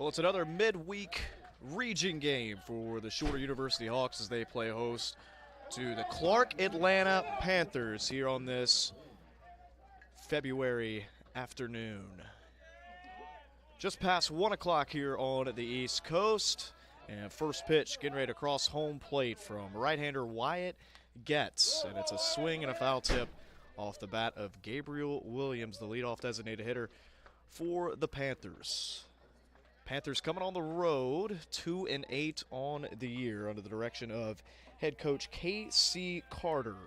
Well, it's another midweek region game for the Shorter University Hawks as they play host to the Clark Atlanta Panthers here on this February afternoon. Just past 1 o'clock here on the East Coast, and first pitch getting ready to cross home plate from right-hander Wyatt Getz, and it's a swing and a foul tip off the bat of Gabriel Williams, the leadoff designated hitter for the Panthers. Panthers coming on the road, 2-8 on the year under the direction of head coach K.C. Carter.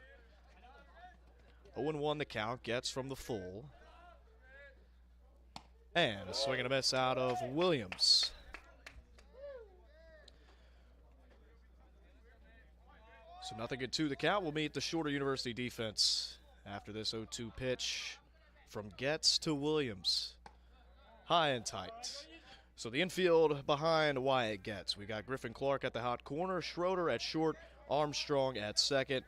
0-1 the count, gets from the full. And a swing and a miss out of Williams. So nothing at 2 the count. We'll meet the Shorter University defense after this 0-2 pitch from Getz to Williams. High and tight. So the infield behind Wyatt Getz. We got Griffin Clark at the hot corner, Schroeder at short, Armstrong at second,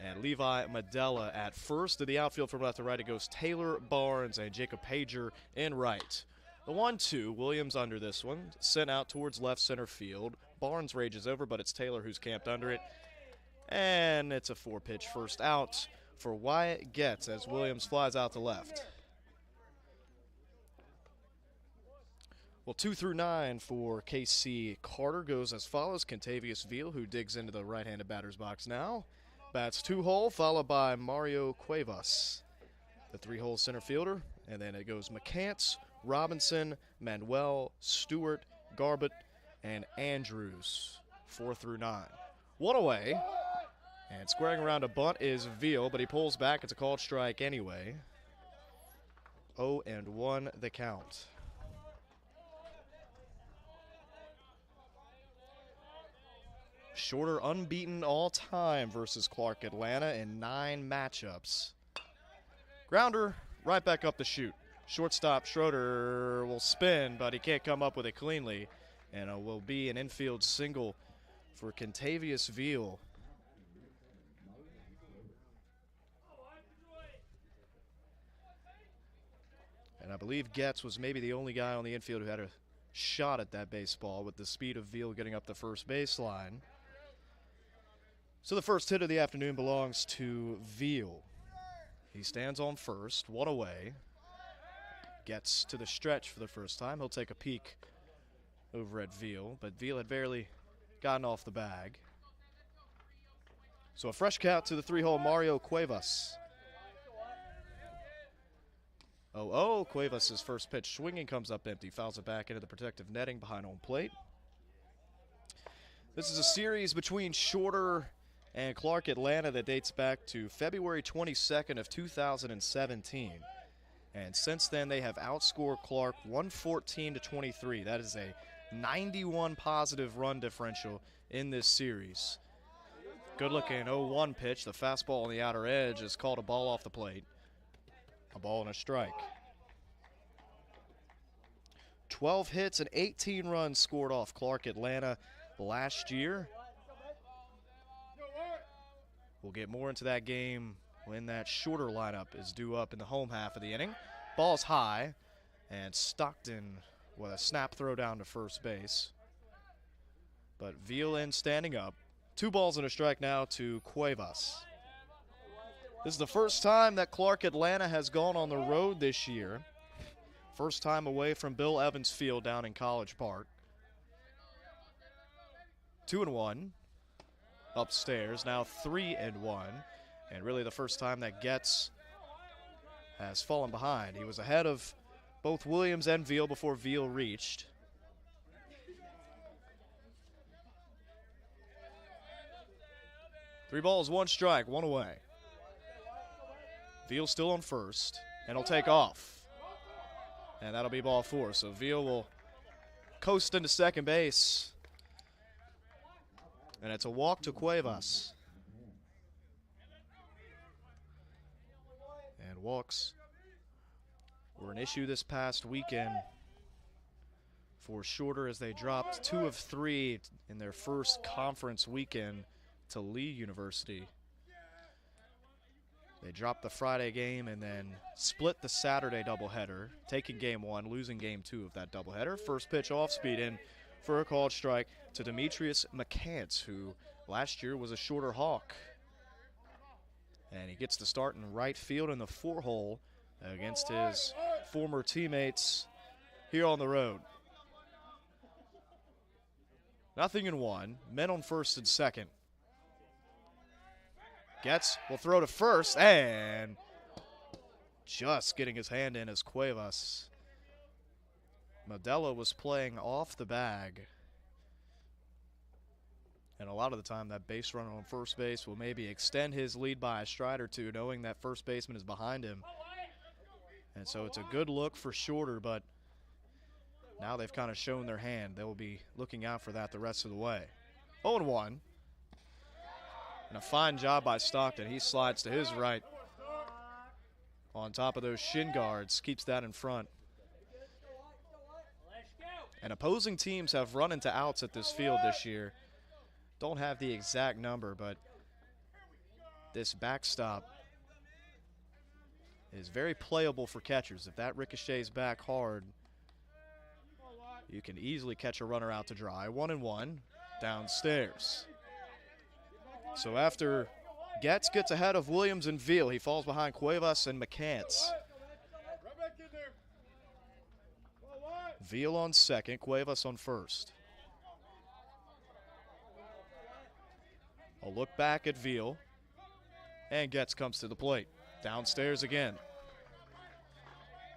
and Levi Medella at first. To the outfield from left to right, it goes Taylor Barnes and Jacob Pager in right. The 1-2, Williams under this one, sent out towards left center field. Barnes rages over, but it's Taylor who's camped under it. And it's a 4-pitch first out for Wyatt Getz as Williams flies out to left. Well, 2 through 9 for K.C. Carter goes as follows. Contavious Veal, who digs into the right-handed batter's box now. Bats 2-hole, followed by Mario Cuevas, the 3-hole center fielder. And then it goes McCants, Robinson, Manuel, Stewart, Garbett, and Andrews, 4 through 9. One away, and squaring around a bunt is Veal, but he pulls back. It's a called strike anyway. 0-1 the count. Shorter unbeaten all time versus Clark Atlanta in 9 matchups. Grounder right back up the chute. Shortstop Schroeder will spin, but he can't come up with it cleanly. And it will be an infield single for Contavious Veal. And I believe Getz was maybe the only guy on the infield who had a shot at that baseball with the speed of Veal getting up the first baseline. So the first hit of the afternoon belongs to Veal. He stands on first, 1 away. Gets to the stretch for the first time. He'll take a peek over at Veal, but Veal had barely gotten off the bag. So a fresh count to the 3-hole Mario Cuevas. 0-0, Cuevas' first pitch swinging comes up empty, fouls it back into the protective netting behind home plate. This is a series between Shorter and Clark Atlanta that dates back to February 22nd of 2017. And since then, they have outscored Clark 114-23. That is a 91 positive run differential in this series. Good-looking 0-1 pitch. The fastball on the outer edge is called a ball off the plate. A ball and a strike. 12 hits and 18 runs scored off Clark Atlanta last year. We'll get more into that game when that Shorter lineup is due up in the home half of the inning. Ball's high, and Stockton with a snap throw down to first base. But Veal in standing up. 2 balls and a strike now to Cuevas. This is the first time that Clark Atlanta has gone on the road this year. First time away from Bill Evans Field down in College Park. 2-1. Upstairs, now 3-1, and really the first time that Getz has fallen behind. He was ahead of both Williams and Veal before Veal reached. Three balls, 1 strike, 1 away. Veal still on first, and he'll take off. And that'll be ball 4, so Veal will coast into second base. And it's a walk to Cuevas. And walks were an issue this past weekend for Shorter as they dropped 2 of 3 in their first conference weekend to Lee University. They dropped the Friday game and then split the Saturday doubleheader, taking game 1, losing game 2 of that doubleheader. First pitch off speed in for a called strike to Demetrius McCants, who last year was a shorter hawk. And he gets the start in right field in the 4-hole against his former teammates here on the road. 0-1, men on first and second. Getz will throw to first, and just getting his hand in as Cuevas. Modelo was playing off the bag. And a lot of the time, that base runner on first base will maybe extend his lead by a stride or two, knowing that first baseman is behind him. And so it's a good look for shorter, but now they've kind of shown their hand. They will be looking out for that the rest of the way. 0-1. And a fine job by Stockton. He slides to his right on top of those shin guards, keeps that in front. And opposing teams have run into outs at this field this year. Don't have the exact number, but this backstop is very playable for catchers. If that ricochets back hard, you can easily catch a runner out to dry. 1-1 downstairs. So after Getz gets ahead of Williams and Veal, he falls behind Cuevas and McCants. Veal on second, Cuevas on first. A look back at Veal, and Getz comes to the plate. Downstairs again.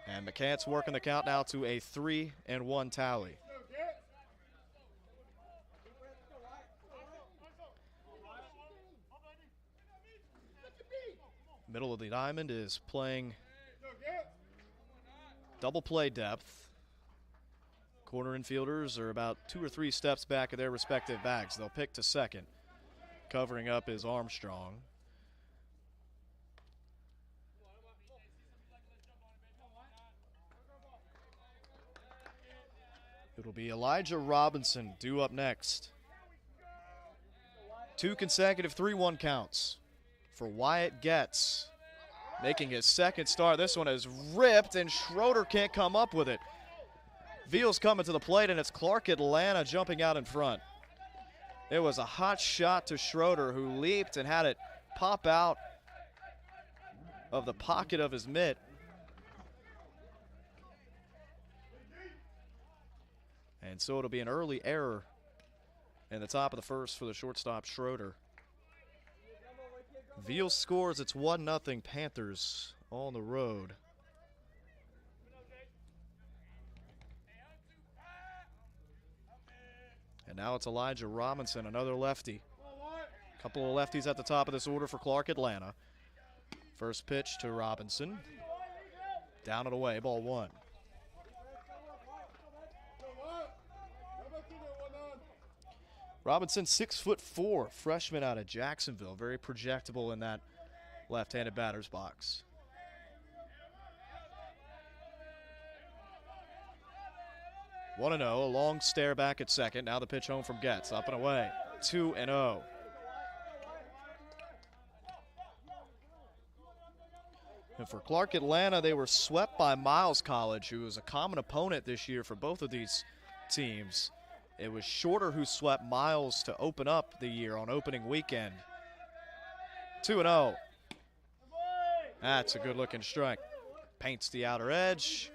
And McCants working the count now to a 3-1 tally. Middle of the diamond is playing double play depth. Corner infielders are about 2 or 3 steps back of their respective bags. They'll pick to second. Covering up is Armstrong. It'll be Elijah Robinson due up next. 2 consecutive 3-1 counts for Wyatt Getz, making his second start. This one is ripped, and Schroeder can't come up with it. Veal's coming to the plate, and it's Clark Atlanta jumping out in front. It was a hot shot to Schroeder, who leaped and had it pop out of the pocket of his mitt. And so it'll be an early error in the top of the first for the shortstop, Schroeder. Veal scores. It's 1-0 Panthers on the road. And now it's Elijah Robinson, another lefty. A couple of lefties at the top of this order for Clark Atlanta. First pitch to Robinson. Down and away, ball 1. Robinson, 6'4", freshman out of Jacksonville. Very projectable in that left-handed batter's box. One 1-0, a long stare back at second. Now the pitch home from Getz, up and away. 2-0. And for Clark Atlanta, they were swept by Miles College, who was a common opponent this year for both of these teams. It was Shorter who swept Miles to open up the year on opening weekend. 2-0. That's a good-looking strike. Paints the outer edge.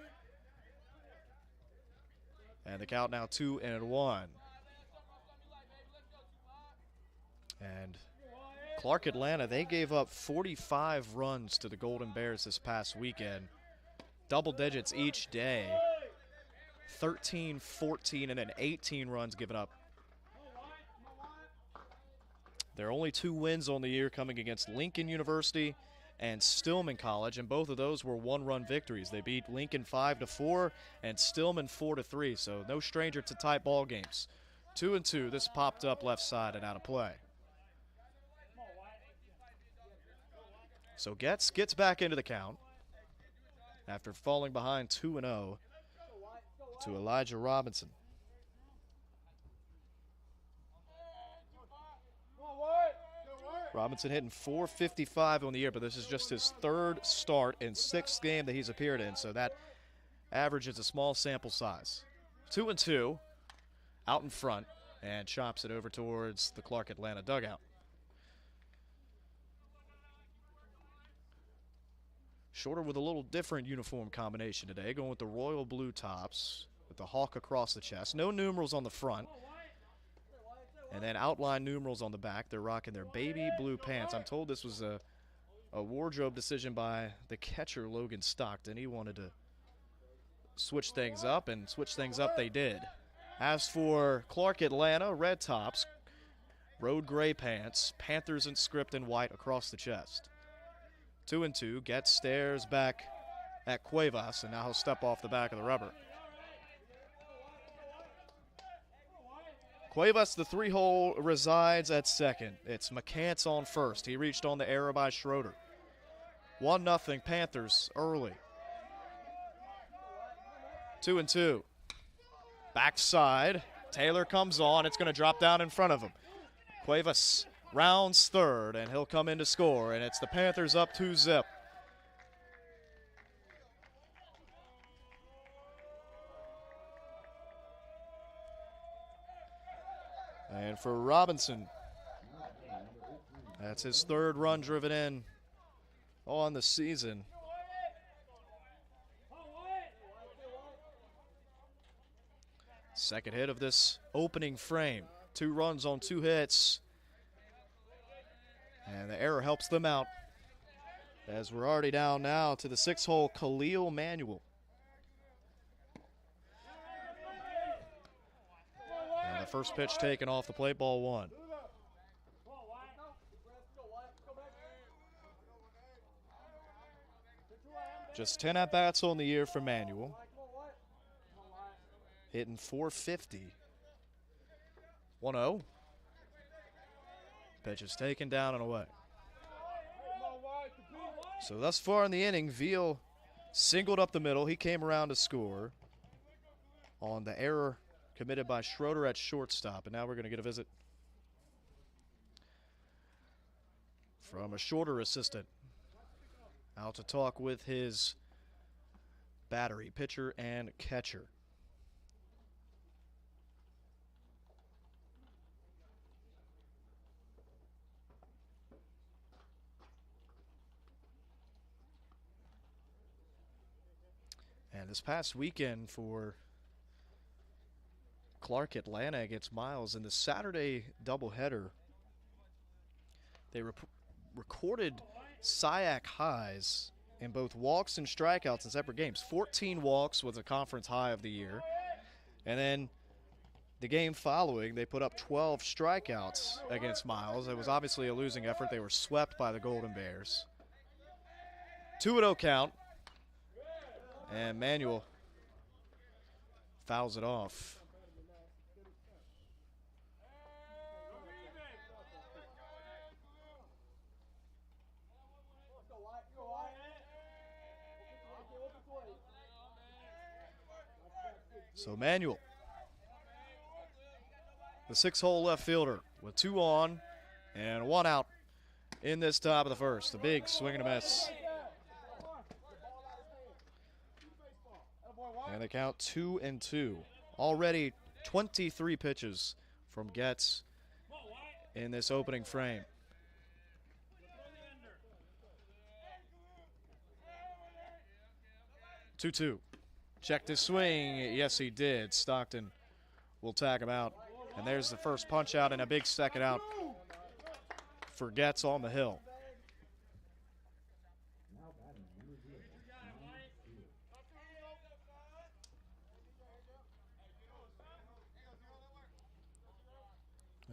And the count now 2-1. And Clark Atlanta, they gave up 45 runs to the Golden Bears this past weekend. Double digits each day. 13, 14, and then 18 runs given up. There are only 2 wins on the year, coming against Lincoln University and Stillman College, and both of those were 1-run victories. They beat Lincoln 5-4 and Stillman 4-3, so no stranger to tight ball games. 2-2, this popped up left side and out of play. So Getz gets back into the count after falling behind 2-0 to Elijah Robinson. Robinson hitting .455 on the year, but this is just his third start and sixth game that he's appeared in, so that average is a small sample size. 2-2 out in front, and chops it over towards the Clark Atlanta dugout. Shorter with a little different uniform combination today, going with the royal blue tops with the hawk across the chest. No numerals on the front. And then outline numerals on the back. They're rocking their baby blue pants. I'm told this was a wardrobe decision by the catcher, Logan Stockton. He wanted to switch things up, and switch things up they did. As for Clark Atlanta, red tops, road gray pants, Panthers and script in white across the chest. 2-2, Getz stares back at Cuevas, and now he'll step off the back of the rubber. Cuevas, the three-hole, resides at second. It's McCants on first. He reached on the error by Schroeder. 1-0 Panthers early. 2-2. Backside. Taylor comes on. It's going to drop down in front of him. Cuevas rounds third, and he'll come in to score, and it's the Panthers up 2-0. And for Robinson, that's his third run driven in on the season. Second hit of this opening frame. 2 runs on 2 hits. And the error helps them out, as we're already down now to the 6-hole Khalil Manuel. And the first pitch taken off the plate, ball 1. Just 10 at-bats on the year for Manuel. Hitting .450. 1-0. Pitch is taken down and away. So thus far in the inning, Veal singled up the middle. He came around to score on the error committed by Schroeder at shortstop. And now we're going to get a visit from a Shorter assistant out to talk with his battery, pitcher and catcher. And this past weekend for Clark Atlanta against Miles in the Saturday doubleheader, they recorded SIAC highs in both walks and strikeouts in separate games. 14 walks was a conference high of the year. And then the game following, they put up 12 strikeouts against Miles. It was obviously a losing effort. They were swept by the Golden Bears. 2-0 count. And Manuel fouls it off. So Manuel, the 6-hole left fielder, with 2 on and 1 out in this top of the first. A big swing and a miss. And they count 2-2. Already 23 pitches from Getz in this opening frame. 2-2. Checked his swing. Yes, he did. Stockton will tag him out. And there's the first punch out and a big second out for Getz on the hill.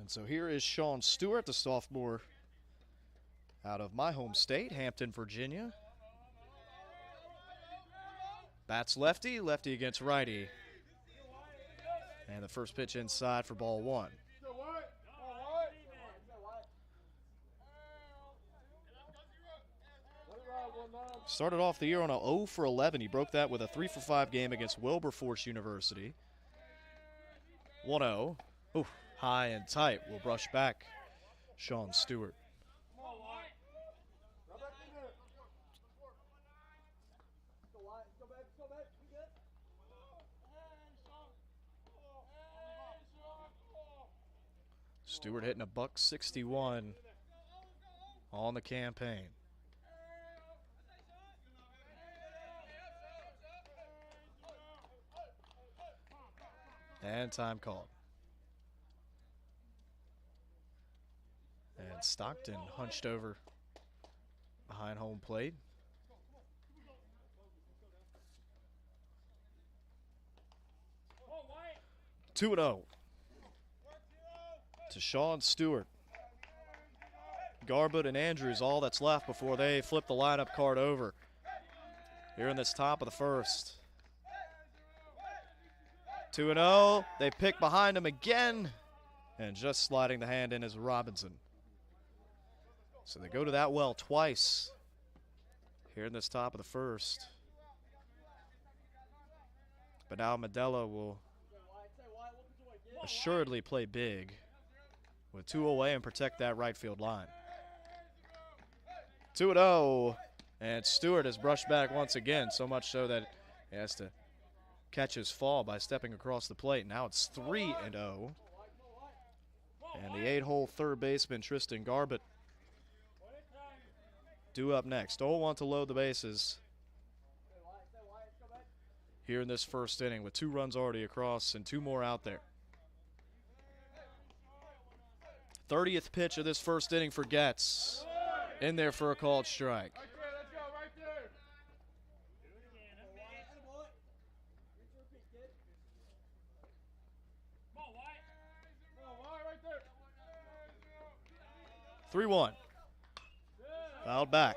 And so here is Sean Stewart, the sophomore out of my home state, Hampton, Virginia. Bats lefty, lefty against righty. And the first pitch inside for ball 1. Started off the year on a 0 for 11. He broke that with a 3 for 5 game against Wilberforce University. 1-0. Ooh, high and tight. Will brush back Sean Stewart. Stewart hitting a $161 on the campaign. And time called. And Stockton hunched over behind home plate. Two and 0 to Sean Stewart. Garbutt and Andrews, all that's left before they flip the lineup card over here in this top of the first. 2 and 0. They pick behind him again, and just sliding the hand in is Robinson. So they go to that well twice here in this top of the first. But now Medella will assuredly play big with 2 away and protect that right field line. 2 and 0, and Stewart has brushed back once again, so much so that he has to catch his fall by stepping across the plate. Now it's 3 and 0. And the 8-hole third baseman Tristan Garbutt due up next. 0-1 to load the bases here in this first inning with 2 runs already across and 2 more out there. 30th pitch of this first inning for Getz. In there for a called strike. Three 3-1. Fouled back.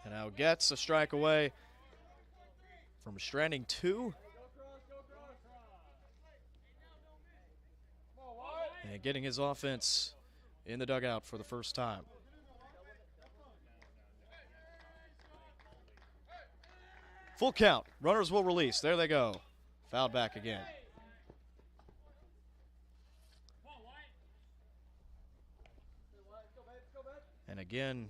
And now Getz a strike away from stranding 2. And getting his offense in the dugout for the first time. Full count. Runners will release. There they go. Fouled back again. And again,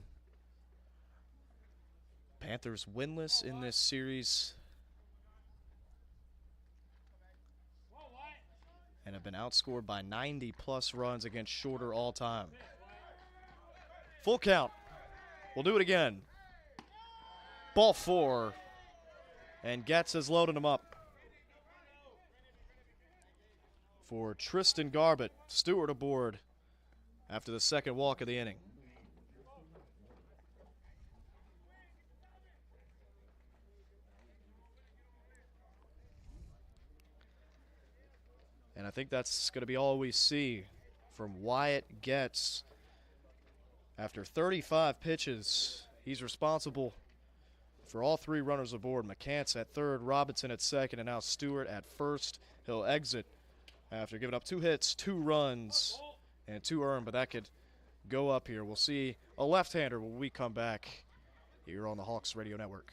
Panthers winless in this series and have been outscored by 90-plus runs against Shorter all time. Full count. We'll do it again. Ball 4. And Getz is loading him up for Tristan Garbutt. Stewart aboard after the second walk of the inning. And I think that's going to be all we see from Wyatt Getz. After 35 pitches, he's responsible for all 3 runners aboard. McCants at third, Robinson at second, and now Stewart at first. He'll exit after giving up 2 hits, 2 runs, and 2 earned, but that could go up here. We'll see a left-hander when we come back here on the Hawks Radio Network.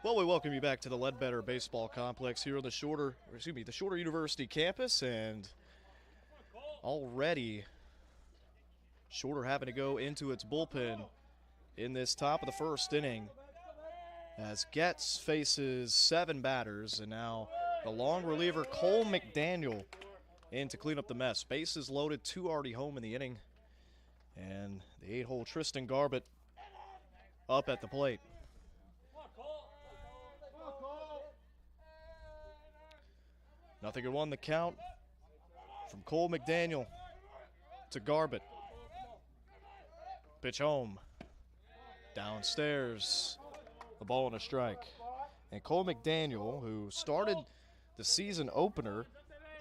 Well, we welcome you back to the Ledbetter Baseball Complex here on the Shorter University campus, and already Shorter having to go into its bullpen in this top of the first inning as Getz faces 7 batters, and now the long reliever Cole McDaniel in to clean up the mess. Bases loaded, 2 already home in the inning, and the 8-hole Tristan Garbett up at the plate. Nothing in 1 the count from Cole McDaniel to Garbett. Pitch home. Downstairs. The ball and a strike. And Cole McDaniel, who started the season opener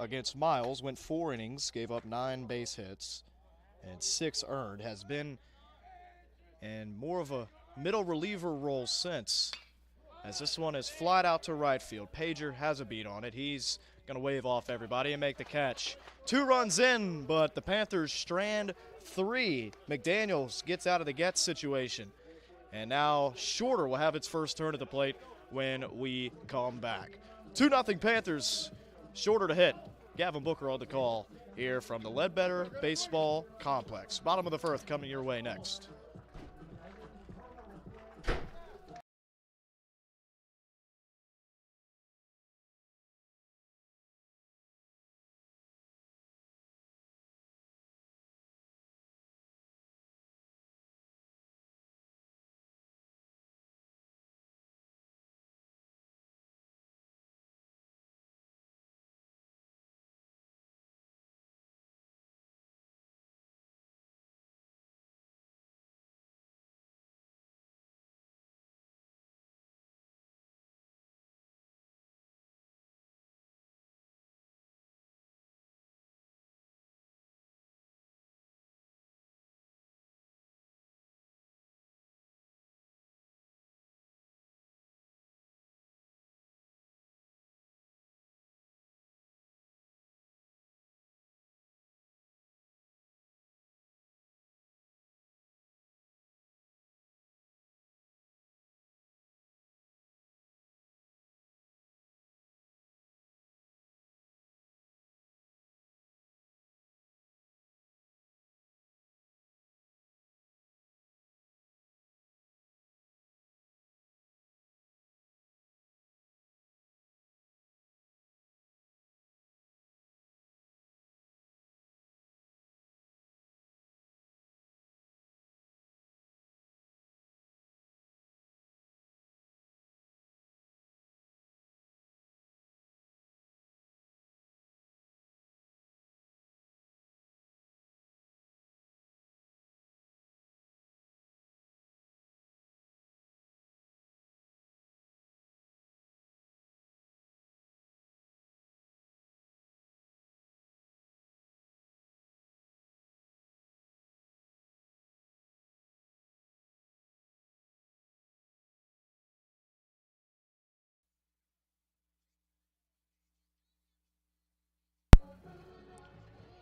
against Miles, went 4 innings, gave up 9 base hits and 6 earned, has been in more of a middle reliever role since, as this one is flied out to right field. Pager has a beat on it. He's going to wave off everybody and make the catch. 2 runs in, but the Panthers strand 3. McDaniels gets out of the Getz situation. And now Shorter will have its first turn at the plate when we come back. 2-0 Panthers. Shorter to hit. Gavin Booker on the call here from the Ledbetter Baseball Complex. Bottom of the 1st coming your way next.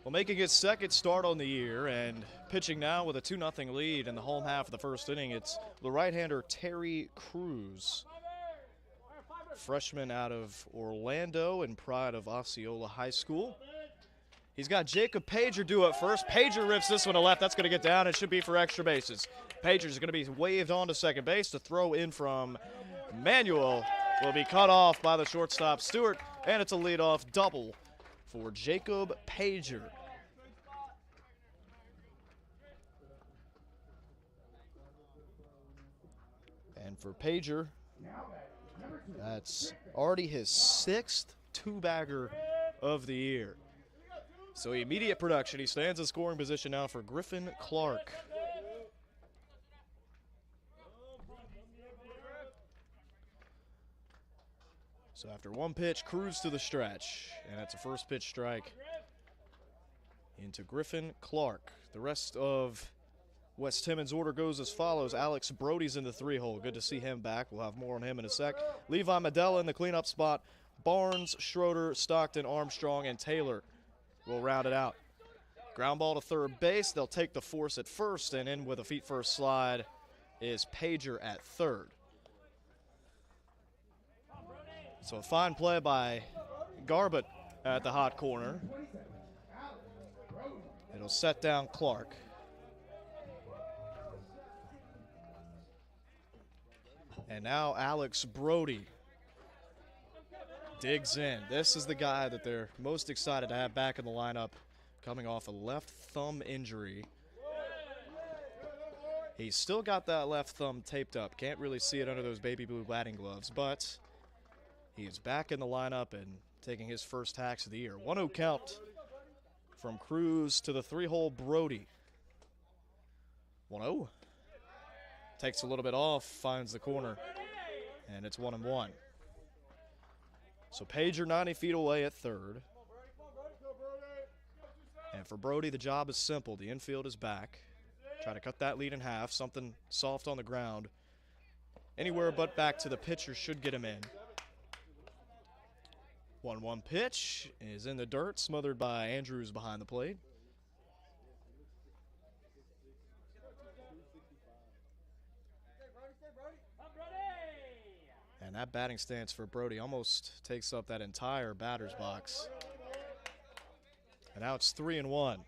Well, making his second start on the year and pitching now with a 2-0 lead in the home half of the first inning, it's the right-hander Terry Cruz, freshman out of Orlando and pride of Osceola High School. He's got Jacob Pager due up first. Pager rips this one to left. That's going to get down. It should be for extra bases. Pager's going to be waved on to second base. The throw in from Manuel will be cut off by the shortstop Stewart, and it's a leadoff double for Jacob Pager. And for Pager, that's already his 6th 2-bagger of the year. So immediate production. He stands in scoring position now for Griffin Clark. So after 1 pitch, Cruz to the stretch, and that's a first pitch strike into Griffin Clark. The rest of West Timmins' order goes as follows. Alex Brody's in the 3-hole. Good to see him back. We'll have more on him in a sec. Levi Medella in the cleanup spot. Barnes, Schroeder, Stockton, Armstrong, and Taylor will round it out. Ground ball to third base. They'll take the force at first, and in with a feet-first slide is Pager at third. So a fine play by Garbutt at the hot corner. It'll set down Clark. And now Alex Brody digs in. This is the guy that they're most excited to have back in the lineup, coming off a left thumb injury. He's still got that left thumb taped up. Can't really see it under those baby blue batting gloves, but he is back in the lineup and taking his first hacks of the year. 1-0 count from Cruz to the 3-hole Brody. 1-0. Takes a little bit off, finds the corner, and it's 1-1. So Pager 90 feet away at third. And for Brody, the job is simple. The infield is back. Try to cut that lead in half. Something soft on the ground. Anywhere but back to the pitcher should get him in. 1-1 pitch is in the dirt, smothered by Andrews behind the plate. And that batting stance for Brody almost takes up that entire batter's box. And now it's 3-1.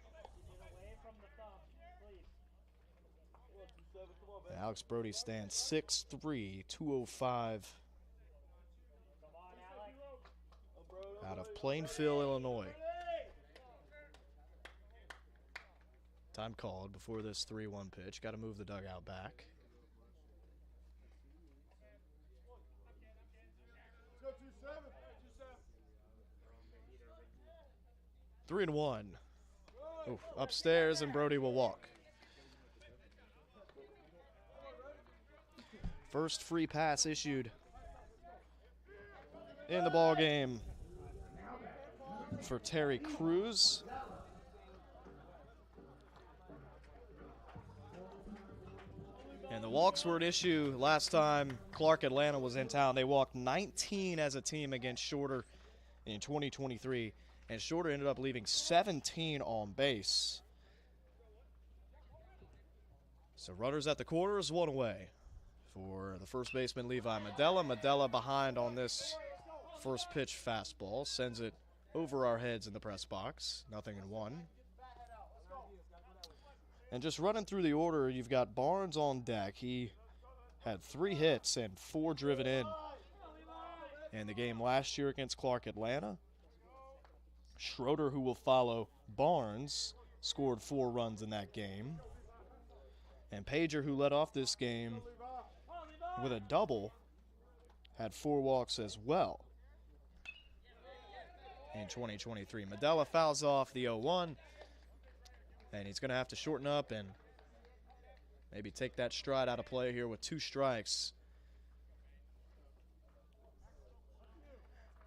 And Alex Brody stands 6'3", 205. Out of Plainfield, Illinois. Time called before this 3-1 pitch. Got to move the dugout back. 3-1. Ooh, upstairs, and Brody will walk. First free pass issued in the ball game for Terry Cruz. And the walks were an issue last time Clark Atlanta was in town. They walked 19 as a team against Shorter in 2023. And Shorter ended up leaving 17 on base. So runners at the corners, one away for the first baseman, Levi Medella. Medella behind on this first pitch fastball. Sends it over our heads in the press box. 0-1. And just running through the order, you've got Barnes on deck. He had 3 hits and 4 driven in the game last year against Clark Atlanta. Schroeder, who will follow Barnes, scored 4 runs in that game. And Pager, who led off this game with a double, had 4 walks as well in 2023. Medella fouls off the 0-1, and he's going to have to shorten up and maybe take that stride out of play here with 2 strikes.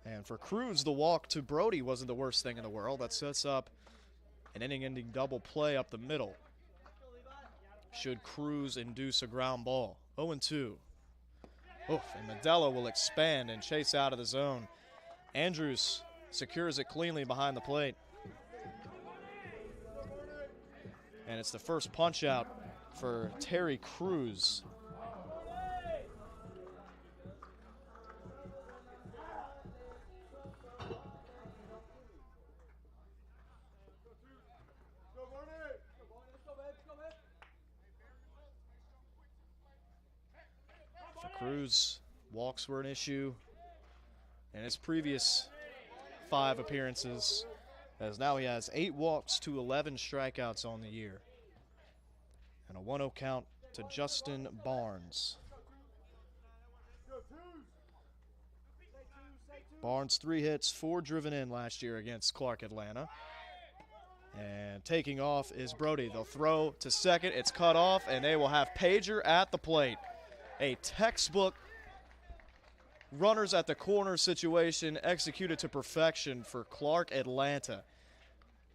And for Cruz, the walk to Brody wasn't the worst thing in the world. That sets up an inning-ending double play up the middle, should Cruz induce a ground ball. 0-2. Oof, and Medella will expand and chase out of the zone. Andrews secures it cleanly behind the plate. And it's the first punch out for Terry Cruz. Cruz, walks were an issue in his previous 5 appearances, as now he has 8 walks to 11 strikeouts on the year. And a 1-0 count to Justin Barnes. Barnes 3 hits, 4 driven in last year against Clark Atlanta. And taking off is Brody. They'll throw to second. It's cut off, and they will have Pager at the plate. A textbook runners at the corner situation executed to perfection for Clark Atlanta.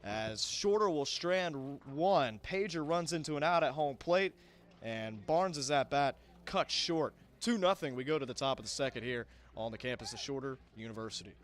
As Shorter will strand 1, Pager runs into an out at home plate, and Barnes' at bat cut short. 2-0. We go to the top of the second here on the campus of Shorter University.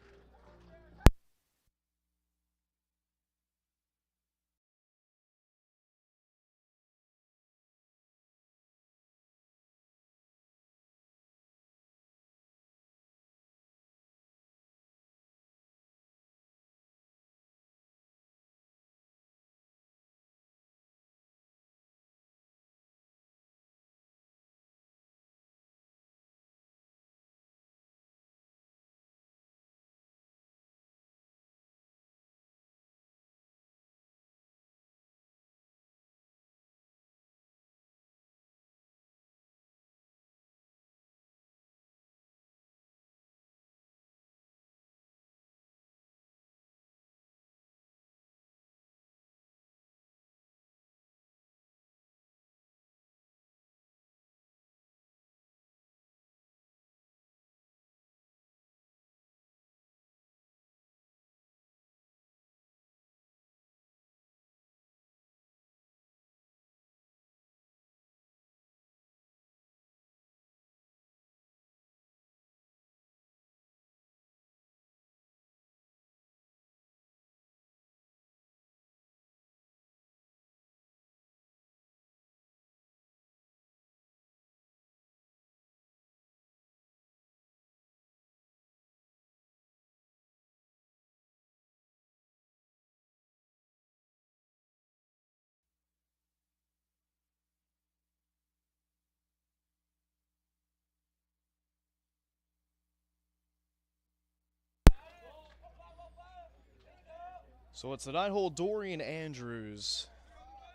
So it's the 9-hole Dorian Andrews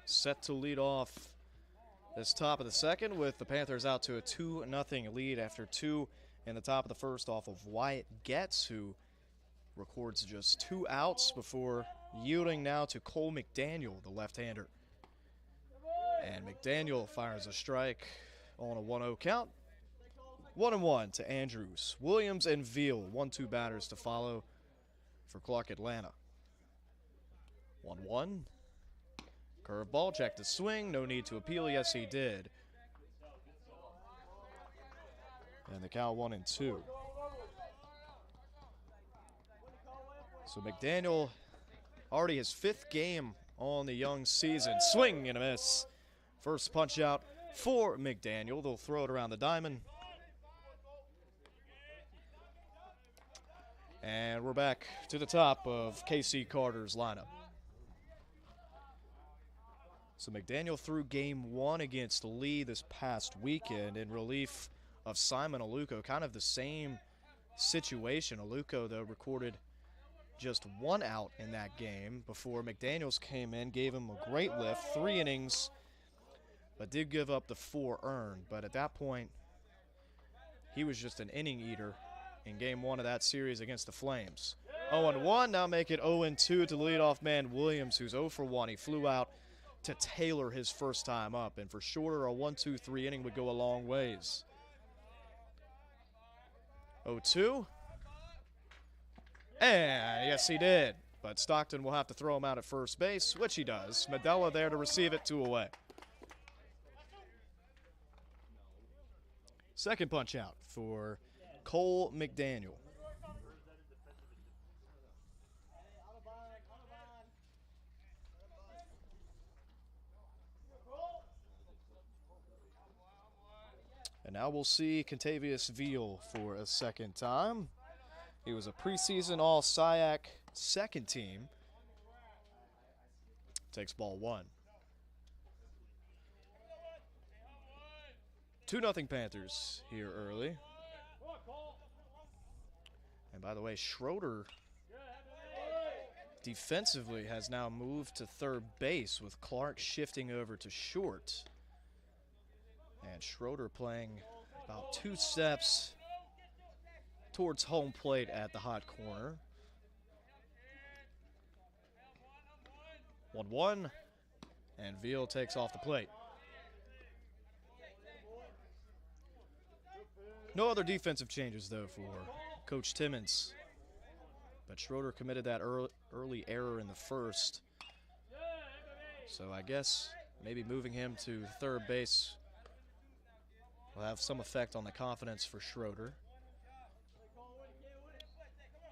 set to lead off this top of the second with the Panthers out to a 2-0 lead after 2 in the top of the first off of Wyatt Getz, who records just 2 outs before yielding now to Cole McDaniel, the left-hander. And McDaniel fires a strike on a 1-0 count. 1-1 to Andrews. Williams and Veal, 1-2 batters to follow for Clark Atlanta. 1-1. Curveball, check the swing. No need to appeal. Yes, he did. And the count 1-2. So McDaniel already his 5th game on the young season. Swing and a miss. First punch out for McDaniel. They'll throw it around the diamond. And we're back to the top of KC Carter's lineup. So McDaniel threw game 1 against Lee this past weekend in relief of Simon Aluko. Kind of the same situation. Aluko, though, recorded just 1 out in that game before McDaniels came in, gave him a great lift, 3 innings, but did give up the 4 earned. But at that point, he was just an inning eater in game 1 of that series against the Flames. 0-1, now make it 0-2 to the leadoff man Williams, who's 0 for 1. He flew out to Taylor his first time up, and for Shorter, a 1-2-3 inning would go a long ways. 0-2. And yes, he did. But Stockton will have to throw him out at first base, which he does. Medella there to receive it, 2 away. Second punch out for Cole McDaniel. And now we'll see Contavious Veal for a second time. He was a preseason All-SIAC second team. Takes ball 1. 2-0 Panthers here early. And by the way, Schroeder defensively has now moved to third base with Clark shifting over to short. And Schroeder playing about 2 steps towards home plate at the hot corner. 1-1, and Veal takes off the plate. No other defensive changes, though, for Coach Timmons. But Schroeder committed that early error in the first. So I guess maybe moving him to third base will have some effect on the confidence for Schroeder.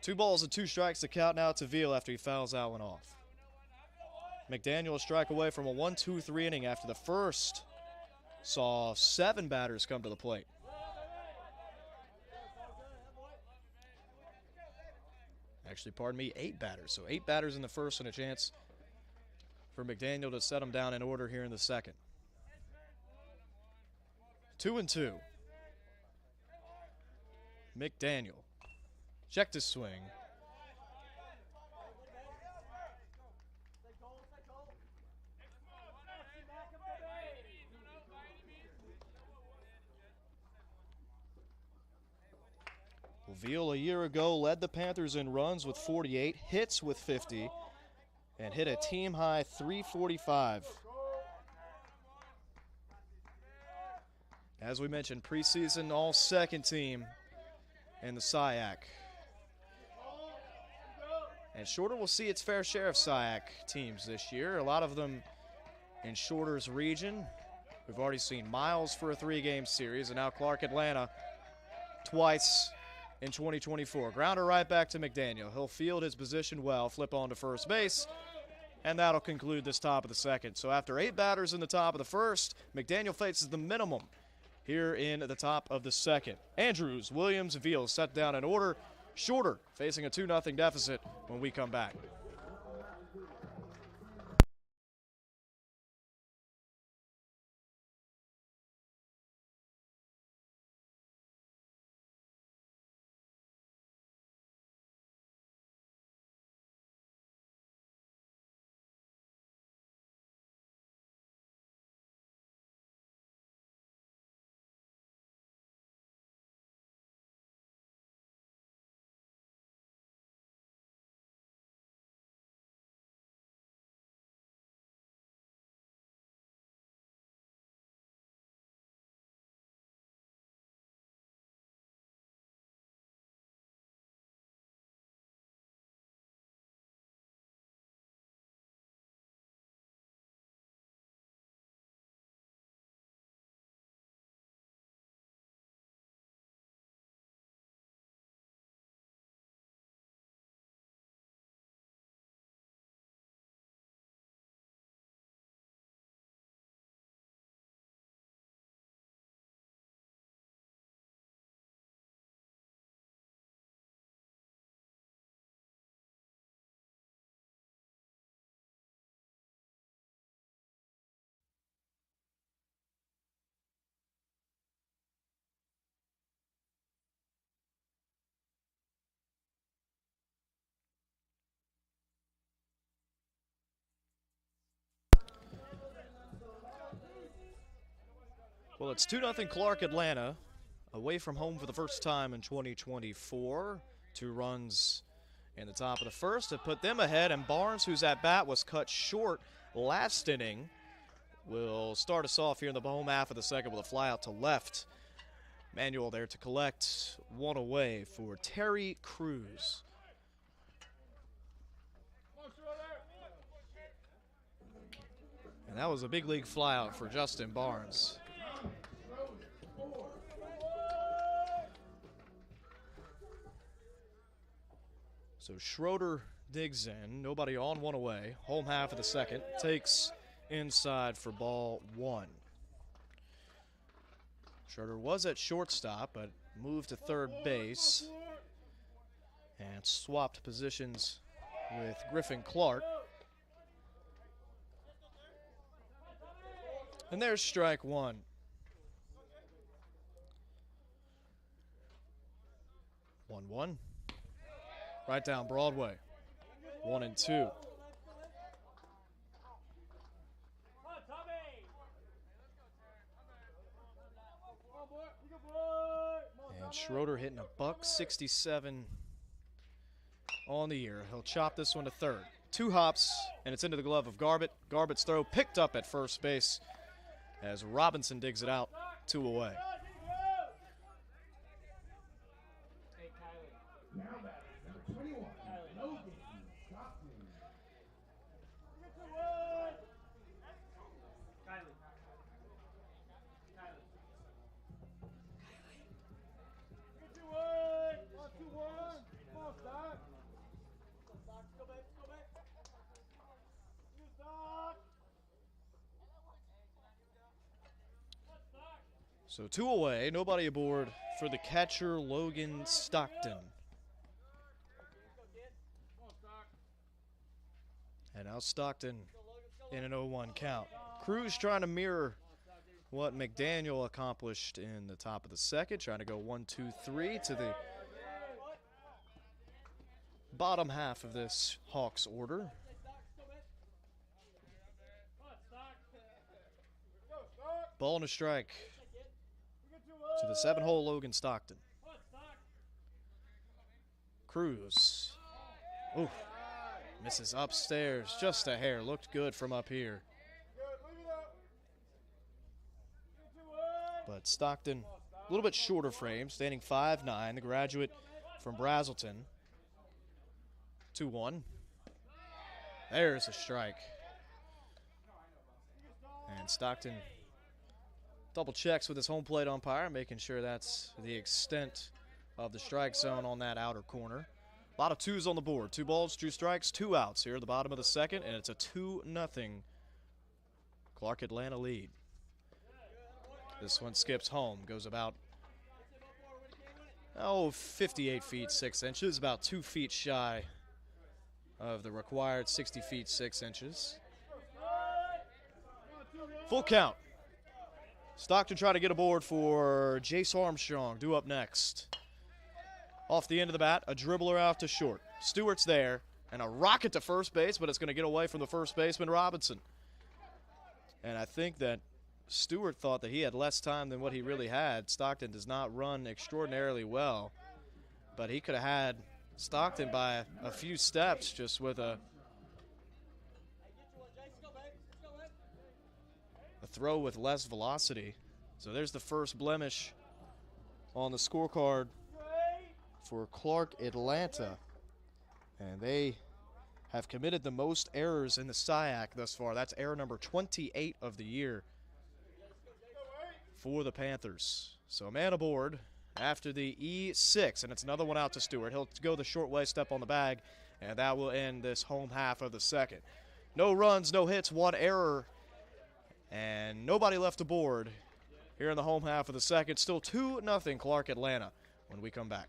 2 balls and 2 strikes to count now to Veal after he fouls that one off. McDaniel a strike away from a 1-2-3 inning after the first saw 7 batters come to the plate. Actually, pardon me, 8 batters. So 8 batters in the first and a chance for McDaniel to set them down in order here in the second. 2-2. McDaniel. Check the swing. Veal a year ago led the Panthers in runs with 48, hits with 50, and hit a team-high 345. As we mentioned, preseason all-second team in the SIAC. And Shorter will see its fair share of SIAC teams this year, a lot of them in Shorter's region. We've already seen Miles for a 3-game series, and now Clark Atlanta twice in 2024. Grounder right back to McDaniel. He'll field his position well, flip on to first base, and that'll conclude this top of the second. So after 8 batters in the top of the first, McDaniel faces the minimum here in the top of the second. Andrews, Williams, Veal set down in order. Shorter facing a 2-0 deficit when we come back. Well, it's 2-0 Clark Atlanta, away from home for the first time in 2024. 2 runs in the top of the first to put them ahead, and Barnes, whose at bat was cut short last inning, will start us off here in the home half of the second with a fly out to left. Manuel there to collect, 1 away for Terry Cruz. And that was a big league flyout for Justin Barnes. So Schroeder digs in, nobody on, 1 away. Home half of the second, takes inside for ball 1. Schroeder was at shortstop, but moved to third base and swapped positions with Griffin Clark. And there's strike 1. One. Right down Broadway. 1-2. And Schroeder hitting a $167 on the year. He'll chop this one to third. 2 hops, and it's into the glove of Garbett. Garbett's throw picked up at first base as Robinson digs it out, 2 away. So 2 away, nobody aboard for the catcher, Logan Stockton. And now Stockton in an 0-1 count. Cruz trying to mirror what McDaniel accomplished in the top of the second, trying to go 1-2-3 to the bottom half of this Hawks order. Ball and a strike to the 7-hole Logan Stockton. Cruz. Ooh. Misses upstairs just a hair. Looked good from up here. But Stockton, a little bit shorter frame, standing 5'9", the graduate from Brazelton. 2-1. There's a strike. And Stockton double checks with his home plate umpire, making sure that's the extent of the strike zone on that outer corner. A lot of 2s on the board. 2 balls, 2 strikes, 2 outs here at the bottom of the second, and it's a 2-0 Clark Atlanta lead. This one skips home, goes about 58 feet 6 inches, about 2 feet shy of the required 60 feet 6 inches. Full count. Stockton trying to get aboard for Jace Armstrong, due up next. Off the end of the bat, a dribbler out to short. Stewart's there, and a rocket to first base, but it's going to get away from the first baseman, Robinson. And I think that Stewart thought that he had less time than what he really had. Stockton does not run extraordinarily well, but he could have had Stockton by a few steps just with a throw with less velocity. So there's the first blemish on the scorecard for Clark Atlanta. And they have committed the most errors in the SIAC thus far. That's error number 28 of the year for the Panthers. So a man aboard after the E6, and it's another one out to Stewart. He'll go the short way, step on the bag, and that will end this home half of the second. No runs, no hits, 1 error, and nobody left aboard here in the home half of the second. Still 2-0 Clark Atlanta when we come back.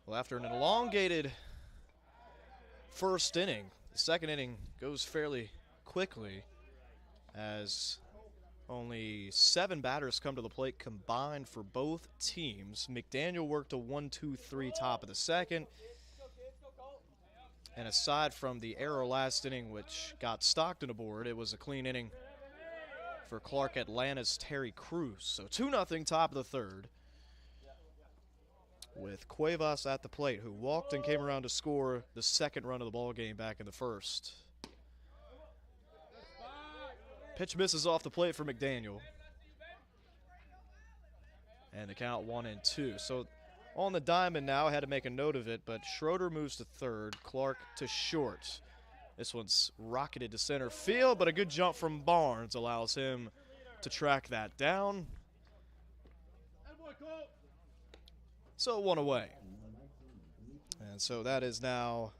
Well, after an elongated first inning, the second inning goes fairly quickly as only 7 batters come to the plate combined for both teams. McDaniel worked a 1-2-3 top of the second. And aside from the error last inning, which got Stockton aboard, it was a clean inning for Clark Atlanta's Terry Crews. So 2-0 top of the third, with Cuevas at the plate, who walked and came around to score the second run of the ball game back in the first. Pitch misses off the plate for McDaniel. And the count 1-2. So on the diamond now, I had to make a note of it, but Schroeder moves to third, Clark to short. This one's rocketed to center field, but a good jump from Barnes allows him to track that down. So 1 away. And so that is now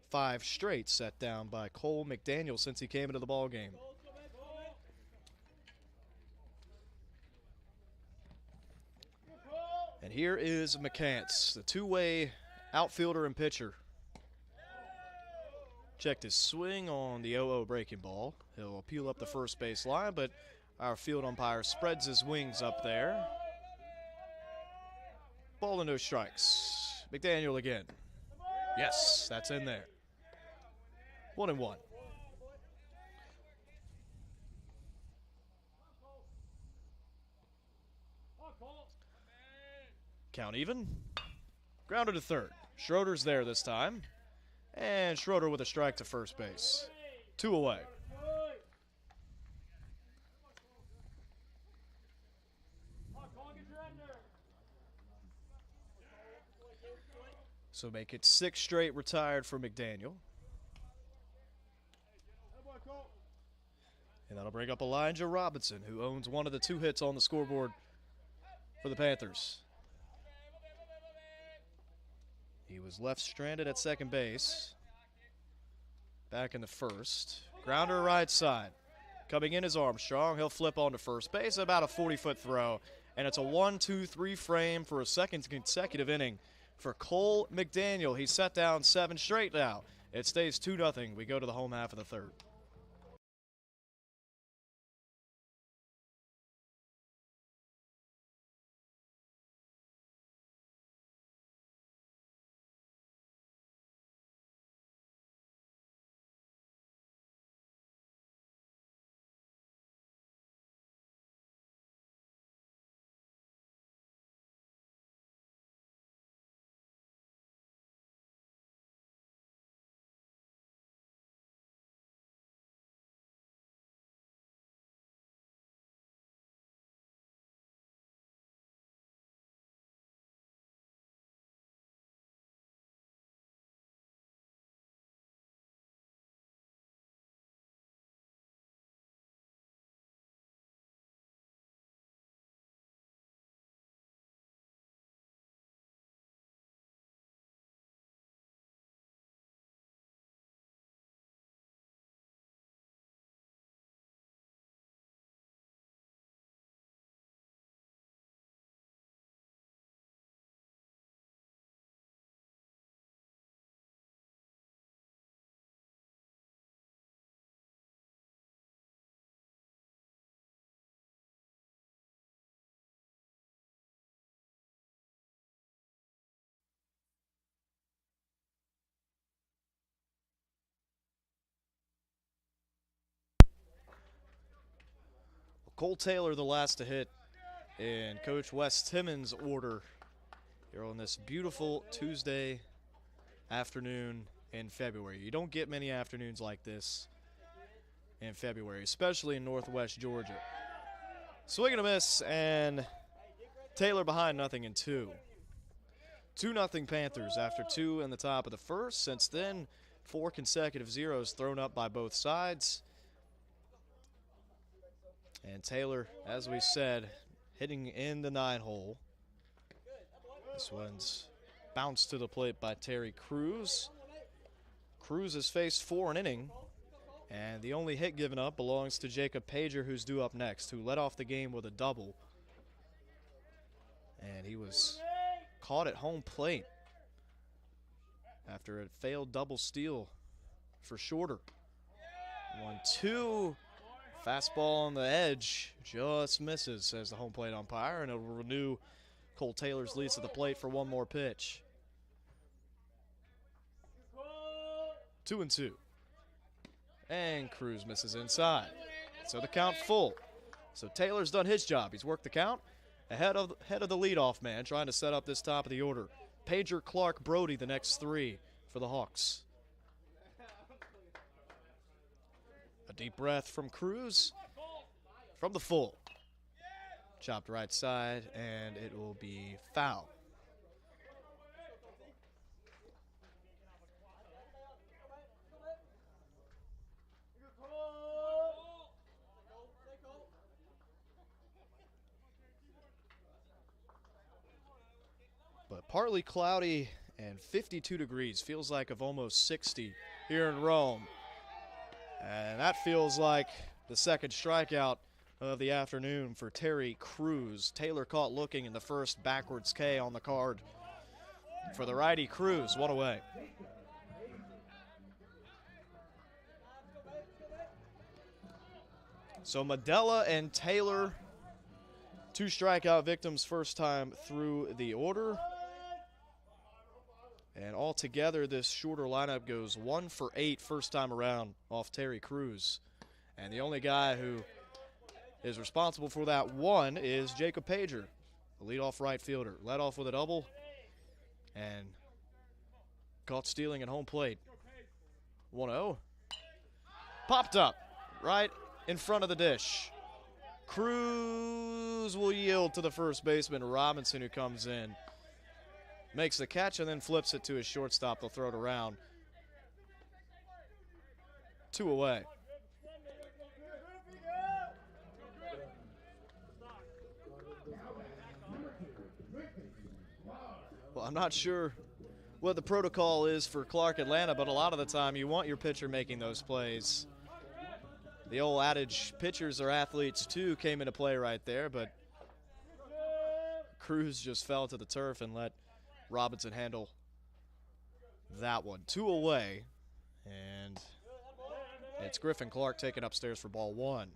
5 straight set down by Cole McDaniel since he came into the ball game. And here is McCants, the two-way outfielder and pitcher. Checked his swing on the 0-0 breaking ball. He'll appeal up the first base line, but our field umpire spreads his wings up there. Ball and no strikes. McDaniel again. Yes, that's in there. 1-1. Count even. Grounded to third. Schroeder's there this time. And Schroeder with a strike to first base. 2 away. So make it 6 straight retired for McDaniel. And that'll bring up Elijah Robinson, who owns one of the 2 hits on the scoreboard for the Panthers. He was left stranded at second base back in the first. Grounder right side. Coming in is Armstrong. He'll flip on to first base, about a 40-foot throw. And it's a 1-2-3 frame for a second consecutive inning for Cole McDaniel. He's set down 7 straight now. It stays 2-0. We go to the home half of the third. Cole Taylor, the last to hit in Coach Wes Timmons' order here on this beautiful Tuesday afternoon in February. You don't get many afternoons like this in February, especially in Northwest Georgia. Swing and a miss, and Taylor behind 0-2. 2-0 Panthers after 2 in the top of the first. Since then, 4 consecutive zeros thrown up by both sides. And Taylor, as we said, hitting in the 9-hole. This one's bounced to the plate by Terry Crews. Crews has faced 4 an inning, and the only hit given up belongs to Jacob Pager, who's due up next, who led off the game with a double. And he was caught at home plate after a failed double steal for Shorter. 1-2. Fastball on the edge just misses, says the home plate umpire, and it will renew Cole Taylor's lead to the plate for one more pitch. 2-2. And Cruz misses inside. So the count full. So Taylor's done his job. He's worked the count ahead of the leadoff man, trying to set up this top of the order. Pager, Clark, Brody, the next three for the Hawks. A deep breath from Cruz from the full. Chopped right side, and it will be foul. But partly cloudy and 52 degrees. Feels like of almost 60 here in Rome. And that feels like the second strikeout of the afternoon for Terry Cruz. Taylor caught looking in the first, backwards K on the card for the righty. Cruz, one away. So Medella and Taylor, two strikeout victims first time through the order. And altogether, this Shorter lineup goes 1 for 8 first time around off Terry Cruz. And the only guy who is responsible for that one is Jacob Pager, the leadoff right fielder. Led off with a double and caught stealing at home plate. 1-0. Popped up right in front of the dish. Cruz will yield to the first baseman, Robinson, who comes in. Makes the catch and then flips it to his shortstop. They'll throw it around. 2 away. Well, I'm not sure what the protocol is for Clark Atlanta, but a lot of the time you want your pitcher making those plays. The old adage, pitchers are athletes too, came into play right there, but Cruz just fell to the turf and let Robinson handle that one. 2 away, and it's Griffin Clark taken upstairs for ball 1.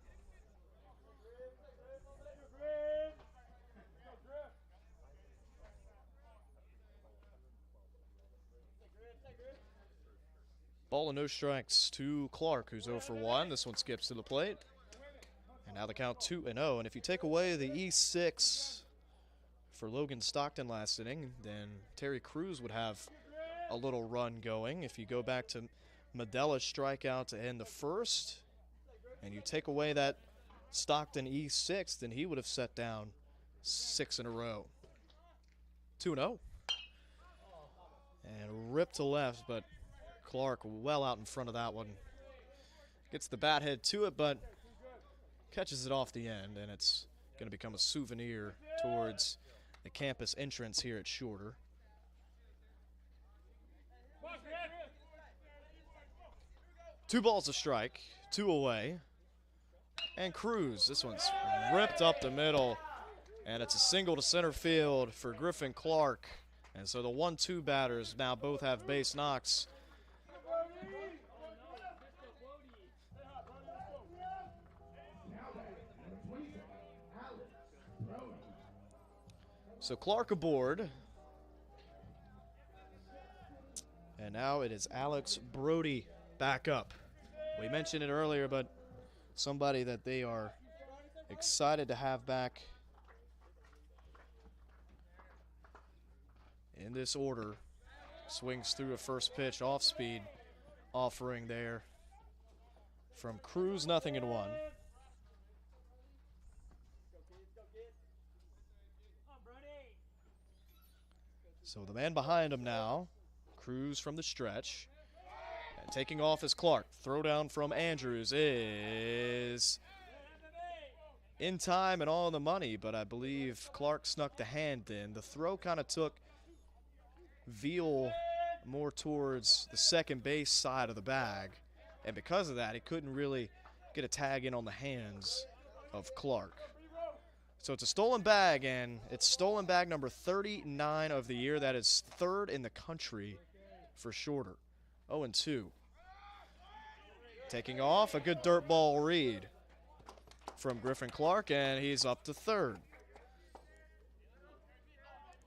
Ball and no strikes to Clark, who's 0 for 1. This one skips to the plate. And now the count 2-0. And if you take away the E6 for Logan Stockton last inning, then Terry Cruz would have a little run going. If you go back to Medella's strikeout to end the first, and you take away that Stockton E6, then he would have set down 6 in a row. 2-0. And ripped to left, but Clark well out in front of that one. Gets the bat head to it, but catches it off the end, and it's going to become a souvenir towards the campus entrance here at Shorter. Two balls a strike, 2 away. And Cruz, this one's ripped up the middle, and it's a single to center field for Griffin Clark. And so the 1-2 batters now both have base knocks. So Clark aboard. And now it is Alex Brody back up. We mentioned it earlier, but somebody that they are excited to have back in this order. Swings through a first pitch off speed offering there from Cruz, 0-1. So the man behind him now, Cruz from the stretch. And taking off is Clark. Throw down from Andrews is in time and all in the money, but I believe Clark snuck the hand in. The throw kind of took Veal more towards the second base side of the bag, and because of that, he couldn't really get a tag in on the hands of Clark. So it's a stolen bag, and it's stolen bag number 39 of the year. That is 3rd in the country for Shorter. 0-2. Taking off, a good dirt ball read from Griffin Clark, and he's up to third.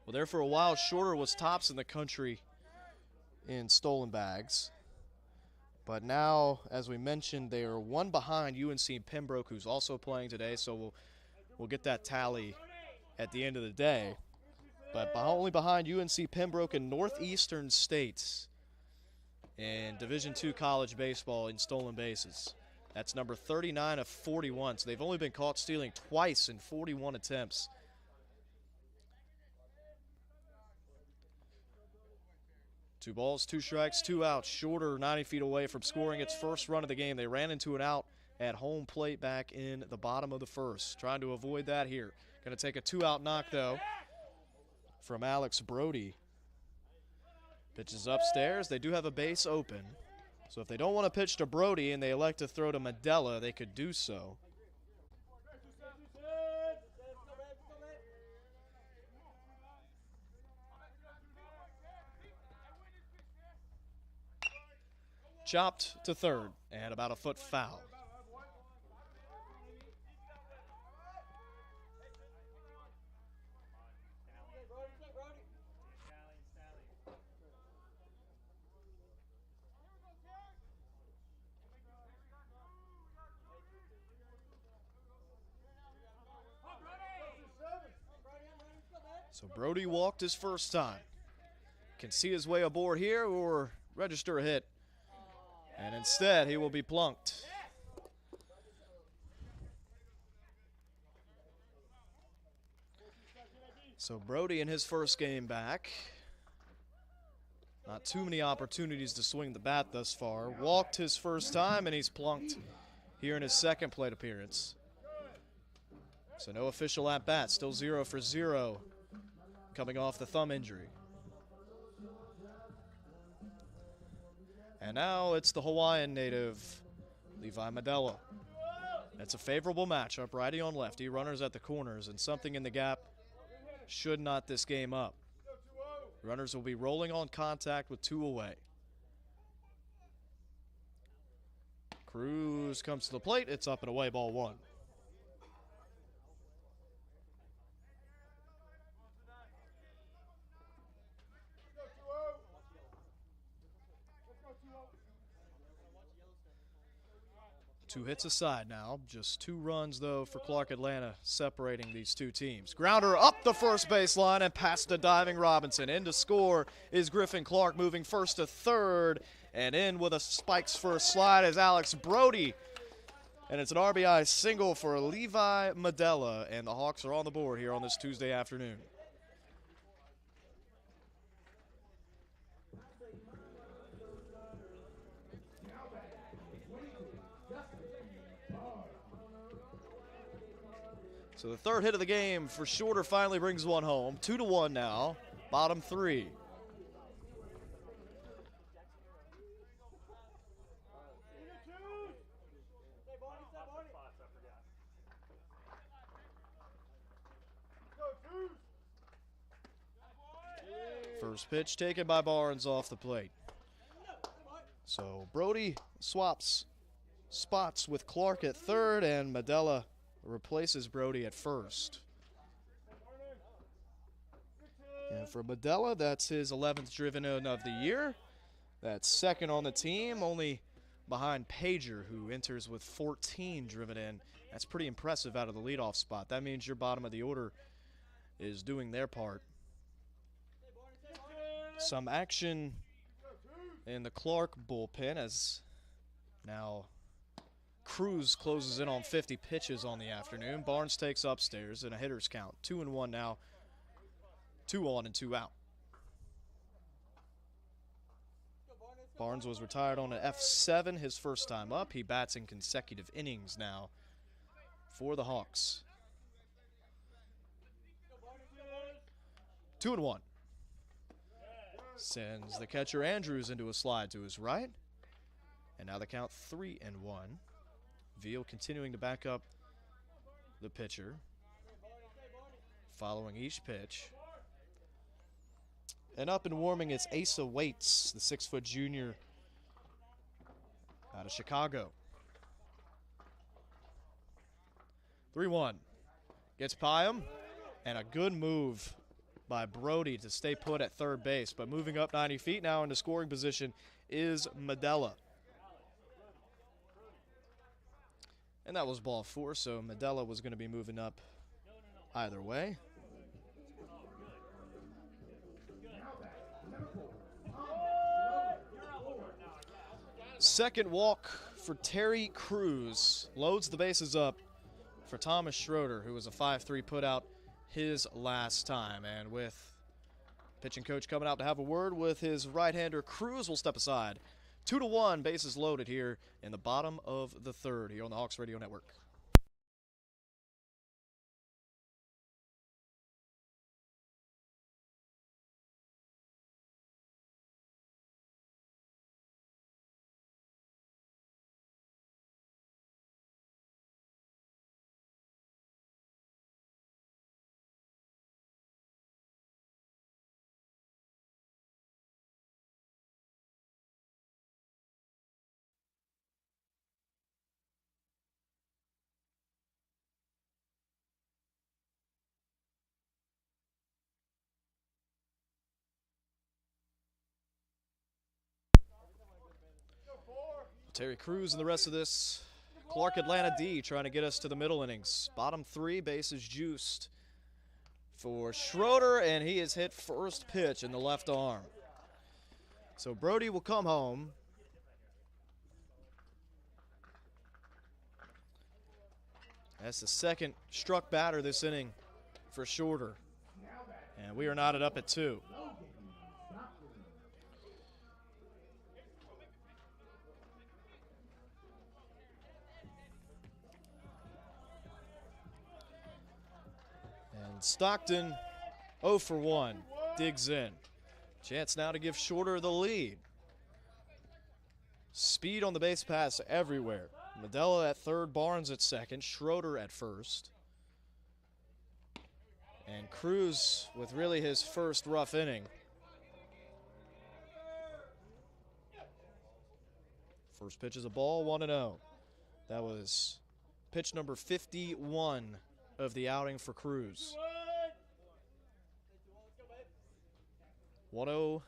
Well, there for a while, Shorter was tops in the country in stolen bags. But now, as we mentioned, they are one behind UNC Pembroke, who's also playing today, so we'll get that tally at the end of the day. But only behind UNC Pembroke and Northeastern States in Division II college baseball in stolen bases. That's number 39 of 41. So they've only been caught stealing twice in 41 attempts. Two balls, two strikes, two outs. Shorter 90 feet away from scoring its first run of the game. They ran into an out at home plate back in the bottom of the first. Trying to avoid that here. Going to take a two-out knock, though, from Alex Brody. Pitches upstairs. They do have a base open. So if they don't want to pitch to Brody and they elect to throw to Medella, they could do so. Chopped to third and about a foot foul. So Brody walked his first time. Can see his way aboard here or register a hit. And instead, he will be plunked. So Brody in his first game back. Not too many opportunities to swing the bat thus far. Walked his first time, and he's plunked here in his second plate appearance. So no official at-bat. Still 0 for 0 coming off the thumb injury. And now it's the Hawaiian native, Levi Medella. It's a favorable matchup, righty on lefty, runners at the corners, and something in the gap should knot this game up. Runners will be rolling on contact with 2 away. Cruz comes to the plate. It's up and away, ball 1. Two hits aside now. Just 2 runs, though, for Clark Atlanta separating these two teams. Grounder up the first baseline and past the diving Robinson. In to score is Griffin Clark, moving first to third. And in with a spikes first slide is Alex Brody. And it's an RBI single for Levi Medella. And the Hawks are on the board here on this Tuesday afternoon. So the third hit of the game for Shorter finally brings one home. 2-1 now, bottom 3. First pitch taken by Barnes off the plate. So Brody swaps spots with Clark at third, and Medella replaces Brody at first. And for Medella, that's his 11th driven in of the year. That's second on the team, only behind Pager, who enters with 14 driven in. That's pretty impressive out of the leadoff spot. That means your bottom of the order is doing their part. Some action in the Clark bullpen as now Cruz closes in on 50 pitches on the afternoon. Barnes takes upstairs in a hitter's count. 2-1 now. 2 on and 2 out. Barnes was retired on an F7 his first time up. He bats in consecutive innings now for the Hawks. 2-1. Sends the catcher Andrews into a slide to his right. And now the count 3-1. Veal continuing to back up the pitcher following each pitch. And up and warming is Asa Waits, the 6-foot junior out of Chicago. 3-1. Gets by him, and a good move by Brody to stay put at third base. But moving up 90 feet now into scoring position is Medella. And that was ball 4, so Medella was going to be moving up either way. Second walk for Terry Cruz. Loads the bases up for Thomas Schroeder, who was a 5-3 putout his last time. And with pitching coach coming out to have a word with his right-hander, Cruz will step aside. 2-1, bases loaded here in the bottom of the third here on the Hawks Radio Network. Terry Cruz and the rest of this Clark Atlanta D trying to get us to the middle innings. Bottom 3, bases juiced for Schroeder, and he has hit first pitch in the left arm. So Brody will come home. That's the second struck batter this inning for Schroeder. And we are knotted up at 2. Stockton 0 for 1, digs in. Chance now to give Schroeder the lead. Speed on the base pass everywhere. Medella at third, Barnes at second, Schroeder at first. And Cruz with really his first rough inning. First pitch is a ball, 1-0. That was pitch number 51 of the outing for Cruz. 1-0,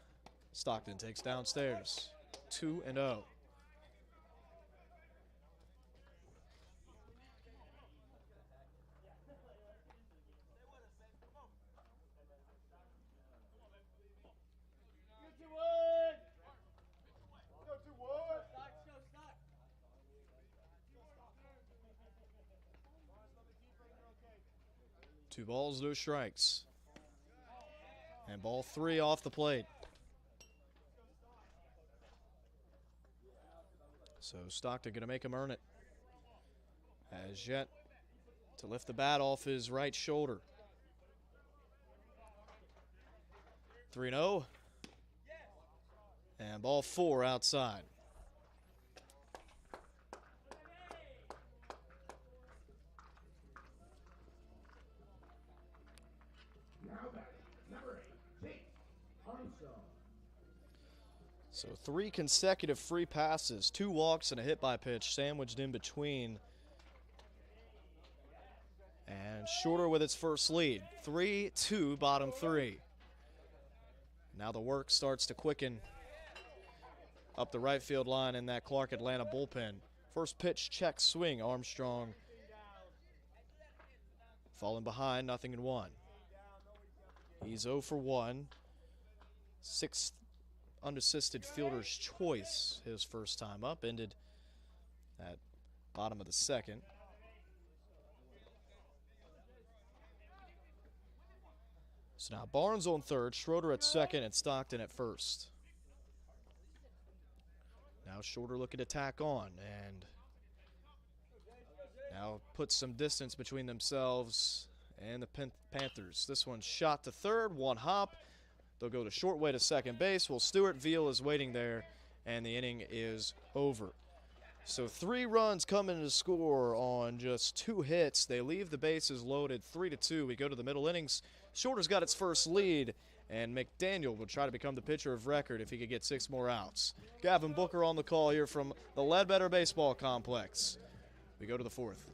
Stockton takes downstairs, 2-0. Two balls, no strikes. And ball 3 off the plate. So Stockton going to make him earn it. As yet to lift the bat off his right shoulder. 3-0. And ball 4 outside. So 3 consecutive free passes, 2 walks and a hit by pitch sandwiched in between. And Schroeder with its first lead, 3-2, bottom 3. Now the work starts to quicken up the right field line in that Clark Atlanta bullpen. First pitch, check swing, Armstrong falling behind, 0-1. He's 0 for 1. 6th unassisted fielder's choice his first time up, ended at bottom of the second. So now Barnes on third, Schroeder at second, and Stockton at first. Now Schroeder looking to tack on and now put some distance between themselves and the Panthers. This one's shot to third, 1 hop. They'll go to short way to second base. Well, Stuart Veal is waiting there, and the inning is over. So 3 runs coming to score on just 2 hits. They leave the bases loaded, 3-2. We go to the middle innings. Schroeder's got its first lead, And McDaniel will try to become the pitcher of record if he could get 6 more outs. Gavin Booker on the call here from the Ledbetter Baseball Complex. We go to the 4th.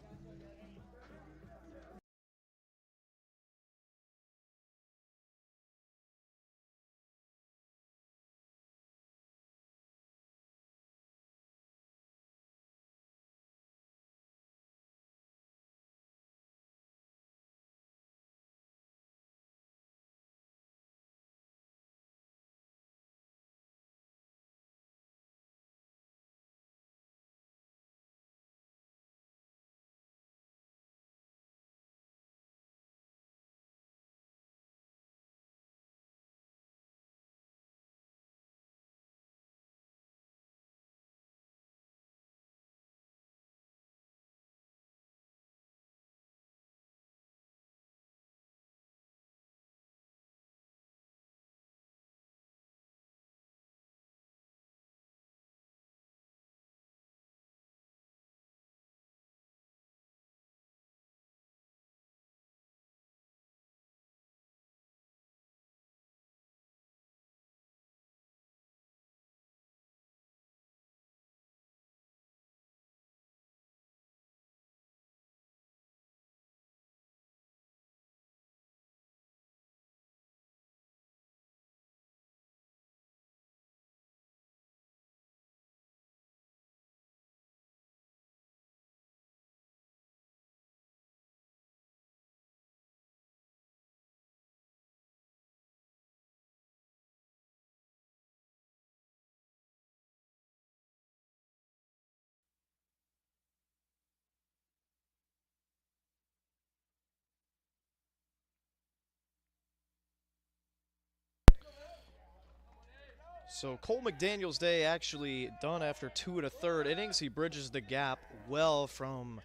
So Cole McDaniel's day actually done after 2 1/3 innings. He bridges the gap well from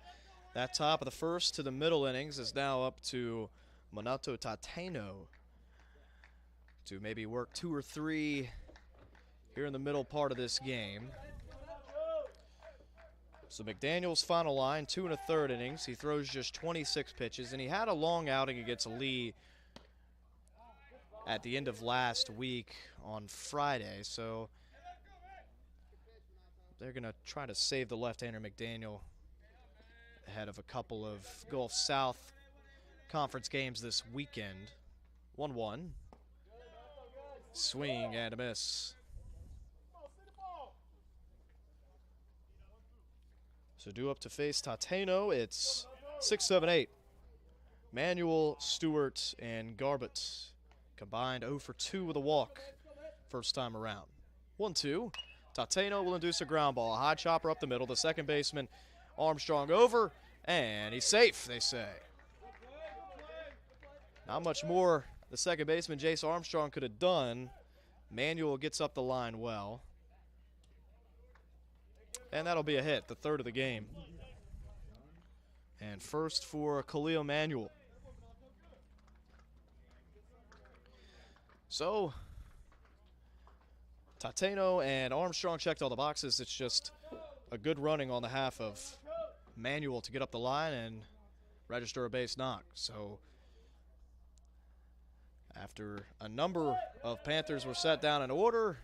that top of the first to the middle innings. Is now up to Minato Tateno to maybe work 2 or 3 here in the middle part of this game. So McDaniel's final line, 2 1/3 innings. He throws just 26 pitches, and he had a long outing against Lee at the end of last week on Friday. So they're going to try to save the left-hander McDaniel ahead of a couple of Gulf South Conference games this weekend. 1-1. Swing and a miss. So due up to face Tateno, it's 6, 7, 8. Manuel, Stewart, and Garbett combined 0 for 2 with a walk first time around. 1-2. Tateno will induce a ground ball. A high chopper up the middle. The second baseman, Armstrong, over, and he's safe, they say. Not much more the second baseman, Jace Armstrong, could have done. Manuel gets up the line well. And that'll be a hit, the third of the game. And first for Khalil Manuel. So, Tateno and Armstrong checked all the boxes. It's just a good running on the half of Manuel to get up the line and register a base knock. So, after a number of Panthers were set down in order,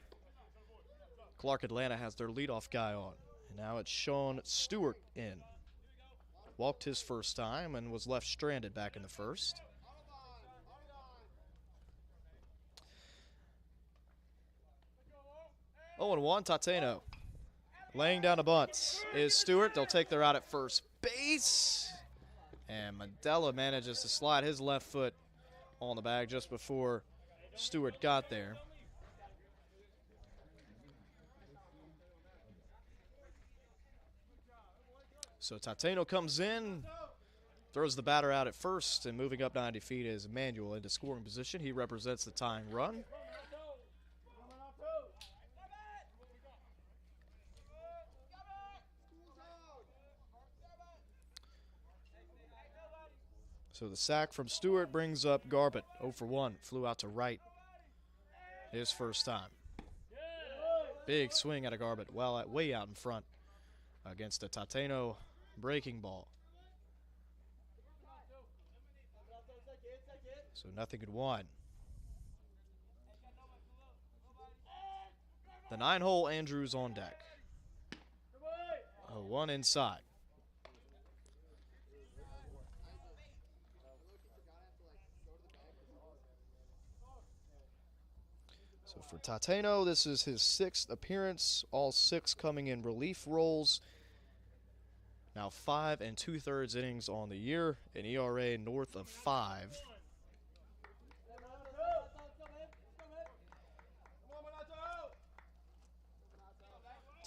Clark Atlanta has their leadoff guy on. And now it's Sean Stewart in. Walked his first time and was left stranded back in the first. Oh, and 1, Tateno. Laying down a bunt is Stewart. They'll take their out at first base. And Mandela manages to slide his left foot on the bag just before Stewart got there. So Tateno comes in, throws the batter out at first, and moving up 90 feet is Manuel into scoring position. He represents the tying run. So the sack from Stewart brings up Garbett. 0 for 1, flew out to right his first time. Big swing out of Garbett, well, way out in front against a Tateno breaking ball. So 0-1. The 9-hole Andrews on deck. 1 inside. So for Tateno, this is his 6th appearance, all 6 coming in relief roles. Now 5 2/3 innings on the year, an ERA north of 5.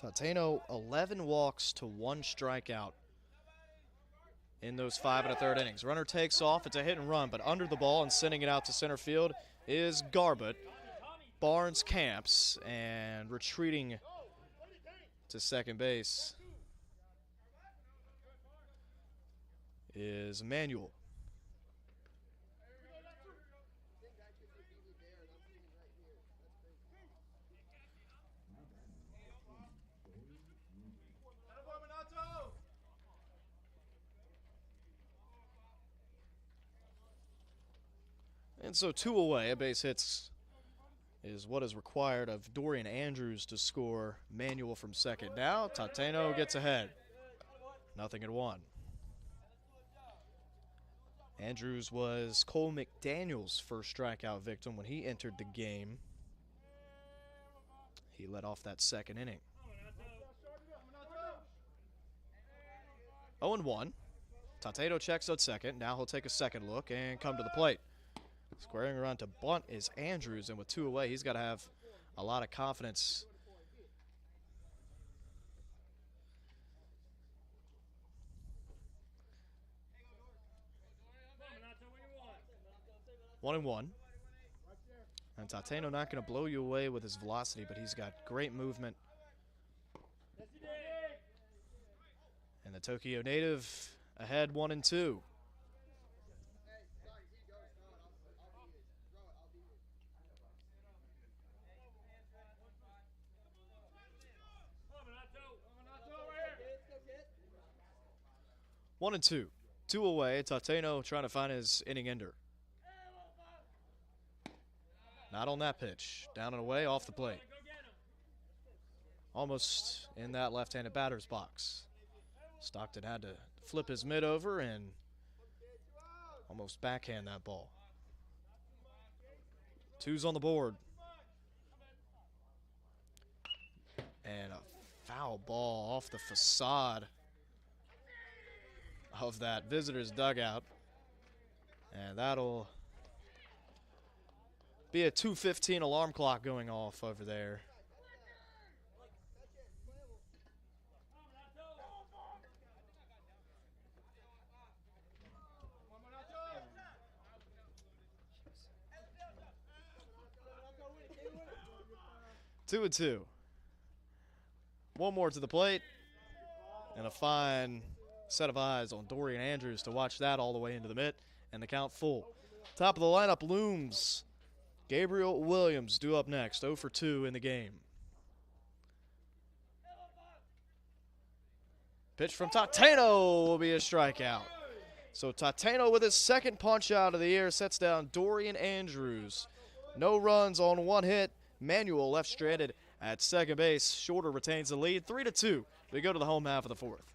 Tateno, 11 walks to 1 strikeout in those 5 1/3 innings. Runner takes off, it's a hit and run, but under the ball and sending it out to center field is Garbutt. Barnes camps, and retreating to second base is Manuel. And so 2 away, a base hits is what is required of Dorian Andrews to score. Manuel from second. Now Tateno gets ahead. 0-1. Andrews was Cole McDaniel's first strikeout victim when he entered the game. He led off that second inning. 0-1. Tateno checks out second. Now he'll take a second look and come to the plate. Squaring around to bunt is Andrews, and with 2 away, he's got to have a lot of confidence. One and one. And Tateno not going to blow you away with his velocity, but he's got great movement. And the Tokyo native ahead 1-2. One and two. 2 away. Tateno trying to find his inning ender. Not on that pitch. Down and away, off the plate. Almost in that left-handed batter's box. Stockton had to flip his mitt over and almost backhand that ball. 2's on the board. And a foul ball off the facade of that visitor's dugout. And that'll be a 2:15 alarm clock going off over there. Two and two. One more to the plate. And a fine set of eyes on Dorian Andrews to watch that all the way into the mitt. And the count full. Top of the lineup looms Gabriel Williams, due up next. 0 for 2 in the game. Pitch from Tateno will be a strikeout. So Tateno with his second punch out of the year sets down Dorian Andrews. No runs on 1 hit. Manuel left stranded at second base. Shorter retains the lead. 3-2. We go to the home half of the 4th.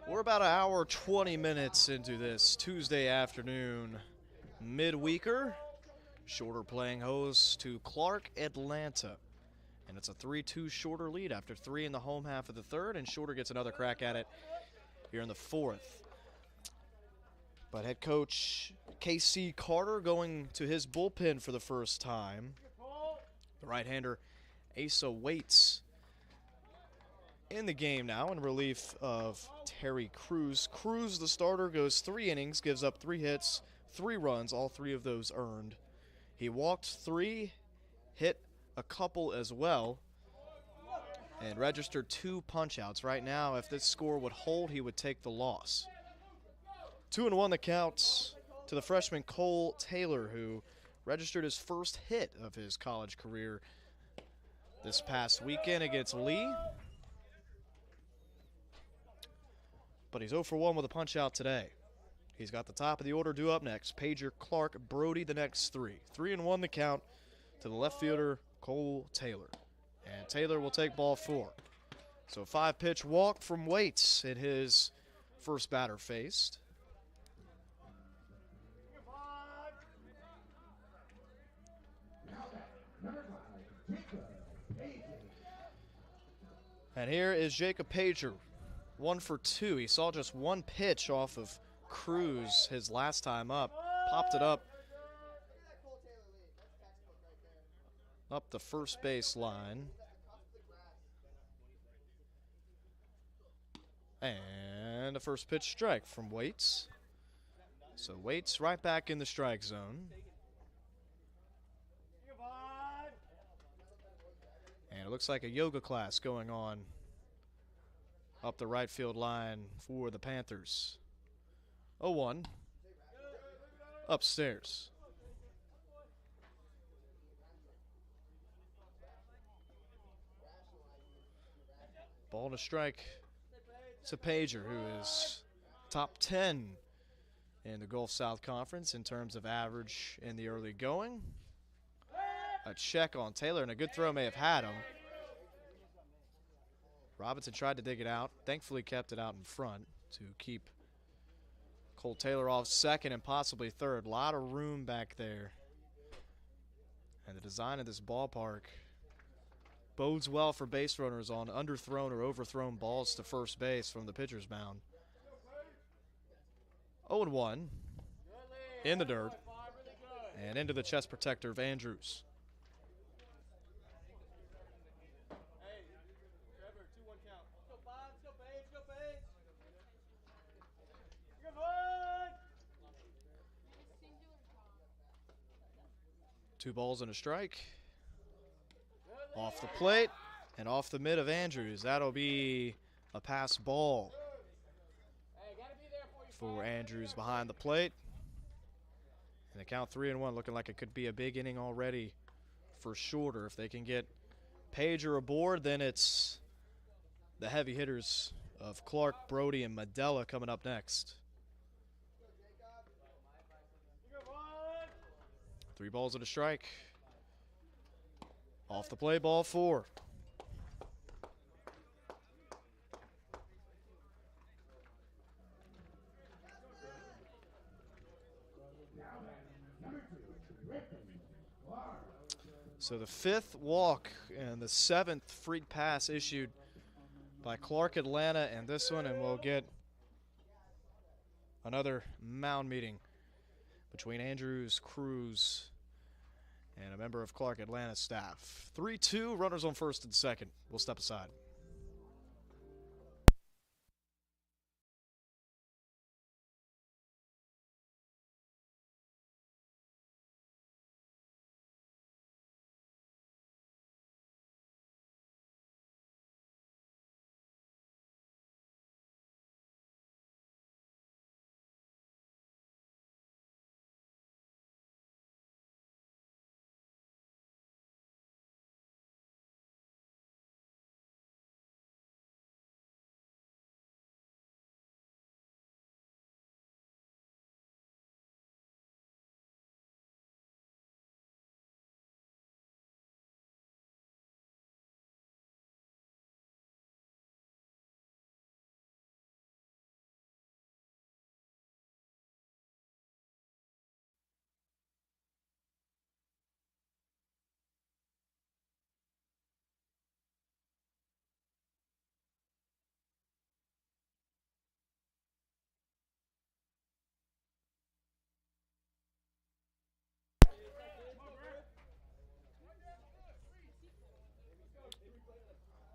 We're about an hour, 20 minutes into this Tuesday afternoon midweeker. Shorter playing host to Clark, Atlanta. And it's a 3-2 Shorter lead after 3 in the home half of the third, and Shorter gets another crack at it here in the fourth. But head coach K.C. Carter going to his bullpen for the first time. The right-hander Asa Waits in the game now in relief of Terry Cruz. Cruz, the starter, goes 3 innings, gives up 3 hits, 3 runs, all 3 of those earned. He walked 3, hit a couple as well, and registered 2 punch-outs. Right now, if this score would hold, he would take the loss. 2-1 the count to the freshman Cole Taylor, who registered his first hit of his college career this past weekend against Lee. But he's 0 for 1 with a punch-out today. He's got the top of the order due up next. Pager, Clark, Brody the next 3. 3-1 the count to the left fielder Cole Taylor. And Taylor will take ball 4. So 5-pitch walk from Waits in his first batter faced. And here is Jacob Pager, 1 for 2. He saw just 1 pitch off of Cruz his last time up. Popped it up the first base line. And a first pitch strike from Waits. So Waits right back in the strike zone. And it looks like a yoga class going on up the right field line for the Panthers. 0-1 upstairs. Ball and a strike to Pager, who is top 10 in the Gulf South Conference in terms of average in the early going. A check on Taylor, and a good throw may have had him. Robinson tried to dig it out, thankfully kept it out in front to keep Cole Taylor off second and possibly third. A lot of room back there. And the design of this ballpark bodes well for base runners on underthrown or overthrown balls to first base from the pitcher's mound. 0-1 in the dirt and into the chest protector of Andrews. Two balls and a strike. Off the plate and off the mid of Andrews. That'll be a pass ball for Andrews behind the plate. And the count 3-1, looking like it could be a big inning already for Shorter. If they can get Pager aboard, then it's the heavy hitters of Clark, Brody, and Medella coming up next. 3 balls and a strike. Off the play, ball 4. So the 5th walk and the 7th freak pass issued by Clark, Atlanta, and this one, and we'll get another mound meeting between Andrews, Cruz, and a member of Clark, Atlanta staff. 3-2, runners on first and second. We'll step aside.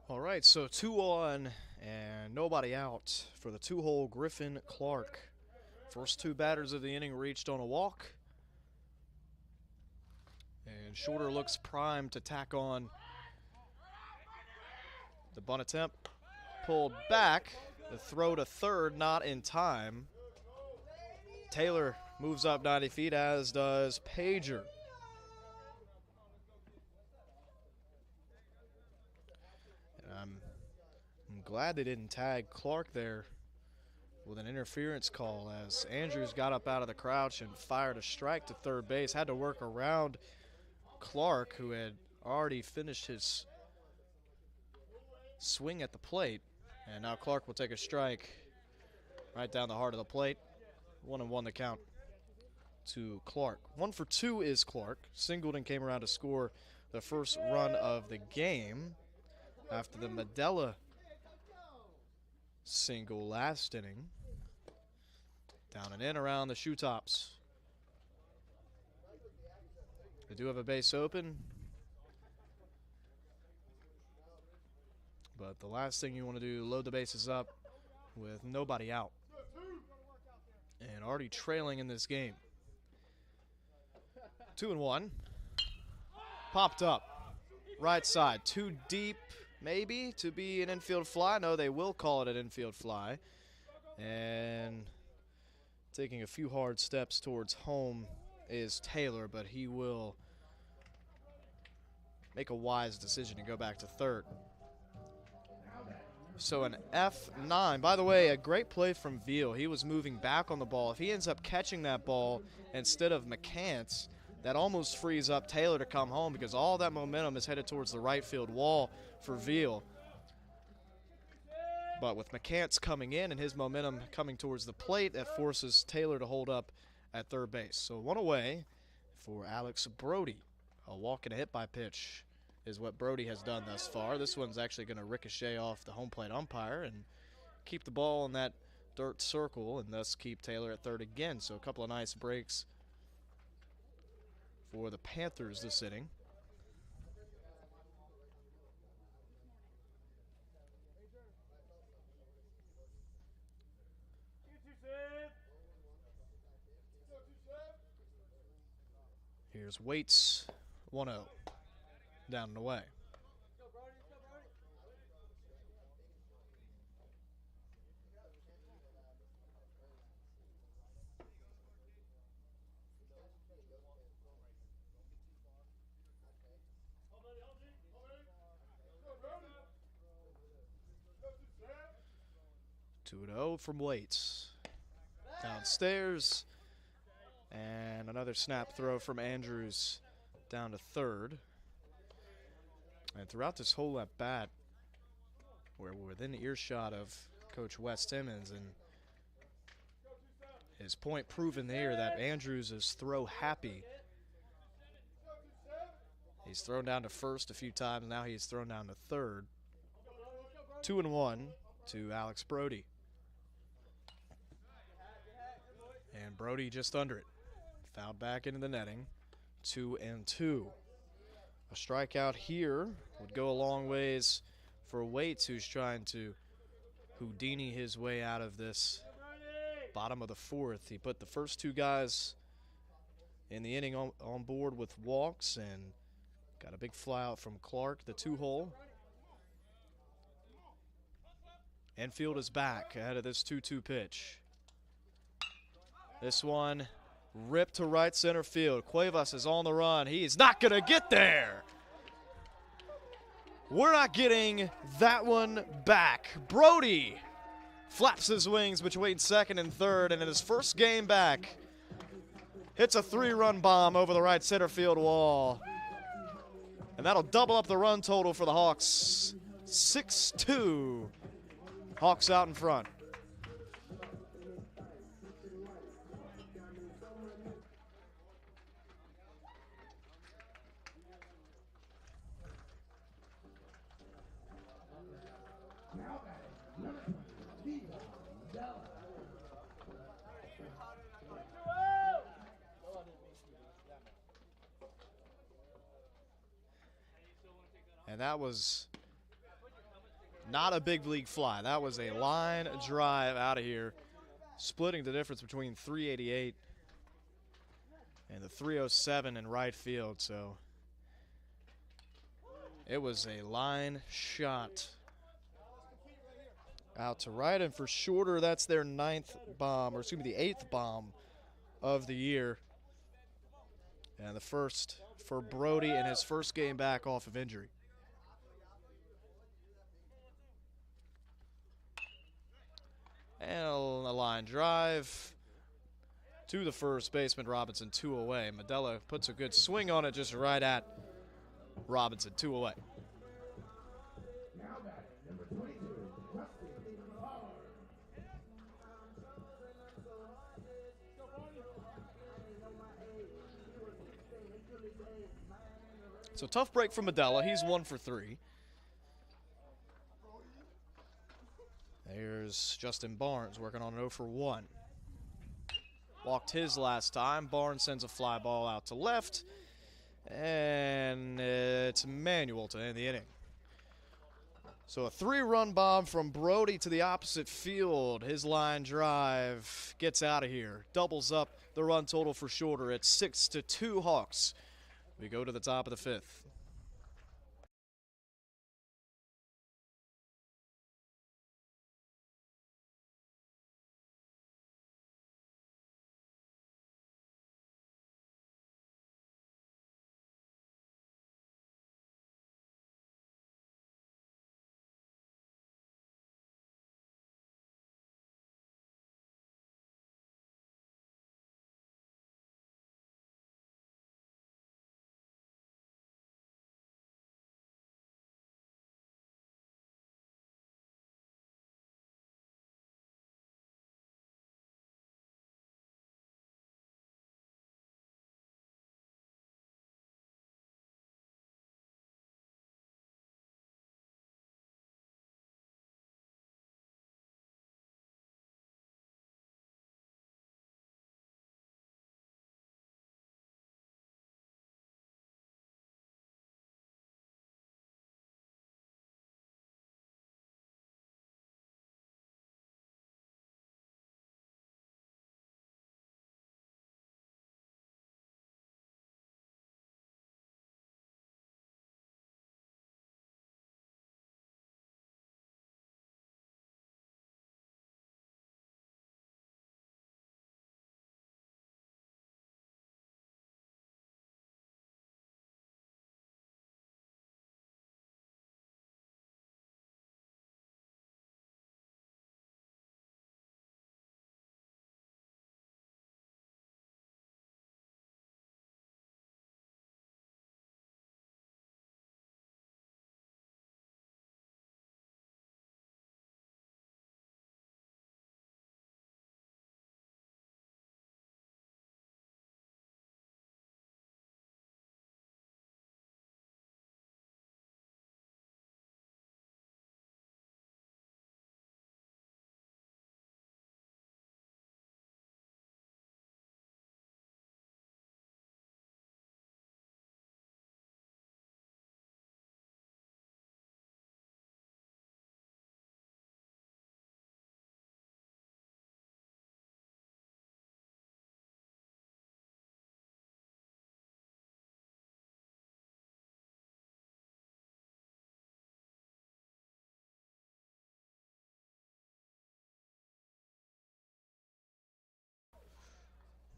All right, so 2 on and nobody out for the 2-hole Griffin Clark. First 2 batters of the inning reached on a walk. And Shorter looks primed to tack on. The bunt attempt pulled back. The throw to third not in time. Taylor moves up 90 feet, as does Pager. I'm glad they didn't tag Clark there with an interference call, as Andrews got up out of the crouch and fired a strike to third base. Had to work around Clark, who had already finished his swing at the plate. And now Clark will take a strike right down the heart of the plate. 1-1 the count to Clark. 1 for 2 is Clark. Singleton came around to score the first run of the game after the Medella single last inning. Down and in around the shoe tops. They do have a base open, but the last thing you want to do, load the bases up with nobody out. And already trailing in this game. 2-1. Popped up. Right side. Too deep, maybe, to be an infield fly. No, they will call it an infield fly. And taking a few hard steps towards home is Taylor, but he will make a wise decision to go back to third. So an F9. By the way, a great play from Veal. He was moving back on the ball. If he ends up catching that ball instead of McCants, that almost frees up Taylor to come home, because all that momentum is headed towards the right field wall for Veal. But with McCants coming in and his momentum coming towards the plate, that forces Taylor to hold up at third base. So 1 away for Alex Brody. A walk and a hit by pitch is what Brody has done thus far. This one's actually going to ricochet off the home plate umpire and keep the ball in that dirt circle, and thus keep Taylor at third again. So a couple of nice breaks for the Panthers this inning. Here's Waits, 1-0, down and away. Two and 0 from Waits. Downstairs. And another snap throw from Andrews down to third. And throughout this whole at bat, we're within earshot of Coach Wes Timmons, and his point proven there that Andrews is throw happy. He's thrown down to first a few times. Now he's thrown down to third. 2-1 to Alex Brody. And Brody just under it. Fouled back into the netting. 2-2. A strikeout here would go a long ways for Waits, who's trying to Houdini his way out of this bottom of the fourth. He put the first 2 guys in the inning on board with walks, and got a big fly out from Clark, the 2-hole. Infield is back ahead of this 2-2 pitch. This one ripped to right center field. Cuevas is on the run. He's not going to get there. We're not getting that one back. Brody flaps his wings between second and third, and in his first game back, hits a 3-run bomb over the right center field wall. And that'll double up the run total for the Hawks. 6-2. Hawks out in front. And that was Not a big league fly. That was a line drive out of here, splitting the difference between 388 and the 307 in right field. So it was a line shot out to right. And for Shorter, that's their 9th bomb, or excuse me, the 8th bomb of the year. And the first for Brody in his first game back off of injury. And a line drive to the first baseman, Robinson, 2 away. Medella puts a good swing on it just right at Robinson, 2 away. So tough break from Medella. He's 1 for 3. There's Justin Barnes working on an 0 for 1. Walked his last time. Barnes sends a fly ball out to left. And it's Manuel to end the inning. So a 3-run bomb from Brody to the opposite field. His line drive gets out of here. Doubles up the run total for Shorter. It's 6-2 Hawks. We go to the top of the 5th.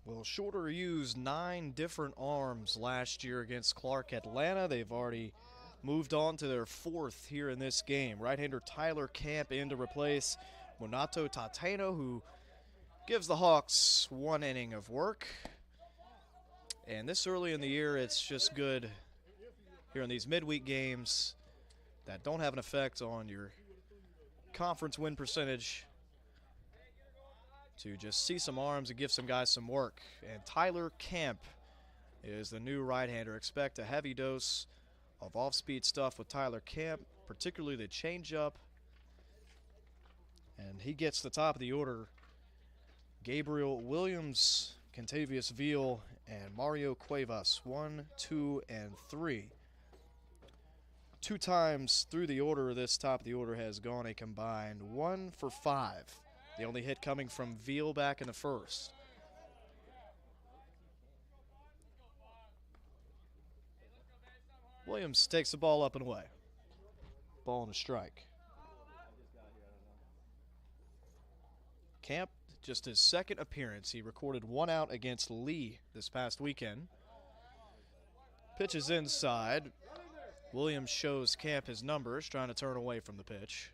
Well, Shorter used 9 different arms last year against Clark Atlanta. They've already moved on to their 4th here in this game. Right-hander Tyler Camp in to replace Monato Tateno, who gives the Hawks 1 inning of work. And this early in the year, it's just good here in these midweek games that don't have an effect on your conference win percentage to just see some arms and give some guys some work. And Tyler Camp is the new right-hander. Expect a heavy dose of off-speed stuff with Tyler Camp, particularly the changeup. And he gets the top of the order. Gabriel Williams, Contavious Veal, and Mario Cuevas, 1, 2, and 3. 2 times through the order, this top of the order has gone a combined 1 for 5. The only hit coming from Veal back in the first. Williams takes the ball up and away. Ball and a strike. Camp, just his second appearance. He recorded 1 out against Lee this past weekend. Pitches inside. Williams shows Camp his numbers, trying to turn away from the pitch.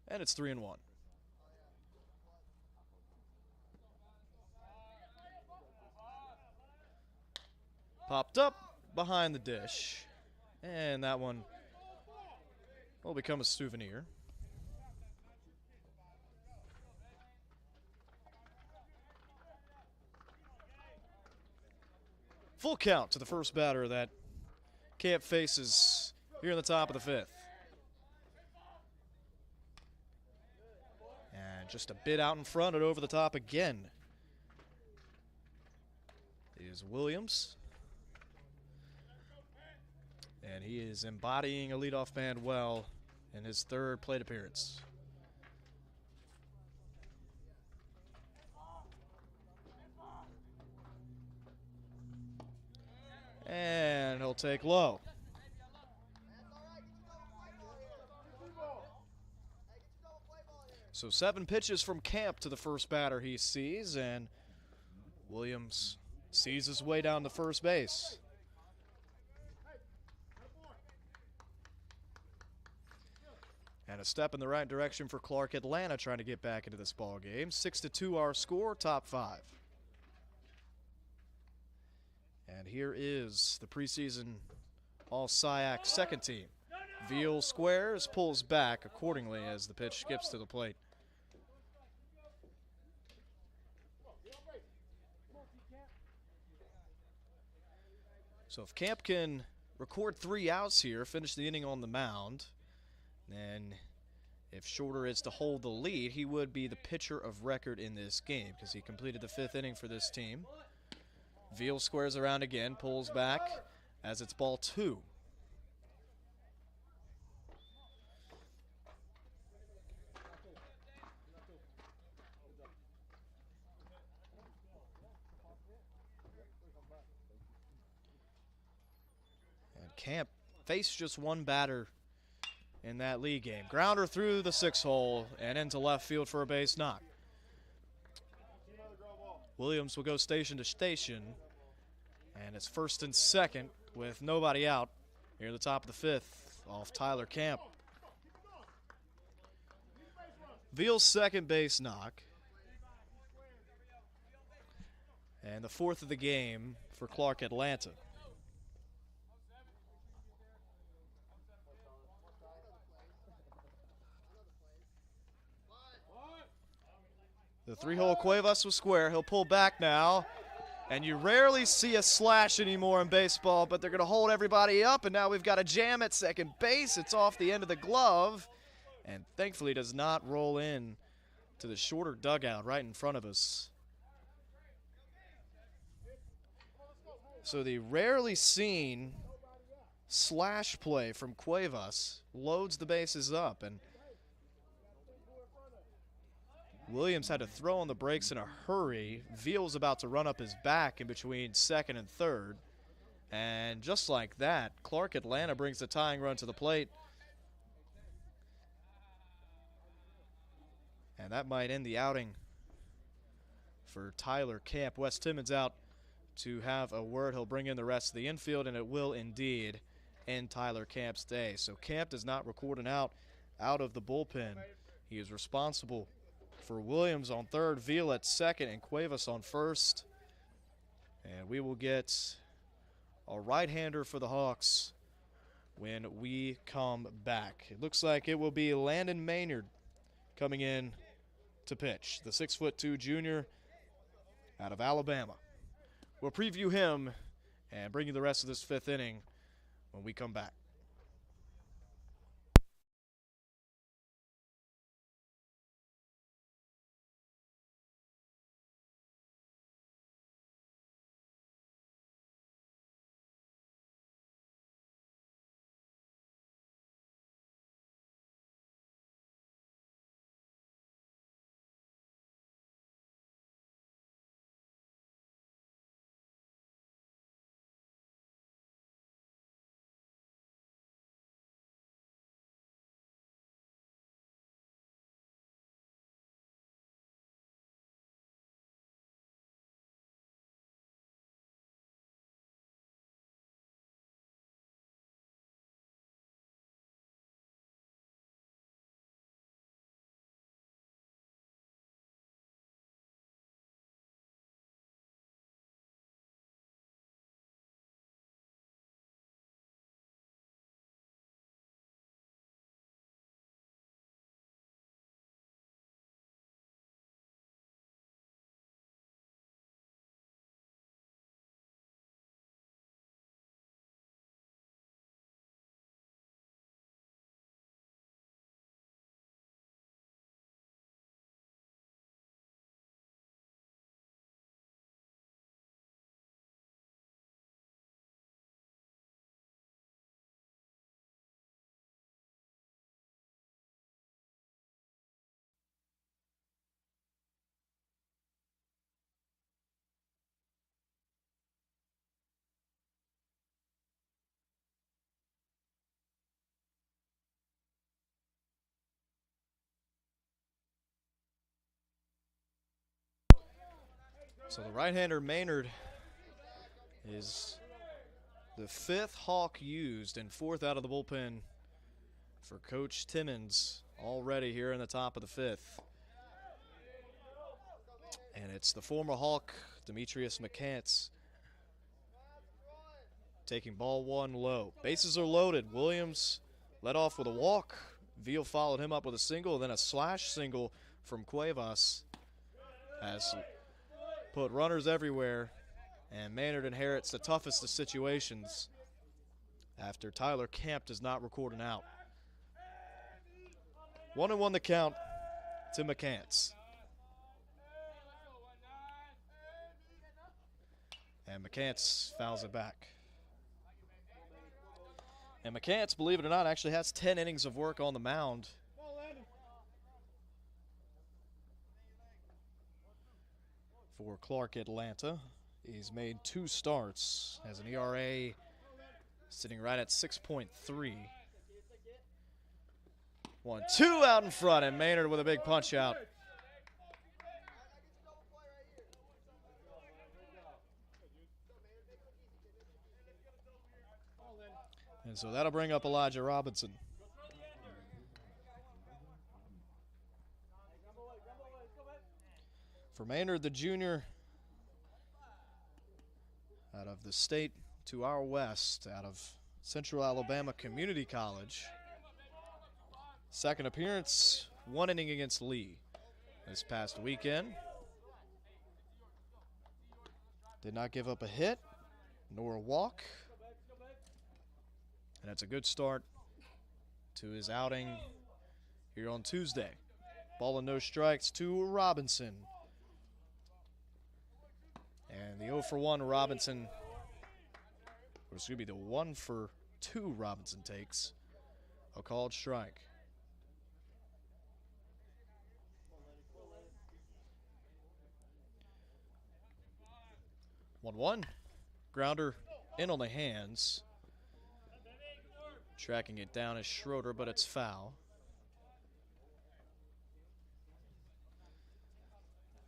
And it's 3-1. Popped up behind the dish. And that one will become a souvenir. Full count to the first batter that Camp faces here in the top of the 5th. And just a bit out in front and over the top again is Williams. And he is embodying a leadoff man well in his 3rd plate appearance. And he'll take low. So 7 pitches from Camp to the first batter he sees, and Williams sees his way down to first base. And a step in the right direction for Clark Atlanta, trying to get back into this ball game. 6-2 our score, top 5. And here is the preseason All-SIAC second team. Veal squares, pulls back accordingly as the pitch skips to the plate. So if Camp can record 3 outs here, finish the inning on the mound, then if Shorter is to hold the lead, he would be the pitcher of record in this game because he completed the 5th inning for this team. Veal squares around again, pulls back as it's ball 2. And Camp faced just 1 batter in that league game. Grounder through the 6 hole and into left field for a base knock. Williams will go station to station, and it's 1st and 2nd with nobody out here at the top of the 5th off Tyler Camp. Veal's 2nd base knock, and the 4th of the game for Clark Atlanta. The 3-hole Cuevas was square. He'll pull back now. And you rarely see a slash anymore in baseball, but they're going to hold everybody up. And now we've got a jam at second base. It's off the end of the glove. And thankfully does not roll in to the Shorter dugout right in front of us. So the rarely seen slash play from Cuevas loads the bases up. And Williams had to throw on the brakes in a hurry. Veal's about to run up his back in between 2nd and 3rd. And just like that, Clark Atlanta brings the tying run to the plate. And that might end the outing for Tyler Camp. Wes Timmons out to have a word. He'll bring in the rest of the infield, and it will indeed end Tyler Camp's day. So Camp does not record an out of the bullpen. He is responsible for Williams on 3rd, Veal at 2nd, and Cuevas on 1st. And we will get a right-hander for the Hawks when we come back. It looks like it will be Landon Maynard coming in to pitch, the 6'2" junior out of Alabama. We'll preview him and bring you the rest of this 5th inning when we come back. So the right-hander Maynard is the 5th Hawk used and 4th out of the bullpen for Coach Timmons already here in the top of the 5th. And it's the former Hawk, Demetrius McCants, taking ball 1 low. Bases are loaded. Williams led off with a walk. Veal followed him up with a single, then a slash single from Cuevas has put runners everywhere, and Maynard inherits the toughest of situations after Tyler Camp does not record an out. 1-1 the count to McCants. And McCants fouls it back. And McCants, believe it or not, actually has 10 innings of work on the mound. For Clark Atlanta. He's made 2 starts, has an ERA sitting right at 6.3. 1-2 out in front, and Maynard with a big punch out. And so that'll bring up Elijah Robinson. For Maynard, the junior, out of the state to our west, out of Central Alabama Community College. Second appearance, 1 inning against Lee this past weekend. Did not give up a hit nor a walk. And that's a good start to his outing here on Tuesday. Ball and no strikes to Robinson. And the 0-for-1 Robinson, or it's going to be the 1-for-2 Robinson takes a called strike. One, grounder in on the hands. Tracking it down is Schroeder, but it's foul.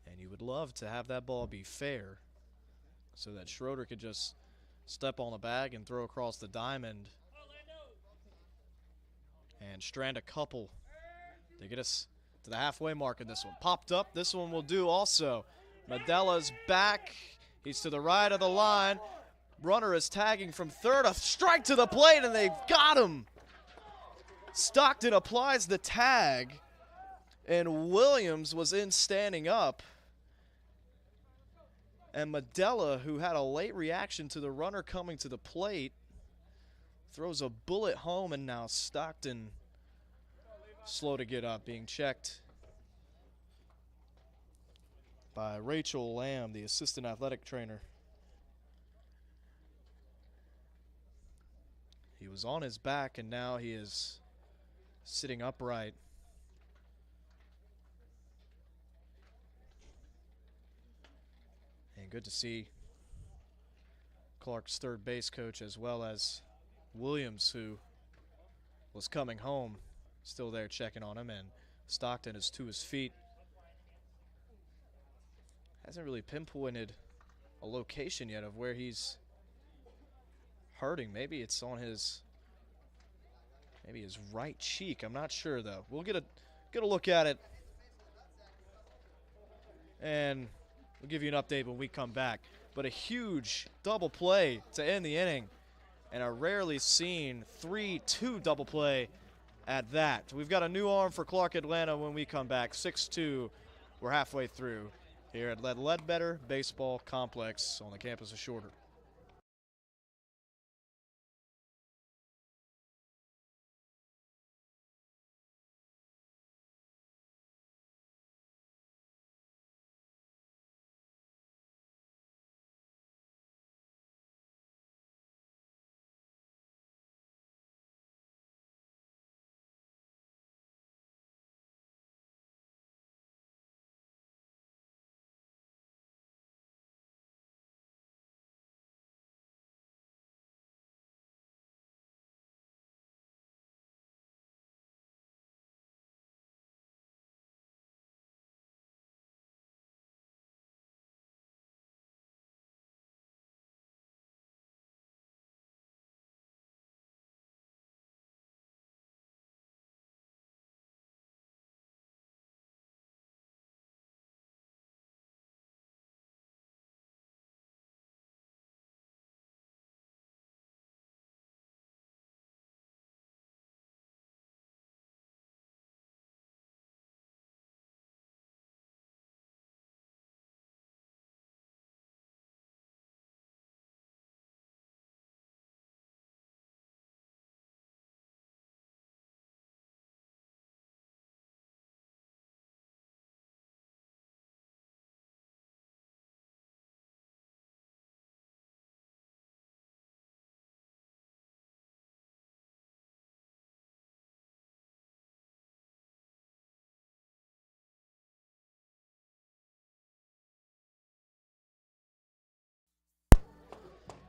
And you would love to have that ball be fair so that Schroeder could just step on the bag and throw across the diamond and strand a couple to get us to the halfway mark in this one. Popped up. This one will do also. Medella's back. He's to the right of the line. Runner is tagging from third. A strike to the plate, and they've got him. Stockton applies the tag, and Williams was in standing up. And Medella, who had a late reaction to the runner coming to the plate, throws a bullet home, and now Stockton slow to get up, being checked by Rachel Lamb, the assistant athletic trainer. He was on his back, and now he is sitting upright. And good to see Clark's third base coach, as well as Williams, who was coming home, still there checking on him, and Stockton is to his feet. Hasn't really pinpointed a location yet of where he's hurting. Maybe it's on his right cheek. I'm not sure though. We'll get a look at it, and we'll give you an update when we come back. But a huge double play to end the inning, and a rarely seen 3-2 double play at that. We've got a new arm for Clark Atlanta when we come back. 6-2. We're halfway through here at Ledbetter Baseball Complex on the campus of Shorter.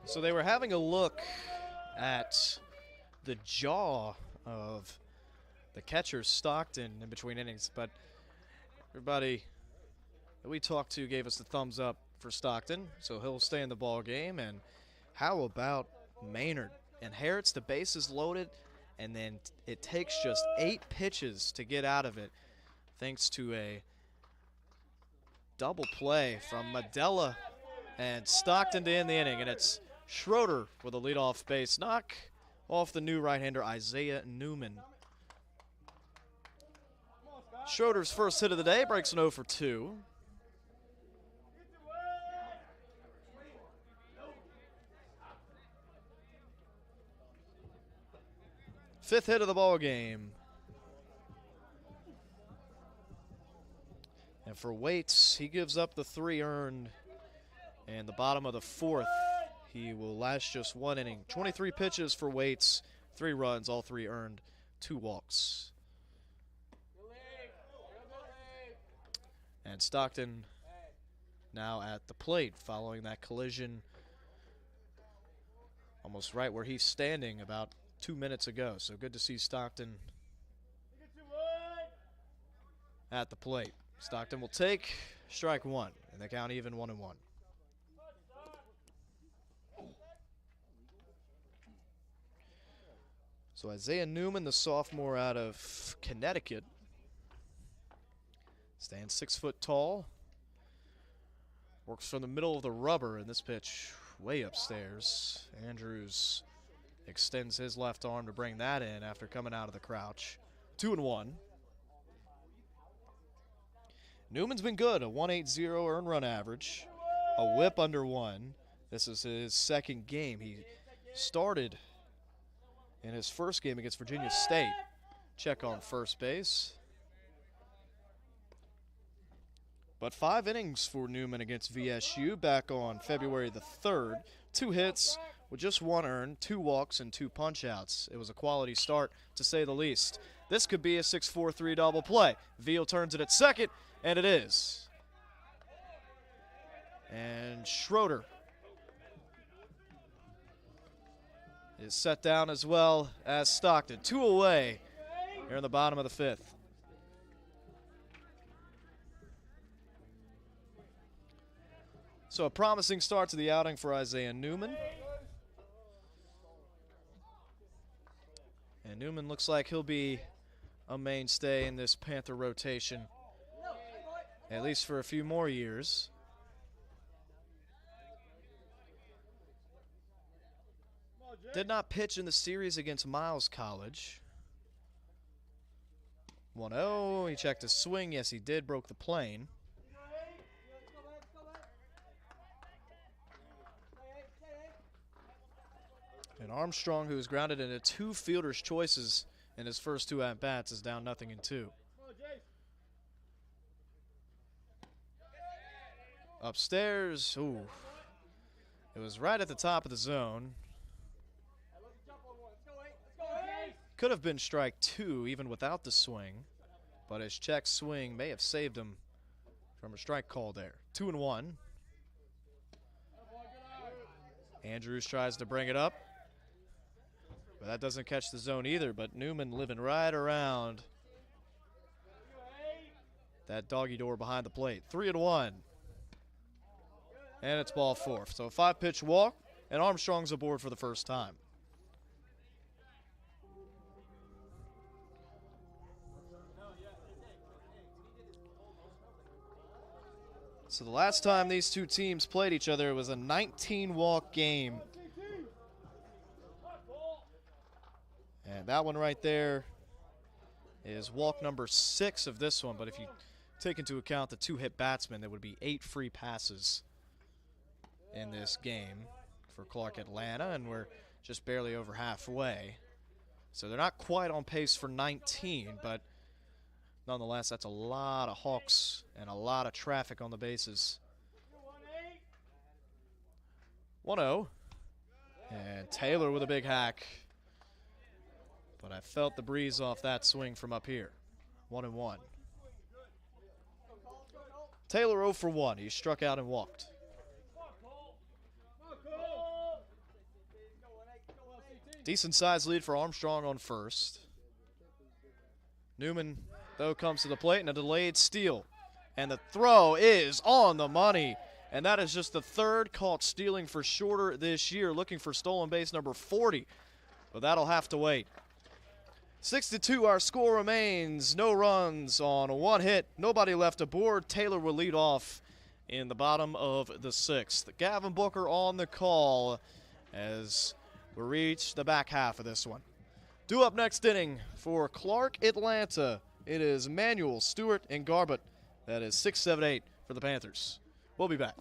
So they were having a look at the jaw of the catcher Stockton in between innings, but everybody that we talked to gave us the thumbs up for Stockton, so he'll stay in the ball game. And how about Maynard? Inherits the bases loaded, and then it takes just 8 pitches to get out of it, thanks to a double play from Medella and Stockton to end the inning. And it's Schroeder with a leadoff base knock off the new right-hander Isaiah Newman. Schroeder's first hit of the day breaks an 0 for 2. Fifth hit of the ball game. And for Waits, he gives up the 3 earned. And the bottom of the 4th, he will last just 1 inning. 23 pitches for Waits, 3 runs, all 3 earned, 2 walks. And Stockton now at the plate following that collision almost right where he's standing about 2 minutes ago. So good to see Stockton at the plate. Stockton will take strike 1, and they count even 1-1. So Isaiah Newman, the sophomore out of Connecticut, stands 6 foot tall, works from the middle of the rubber, and this pitch way upstairs. Andrews extends his left arm to bring that in after coming out of the crouch. 2-1. Newman's been good, a 1.80 earned run average, a whip under 1. This is his second game. He started in his first game against Virginia State. Check on first base. But 5 innings for Newman against VSU back on February the 3rd. 2 hits with just 1 earned, 2 walks, and 2 punch-outs. It was a quality start, to say the least. This could be a 6-4-3 double play. Veal turns it at second, and it is. And Schroeder is set down as well as Stockton. 2 away here in the bottom of the 5th. So a promising start to the outing for Isaiah Newman. And Newman looks like he'll be a mainstay in this Panther rotation, at least for a few more years. Did not pitch in the series against Miles College. 1-0, he checked his swing. Yes, he did, broke the plane. And Armstrong, who was grounded into 2 fielder's choices in his first 2 at-bats, is down 0-2. Upstairs, ooh. It was right at the top of the zone. Could have been strike 2 even without the swing, but his check swing may have saved him from a strike call there. 2-1. Andrews tries to bring it up, but that doesn't catch the zone either. But Newman living right around that doggy door behind the plate. 3-1. And it's ball 4. So a 5-pitch walk, and Armstrong's aboard for the first time. So the last time these two teams played each other, it was a 19-walk game. And that one right there is walk number 6 of this one. But if you take into account the 2 hit batsmen, there would be 8 free passes in this game for Clark Atlanta, and we're just barely over halfway. So they're not quite on pace for 19, but nonetheless, that's a lot of Hawks and a lot of traffic on the bases. 1-0. And Taylor with a big hack. But I felt the breeze off that swing from up here. 1-1. Taylor 0 for 1. He struck out and walked. Decent size lead for Armstrong on first. Newman, though, comes to the plate and a delayed steal. And the throw is on the money. And that is just the third caught stealing for Shorter this year, looking for stolen base number 40. But that'll have to wait. 6-2, our score remains. No runs on one hit. Nobody left aboard. Taylor will lead off in the bottom of the sixth. Gavin Booker on the call as we reach the back half of this one. Due up next inning for Clark Atlanta. It is Manuel, Stewart, and Garbutt. That is 6, 7, 8 for the Panthers. We'll be back.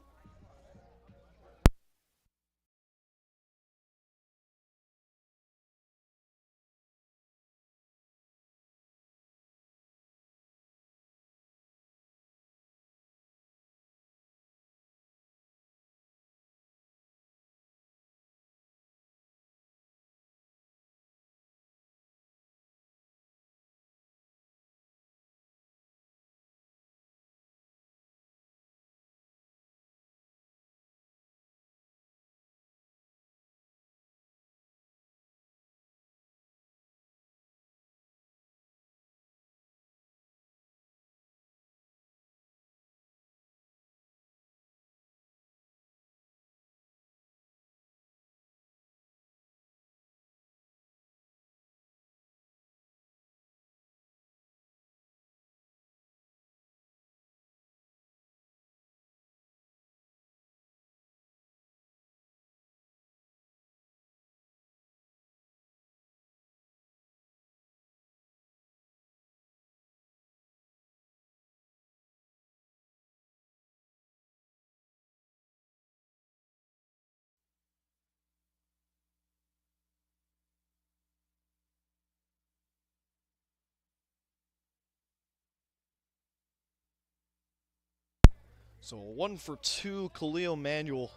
So 1 for 2, Khalil Manuel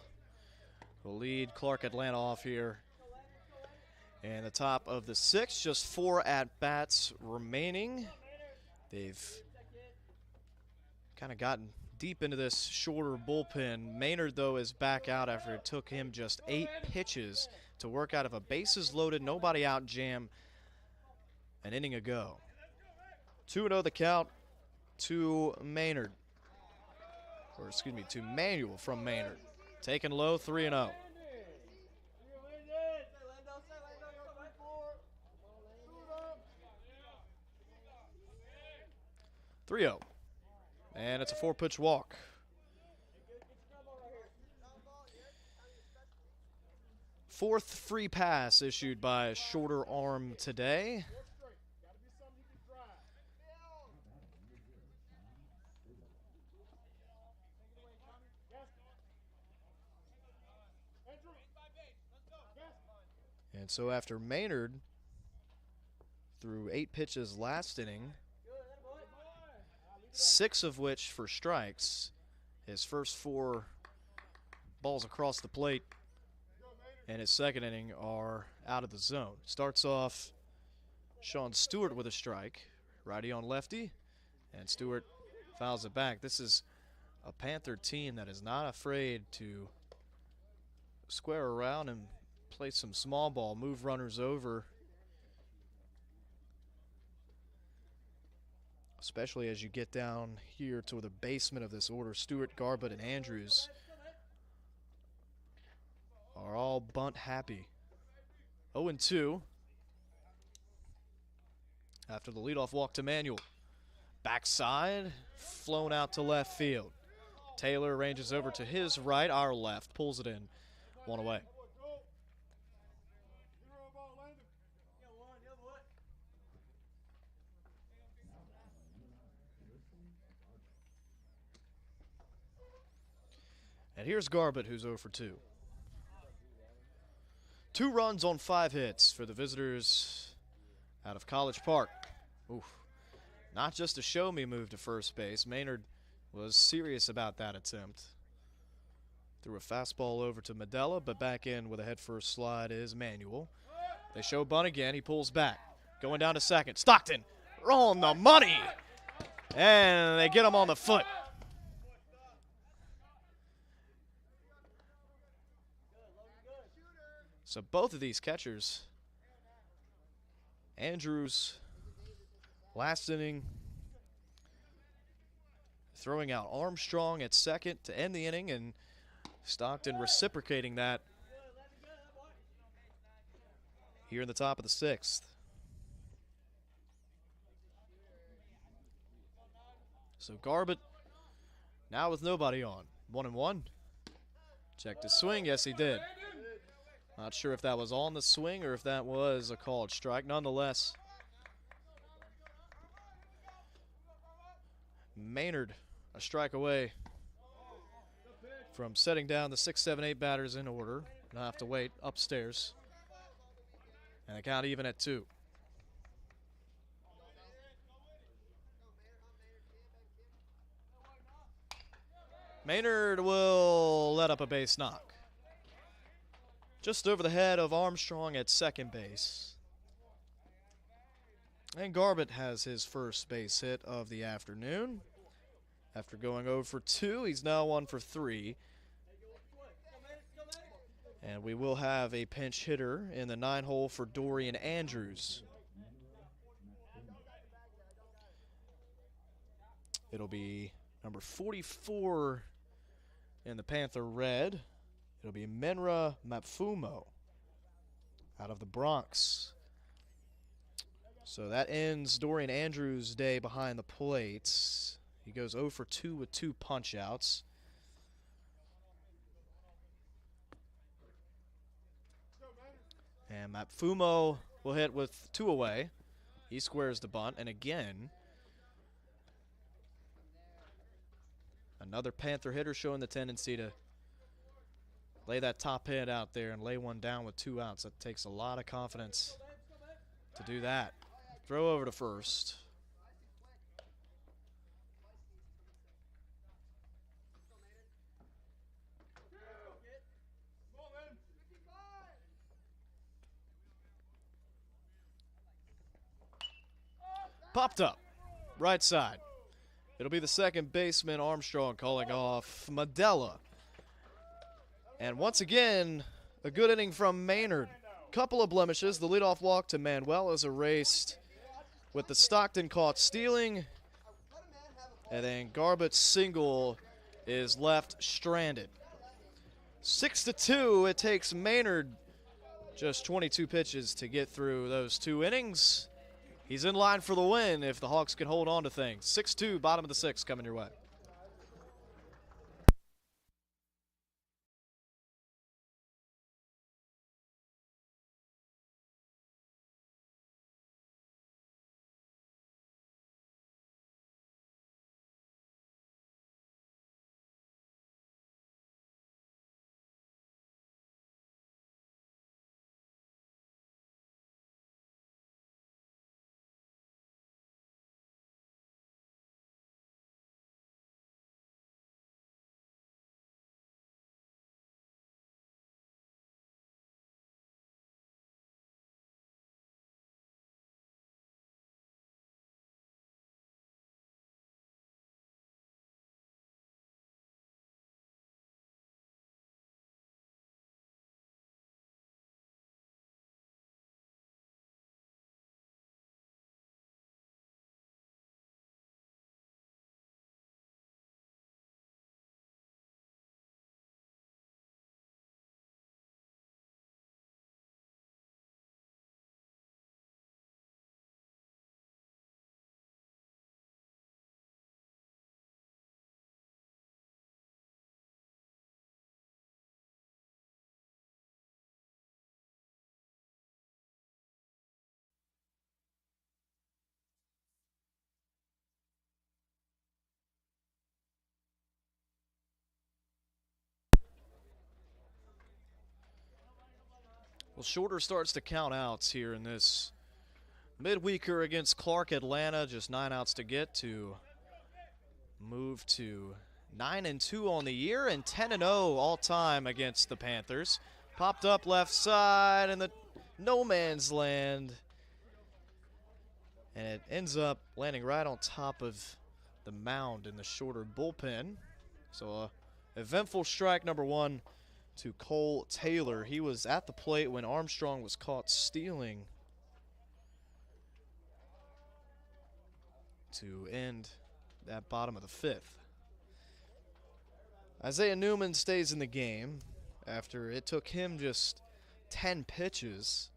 will lead Clark Atlanta off here. And the top of the sixth, just 4 at-bats remaining. They've kind of gotten deep into this Shorter bullpen. Maynard, though, is back out after it took him just 8 pitches to work out of a bases-loaded, nobody out jam an inning ago. 2-0 the count to Maynard. Or excuse me, to Manuel from Maynard. Taken low, 3-0. 3-0. And it's a 4-pitch walk. Fourth free pass issued by Shorter arm today. And so after Maynard threw 8 pitches last inning, 6 of which for strikes, his first 4 balls across the plate and his second inning are out of the zone. Starts off Sean Stewart with a strike, righty on lefty, and Stewart fouls it back. This is a Panther team that is not afraid to square around and play some small ball, move runners over, especially as you get down here to the basement of this order. Stewart, Garbutt, and Andrews are all bunt happy. 0-2 after the leadoff walk to Manuel. Backside, flown out to left field. Taylor ranges over to his right, our left, pulls it in, 1 away. And here's Garbutt, who's 0 for 2. 2 runs on 5 hits for the visitors out of College Park. Oof. Not just a show-me move to first base. Maynard was serious about that attempt. Threw a fastball over to Medella, but back in with a head-first slide is Manuel. They show bunt again. He pulls back. Going down to second. Stockton on the money. And they get him on the foot. So both of these catchers Andrews, last inning, throwing out Armstrong at second to end the inning, and Stockton reciprocating that here in the top of the 6th. So Garbutt now with nobody on. 1-1. Checked his swing. Yes, he did. Not sure if that was on the swing or if that was a called strike. Nonetheless, Maynard a strike away from setting down the 6, 7, 8 batters in order. Now have to wait upstairs. And the count even at 2. Maynard will let up a base knock. Just over the head of Armstrong at second base. And Garbutt has his first base hit of the afternoon. After going 0 for 2, he's now 1 for 3. And we will have a pinch hitter in the 9 hole for Dorian Andrews. It'll be number 44 in the Panther red. It'll be Menra Mapfumo out of the Bronx. So that ends Dorian Andrews' day behind the plate. He goes 0 for 2 with 2 punch-outs. And Mapfumo will hit with 2 away. He squares the bunt, and again, another Panther hitter showing the tendency to lay that top head out there and lay one down with 2 outs. That takes a lot of confidence to do that. Throw over to first. Popped up, right side. It'll be the second baseman, Armstrong, calling off Madella. And once again, a good inning from Maynard. Couple of blemishes. The leadoff walk to Manuel is erased with the Stockton caught stealing. And then Garbutt's single is left stranded. 6-2, it takes Maynard just 22 pitches to get through those 2 innings. He's in line for the win if the Hawks can hold on to things. 6-2, bottom of the 6th coming your way. Well, Shorter starts to count outs here in this midweeker against Clark Atlanta. Just 9 outs to get to move to 9-2 on the year and 10-0 all time against the Panthers. Popped up left side in the no man's land. And it ends up landing right on top of the mound in the Shorter bullpen. So eventful strike number 1 to Cole Taylor. He was at the plate when Armstrong was caught stealing to end that bottom of the fifth. Isaiah Newman stays in the game after it took him just 10 pitches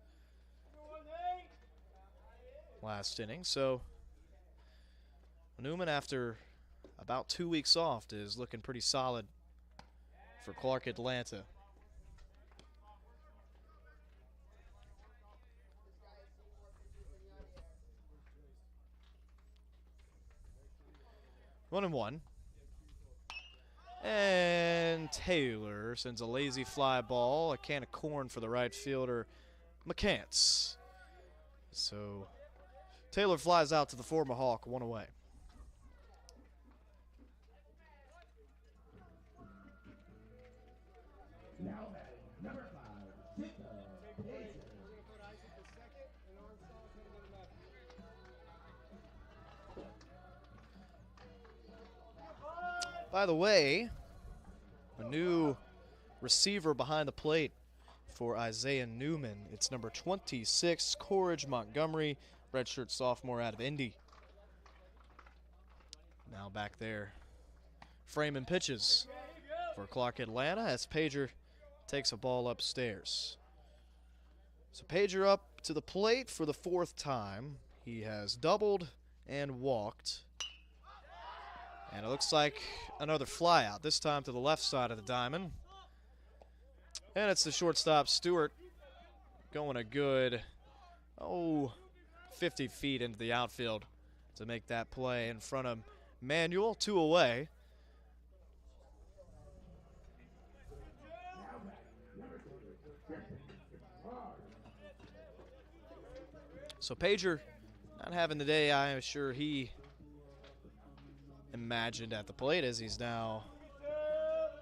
last inning. So Newman, after about 2 weeks off, is looking pretty solid for Clark Atlanta. One and one. And Taylor sends a lazy fly ball, a can of corn for the right fielder, McCants. So Taylor flies out to the former Hawk, one away. By the way, a new receiver behind the plate for Isaiah Newman. It's number 26, Courage Montgomery, redshirt sophomore out of Indy. Now back there, framing pitches for Clark Atlanta as Pager takes a ball upstairs. So Pager up to the plate for the 4th time. He has doubled and walked. And it looks like another fly out, this time to the left side of the diamond. And it's the shortstop, Stewart, going a good, 50 feet into the outfield to make that play in front of Manuel, 2 away. So Pager not having the day I am sure he imagined at the plate, as he's now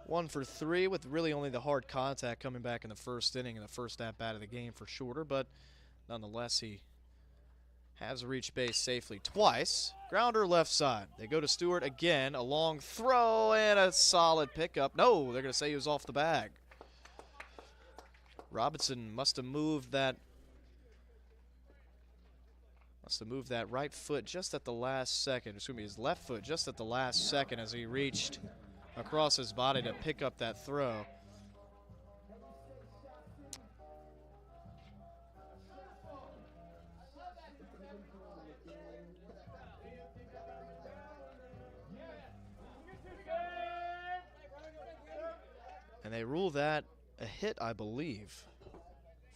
1 for 3 with really only the hard contact coming back in the first inning and the first at-bat of the game for Shorter, but nonetheless he has reached base safely twice. Grounder left side. They go to Stewart again, a long throw and a solid pickup. No, they're going to say he was off the bag. Robinson must have moved that right foot just at the last second. Excuse me, his left foot just at the last second as he reached across his body to pick up that throw. And they rule that a hit, I believe,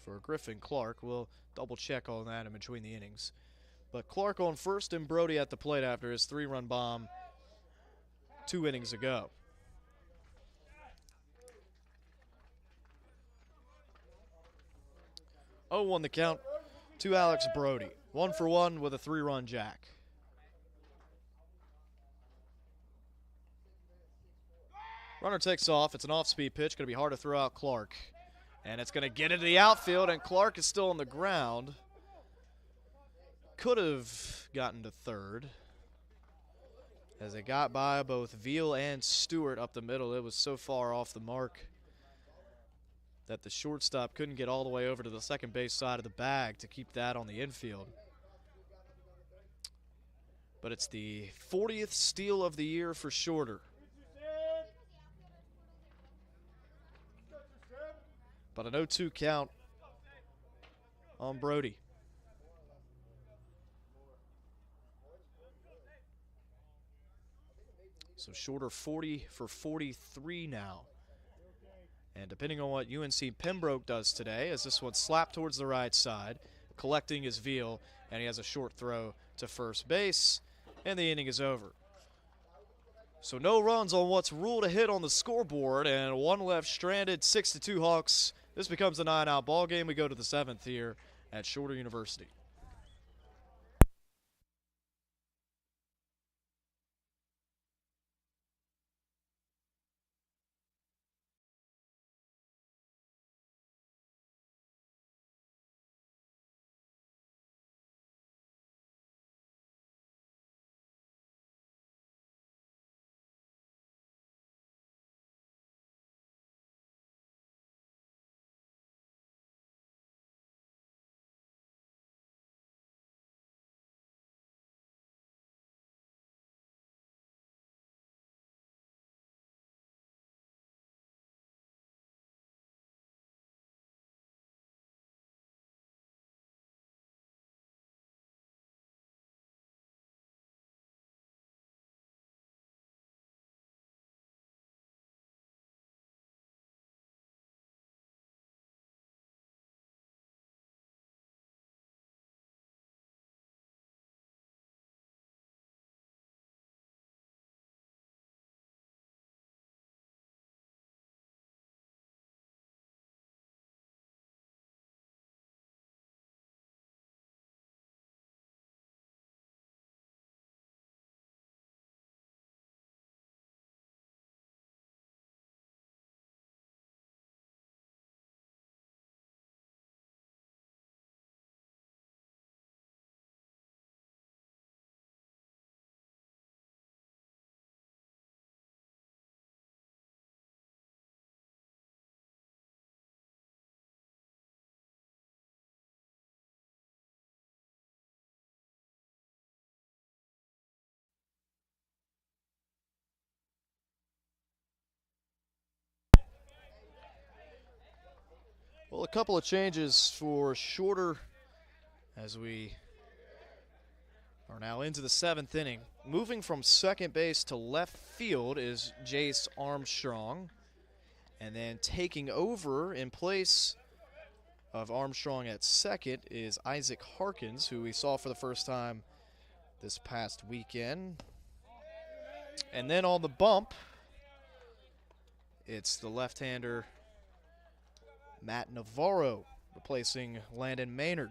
for Griffin Clark. We'll double check on that in between the innings. But Clark on first and Brody at the plate after his 3-run bomb 2 innings ago. 0-1 the count to Alex Brody. 1 for 1 with a 3-run jack. Runner takes off. It's an off-speed pitch. Going to be hard to throw out Clark. And it's going to get into the outfield, and Clark is still on the ground. Could have gotten to third. As it got by both Veal and Stewart up the middle, it was so far off the mark that the shortstop couldn't get all the way over to the second base side of the bag to keep that on the infield. But it's the 40th steal of the year for Shorter. But an 0-2 count on Brody. So Shorter 40 for 43 now. And depending on what UNC Pembroke does today, as this one's slapped towards the right side, collecting his Veal, and he has a short throw to first base, and the inning is over. So no runs on what's ruled a hit on the scoreboard, and 1 left stranded, 6-2 Hawks. This becomes a 9-out ball game. We go to the 7th here at Shorter University. Well, a couple of changes for shorter as we are now into the 7th inning. Moving from second base to left field is Jace Armstrong. And then taking over in place of Armstrong at second is Isaac Harkins, who we saw for the first time this past weekend. And then on the bump, it's the left-hander Matt Navarro replacing Landon Maynard.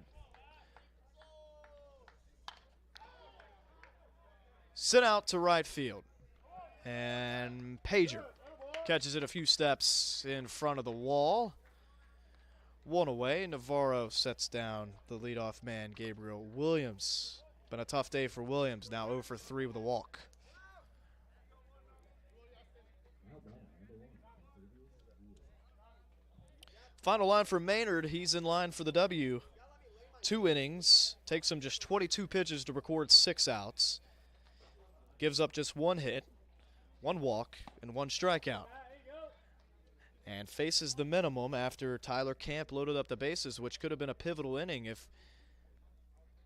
Sent out to right field. And Pager catches it a few steps in front of the wall. One away. Navarro sets down the leadoff man, Gabriel Williams. Been a tough day for Williams, now 0 for 3 with a walk. Final line for Maynard. He's in line for the W. 2 innings. Takes him just 22 pitches to record 6 outs. Gives up just 1 hit, 1 walk, and 1 strikeout. And faces the minimum after Tyler Camp loaded up the bases, which could have been a pivotal inning if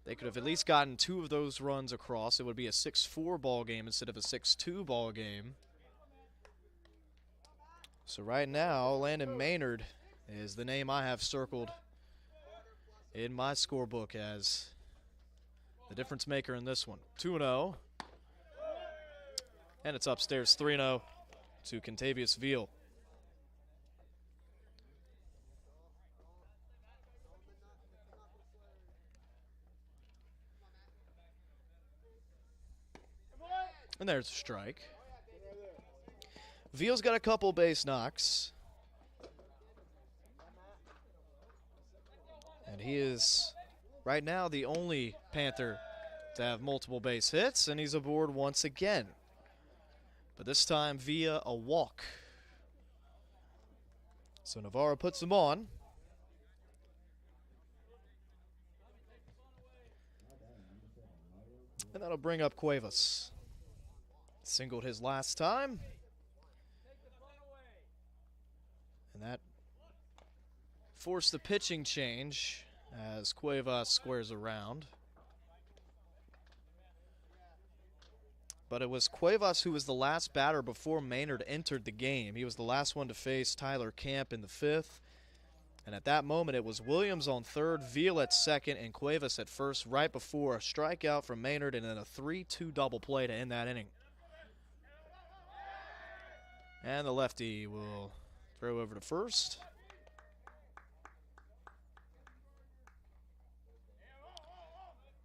they could have at least gotten 2 of those runs across. It would be a 6-4 ball game instead of a 6-2 ball game. So right now, Landon Maynard is the name I have circled in my scorebook as the difference maker in this one. 2-0. And it's upstairs 3-0 to Contavious Veal. And there's a strike. Veal's got a couple base knocks. And he is, right now, the only Panther to have multiple base hits, and he's aboard once again. But this time via a walk. So Navarro puts him on. And that'll bring up Cuevas. Singled his last time. And that forced the pitching change as Cuevas squares around. But it was Cuevas who was the last batter before Maynard entered the game. He was the last one to face Tyler Camp in the 5th. And at that moment, it was Williams on third, Veal at second, and Cuevas at first, right before a strikeout from Maynard and then a 3-2 double play to end that inning. And the lefty will throw over to first.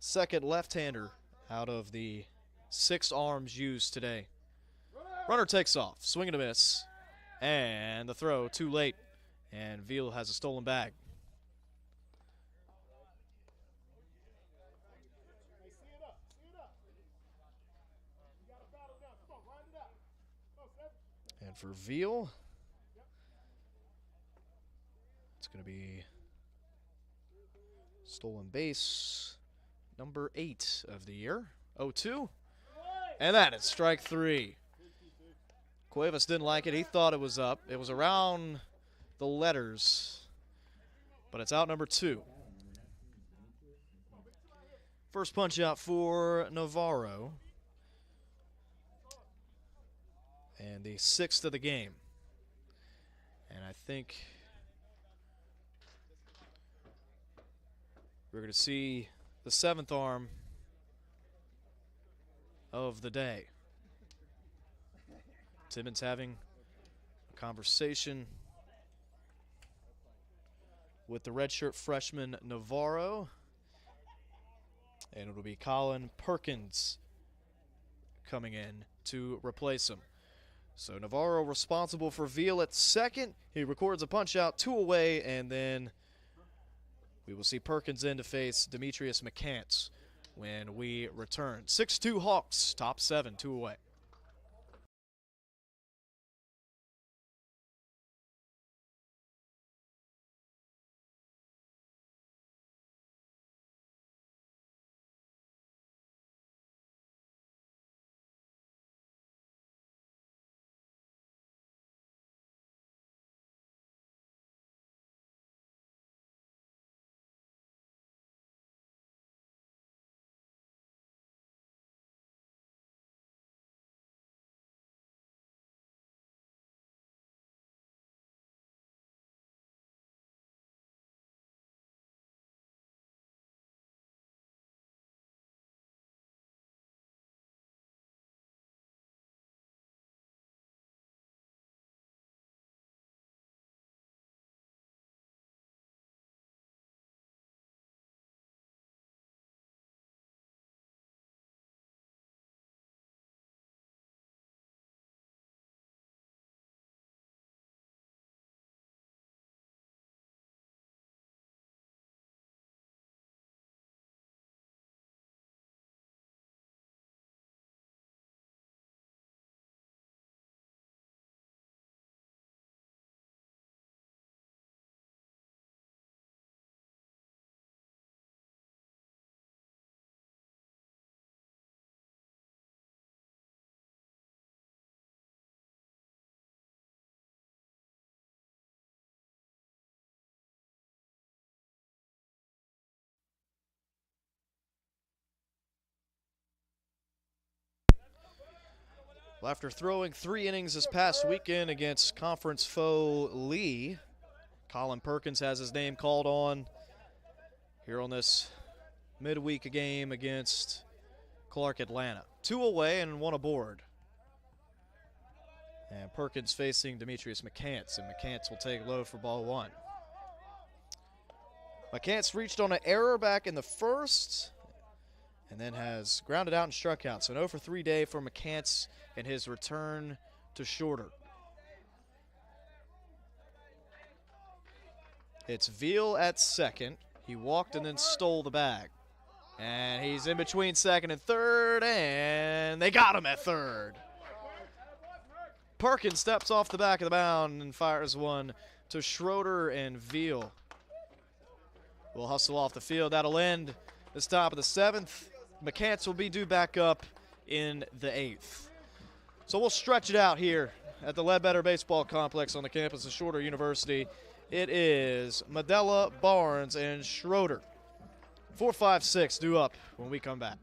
Second left-hander out of the 6 arms used today. Runner takes off, swing and a miss, and the throw too late, and Veal has a stolen bag. And for Veal, it's going to be stolen base number 8 of the year, 0-2. And that is strike 3. Cuevas didn't like it. He thought it was up. It was around the letters, but it's out number 2. First punch out for Navarro. And the 6th of the game. And I think we're going to see the 7th arm of the day. Timmons having a conversation with the redshirt freshman Navarro. And it'll be Colin Perkins coming in to replace him. So Navarro responsible for Veal at second. He records a punch out, 2 away, and then we will see Perkins in to face Demetrius McCants when we return. 6-2 Hawks, top 7, 2 away. Well, after throwing 3 innings this past weekend against conference foe Lee, Colin Perkins has his name called on here on this midweek game against Clark Atlanta. 2 away and 1 aboard. And Perkins facing Demetrius McCants, and McCants will take low for ball 1. McCants reached on an error back in the first and then has grounded out and struck out. So an 0 for 3 day for McCants in his return to shorter. It's Veal at second. He walked and then stole the bag. And he's in between second and third, and they got him at third. Perkins steps off the back of the mound and fires one to Schroeder, and Veal will hustle off the field. That'll end this top of the 7th. McCants will be due back up in the 8th. So we'll stretch it out here at the Ledbetter Baseball Complex on the campus of Shorter University. It is Medella, Barnes, and Schroeder. 4, 5, 6 due up when we come back.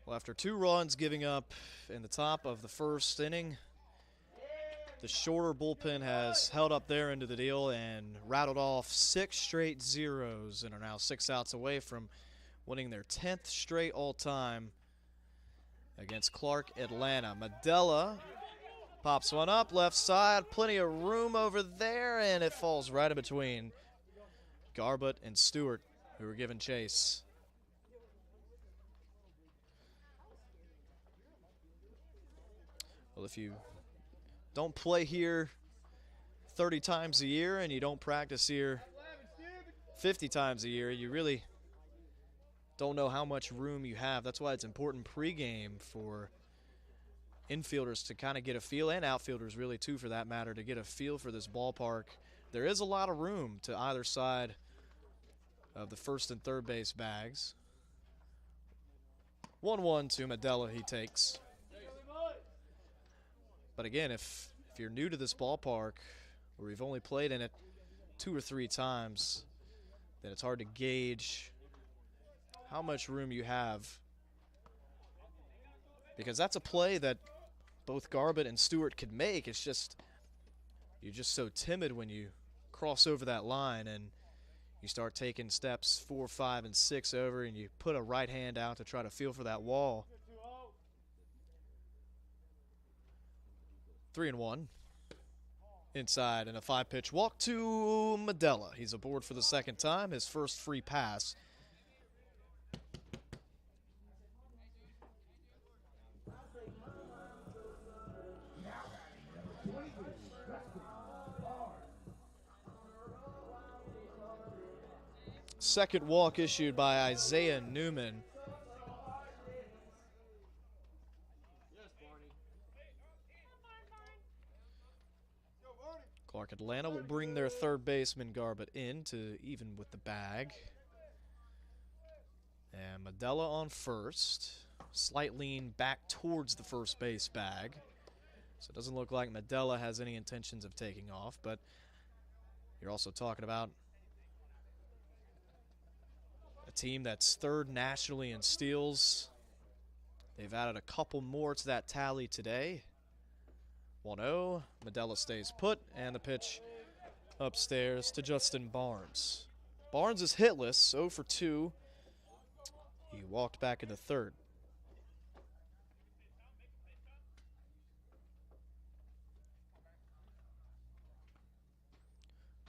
Well, after 2 runs giving up in the top of the first inning, the Shorter bullpen has held up their end of the deal and rattled off 6 straight zeros and are now 6 outs away from winning their 10th straight all-time against Clark Atlanta. Medella pops one up, left side, plenty of room over there, and it falls right in between Garbutt and Stewart, who were given chase. Well, if you don't play here 30 times a year and you don't practice here 50 times a year, you really don't know how much room you have. That's why it's important pregame for infielders to kind of get a feel, and outfielders really too for that matter, to get a feel for this ballpark. There is a lot of room to either side of the first and third base bags. 1-1 to Medella, he takes. But again, if you're new to this ballpark, or you've only played in it 2 or 3 times, then it's hard to gauge how much room you have. Because that's a play that both Garbutt and Stewart could make. It's just, you're just so timid when you cross over that line and you start taking steps 4, 5, and 6 over, and you put a right hand out to try to feel for that wall. 3-1. Inside, and a 5-pitch walk to Medella. He's aboard for the second time, his first free pass. Second walk issued by Isaiah Newman. Mark Atlanta will bring their third baseman Garbutt in to even with the bag. And Medella on first. Slight lean back towards the first base bag. So it doesn't look like Medella has any intentions of taking off, but you're also talking about a team that's third nationally in steals. They've added a couple more to that tally today. 1-0, Medella stays put, and the pitch upstairs to Justin Barnes. Barnes is hitless, 0 for 2. He walked back into third.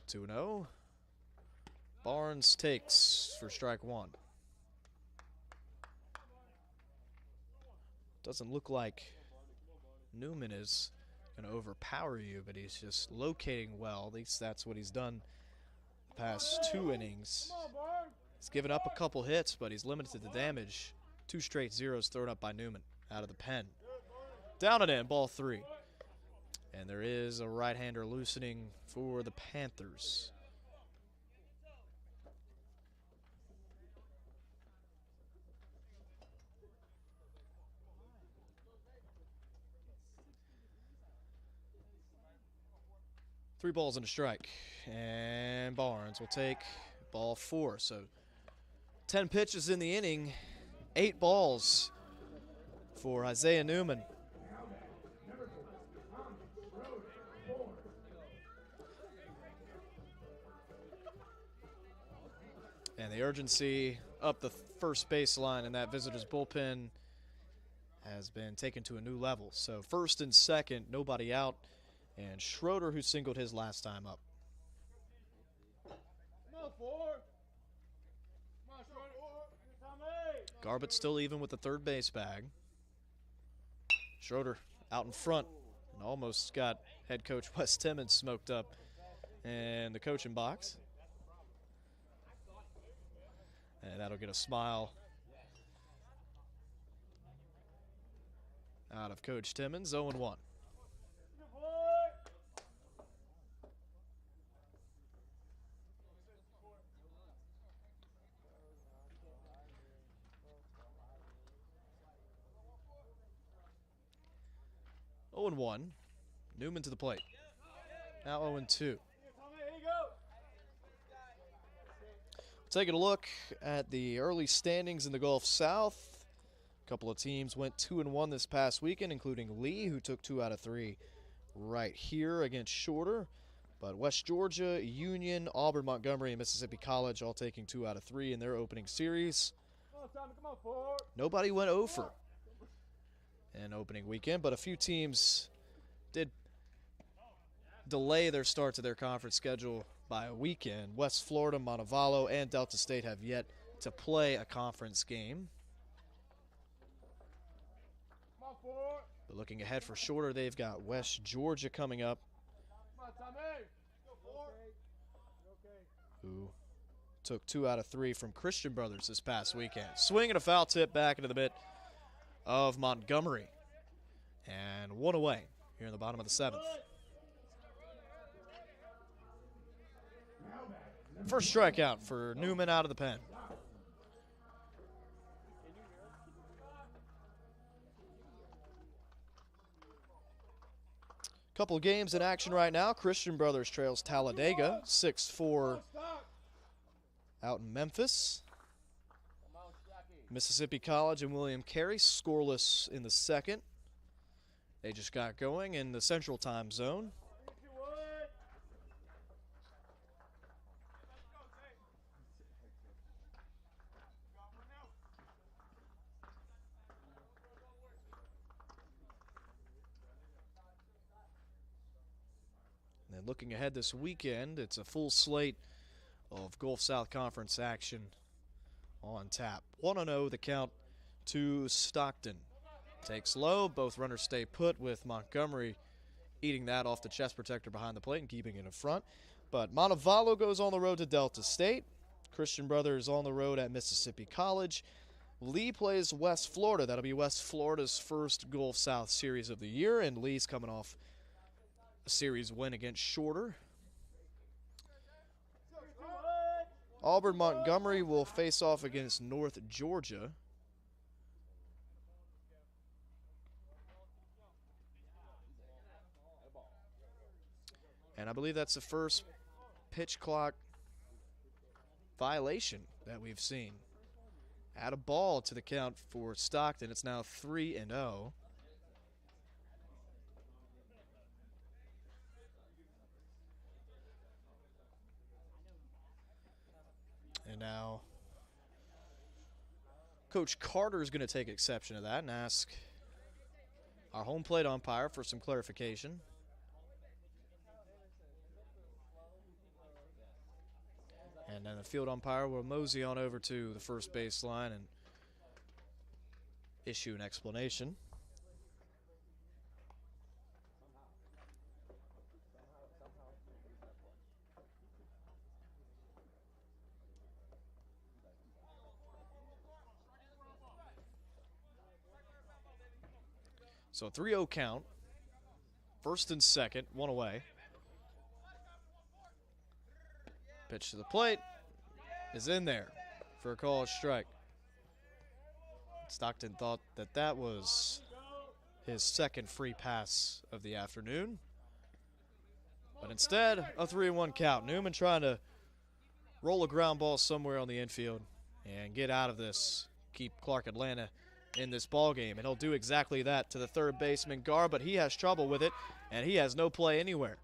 Two 2-0. Barnes takes for strike one. Doesn't look like Newman is going to overpower you, but he's just locating well. At least that's what he's done the past 2 innings. He's given up a couple hits, but he's limited to the damage. 2 straight zeros thrown up by Newman out of the pen. Down and in, ball 3. And there is a right-hander loosening for the Panthers. Three balls and a strike. And Barnes will take ball 4. So 10 pitches in the inning, 8 balls for Isaiah Newman. And the urgency up the first baseline in that visitor's bullpen has been taken to a new level. So first and second, nobody out. And Schroeder, who singled his last time up. Garbutt still even with the third base bag. Schroeder out in front and almost got head coach Wes Timmons smoked up in the coaching box. And that'll get a smile out of Coach Timmons. 0-1. Newman to the plate. Now 0-2. Taking a look at the early standings in the Gulf South. A couple of teams went 2-1 this past weekend, including Lee, who took 2 out of 3 right here against Shorter. But West Georgia, Union, Auburn, Montgomery, and Mississippi College all taking 2 out of 3 in their opening series. Nobody went over in opening weekend, but a few teams did delay their start to their conference schedule by a weekend. West Florida, Montevallo, and Delta State have yet to play a conference game. But looking ahead for Shorter, they've got West Georgia coming up, who took 2 out of 3 from Christian Brothers this past weekend. Swing and a foul tip back into the mitt of Montgomery. And 1 away here in the bottom of the 7th. First strikeout for Newman out of the pen. Couple of games in action right now. Christian Brothers trails Talladega 6-4 out in Memphis. Mississippi College and William Carey scoreless in the second. They just got going in the Central Time Zone. And then looking ahead this weekend, it's a full slate of Gulf South Conference action on tap. 1-0 the count to Stockton. Takes low, both runners stay put, with Montgomery eating that off the chest protector behind the plate and keeping it in front. But Montevallo goes on the road to Delta State. Christian Brothers on the road at Mississippi College. Lee plays West Florida. That'll be West Florida's first Gulf South series of the year, and Lee's coming off a series win against Shorter. Auburn Montgomery will face off against North Georgia. And I believe that's the first pitch clock violation that we've seen. Add a ball to the count for Stockton. It's now 3-0. And now Coach Carter is going to take exception to that and ask our home plate umpire for some clarification. And then the field umpire will mosey on over to the first base line and issue an explanation. So 3-0 count. First and second, one away. Pitch to the plate is in there for a call strike. Stockton thought that that was his second free pass of the afternoon. But instead, a 3-1 count. Newman trying to roll a ground ball somewhere on the infield and get out of this. Keep Clark Atlanta in this ball game, and he'll do exactly that to the third baseman Gar, but he has trouble with it, and he has no play anywhere.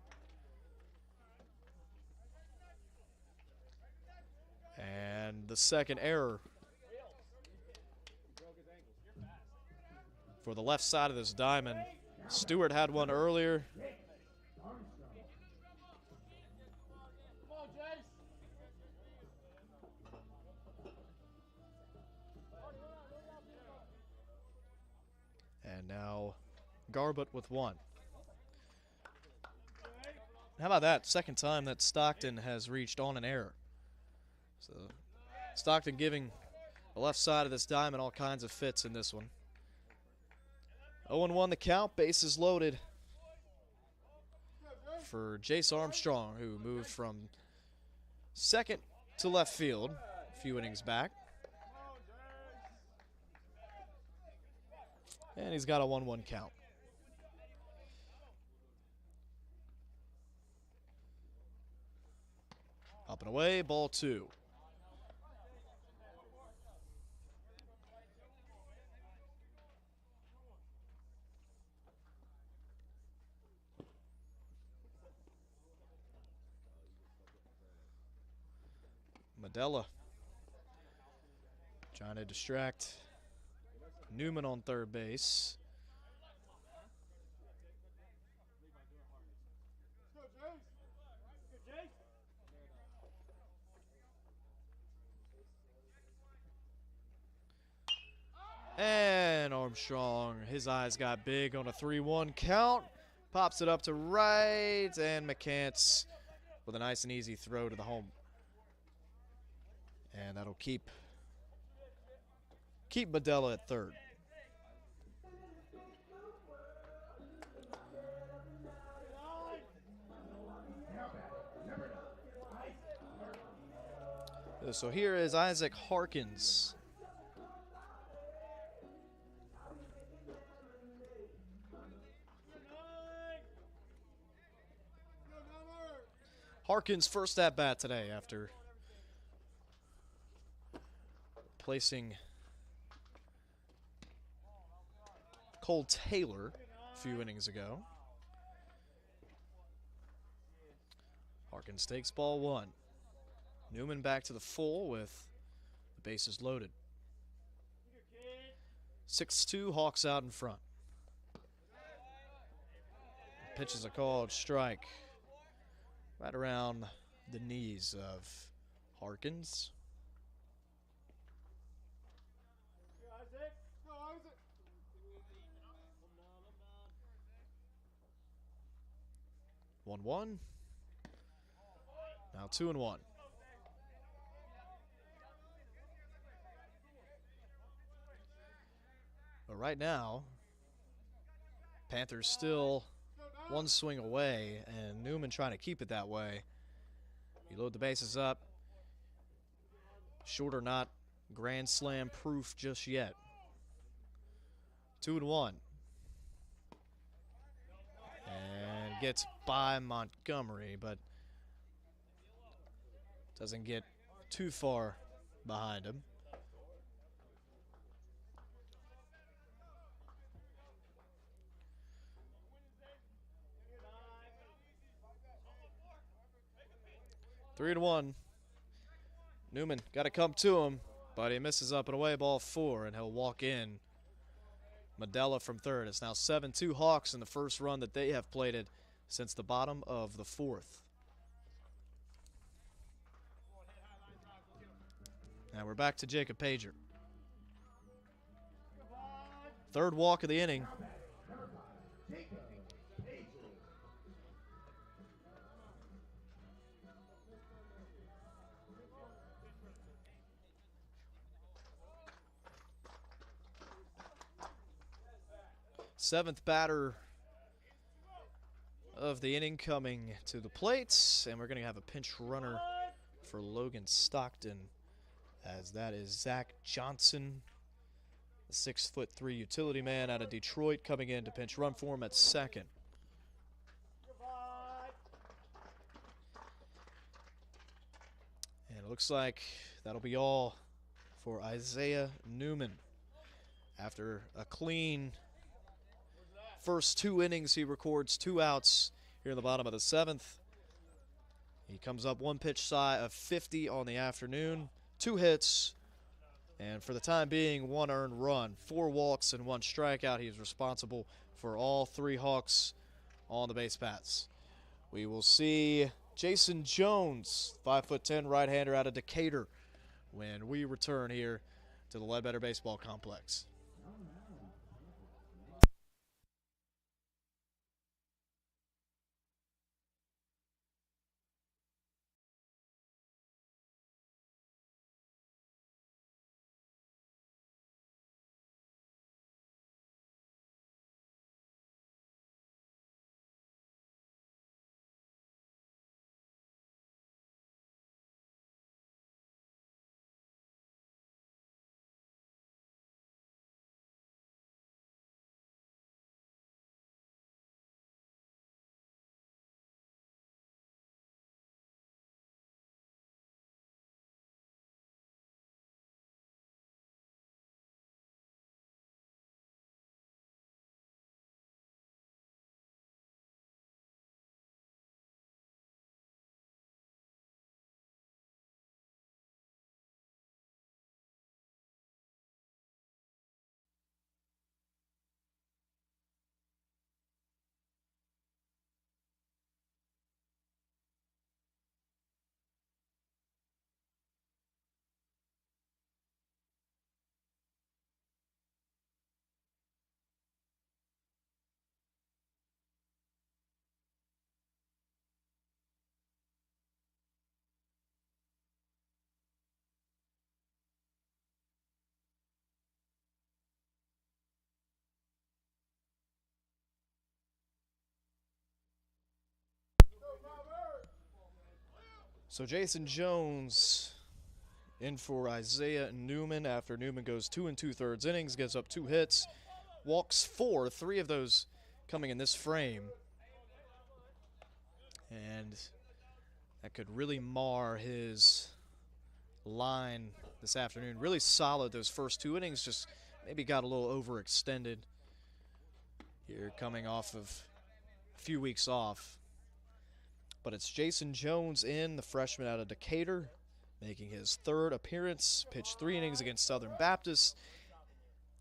And the second error for the left side of this diamond. Stewart had one earlier. And now Garbutt with one. How about that? Second time that Stockton has reached on an error. So Stockton giving the left side of this diamond all kinds of fits in this one. 0-1 the count, bases loaded for Jace Armstrong, who moved from second to left field a few innings back. And he's got a 1-1 count. Up and away, ball two. Medella trying to distract Newman on third base. And Armstrong, his eyes got big on a 3-1 count. Pops it up to right, and McCants with a nice and easy throw to the home. And that'll keep Medella at third. So here is Isaac Harkins. Harkins' first at-bat today after placing Cole Taylor a few innings ago. Harkins takes ball one. Newman back to the full with the bases loaded. 6-2, Hawks out in front. Pitch is a called strike right around the knees of Harkins. One. Now 2-1. But right now, Panthers still one swing away, and Newman trying to keep it that way. You load the bases up. Shorter, not grand slam proof just yet. 2-1. And gets by Montgomery, but doesn't get too far behind him. Three to one. Newman got to come to him, but he misses up and away, ball 4, and he'll walk in Medella from third. It's now 7-2 Hawks in the first run that they have plated since the bottom of the 4th. Now we're back to Jacob Pager. Third walk of the inning. Seventh batter of the inning coming to the plate, and we're going to have a pinch runner for Logan Stockton, as that is Zach Johnson, the 6'3" utility man out of Detroit, coming in to pinch run for him at second. And it looks like that'll be all for Isaiah Newman. After a clean first 2 innings, he records 2 outs here in the bottom of the 7th. He comes up 1 pitch shy of 50 on the afternoon, 2 hits, and for the time being, 1 earned run, 4 walks and 1 strikeout. He's responsible for all 3 Hawks on the base paths. We will see Jason Jones, 5'10" right-hander out of Decatur, when we return here to the Ledbetter Baseball Complex. So Jason Jones in for Isaiah Newman after Newman goes 2 2/3 innings, gives up 2 hits, walks 4, 3 of those coming in this frame. And that could really mar his line this afternoon. Really solid those first 2 innings, just maybe got a little overextended here coming off of a few weeks off. But it's Jason Jones in, the freshman out of Decatur, making his 3rd appearance, pitched 3 innings against Southern Baptist,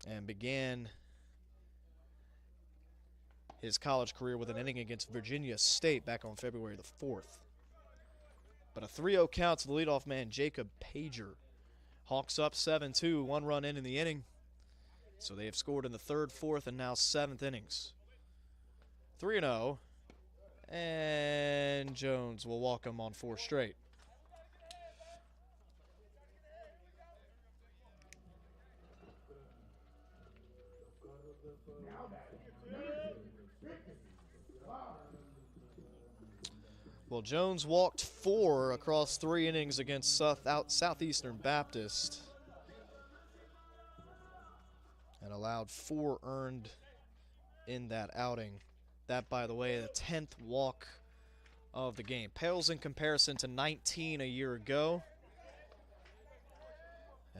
and began his college career with an inning against Virginia State back on February the 4th. But a 3-0 count to the leadoff man, Jacob Pager. Hawks up 7-2, 1 run in the inning. So they have scored in the 3rd, 4th, and now 7th innings. 3-0. And Jones will walk him on 4 straight. Well, Jones walked 4 across 3 innings against Southeastern Baptist and allowed 4 earned in that outing. That, by the way, the 10th walk of the game. Pales in comparison to 19 a year ago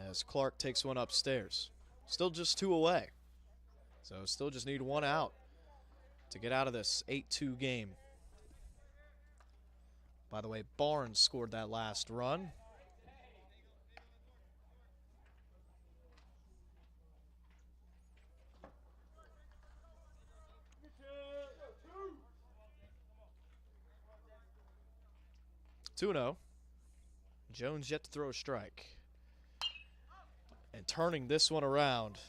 as Clark takes one upstairs. Still just 2 away. So still just need 1 out to get out of this 8-2 game. By the way, Barnes scored that last run. Two-0. Jones yet to throw a strike. And turning this one around.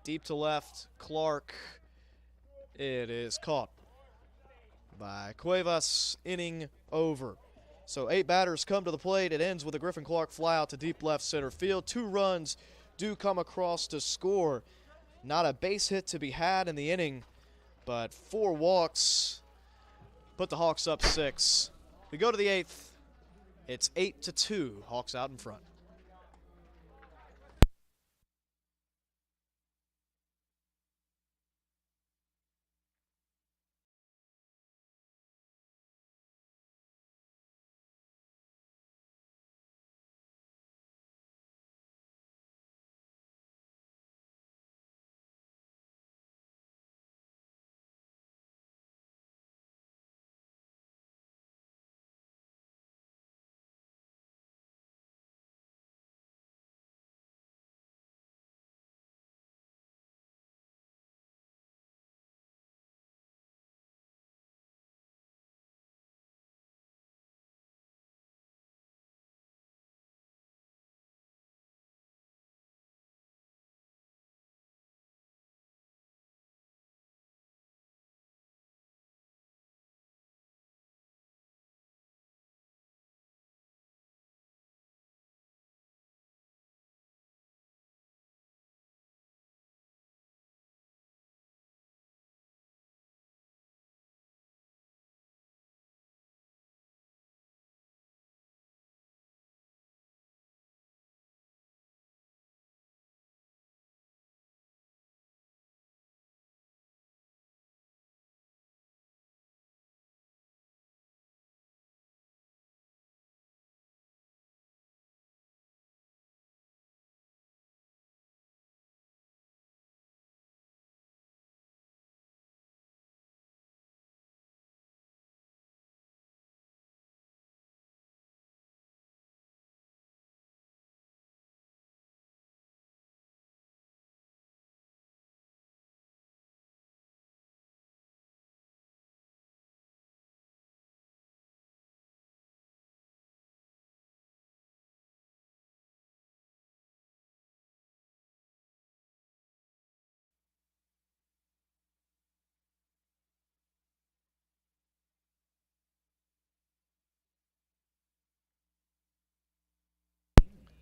Deep to left, Clark. It is caught by Cuevas. Inning over. So 8 batters come to the plate. It ends with a Griffin Clark flyout to deep left center field. 2 runs do come across to score. Not a base hit to be had in the inning, but 4 walks put the Hawks up 6. We go to the 8th. It's 8-2. Hawks out in front.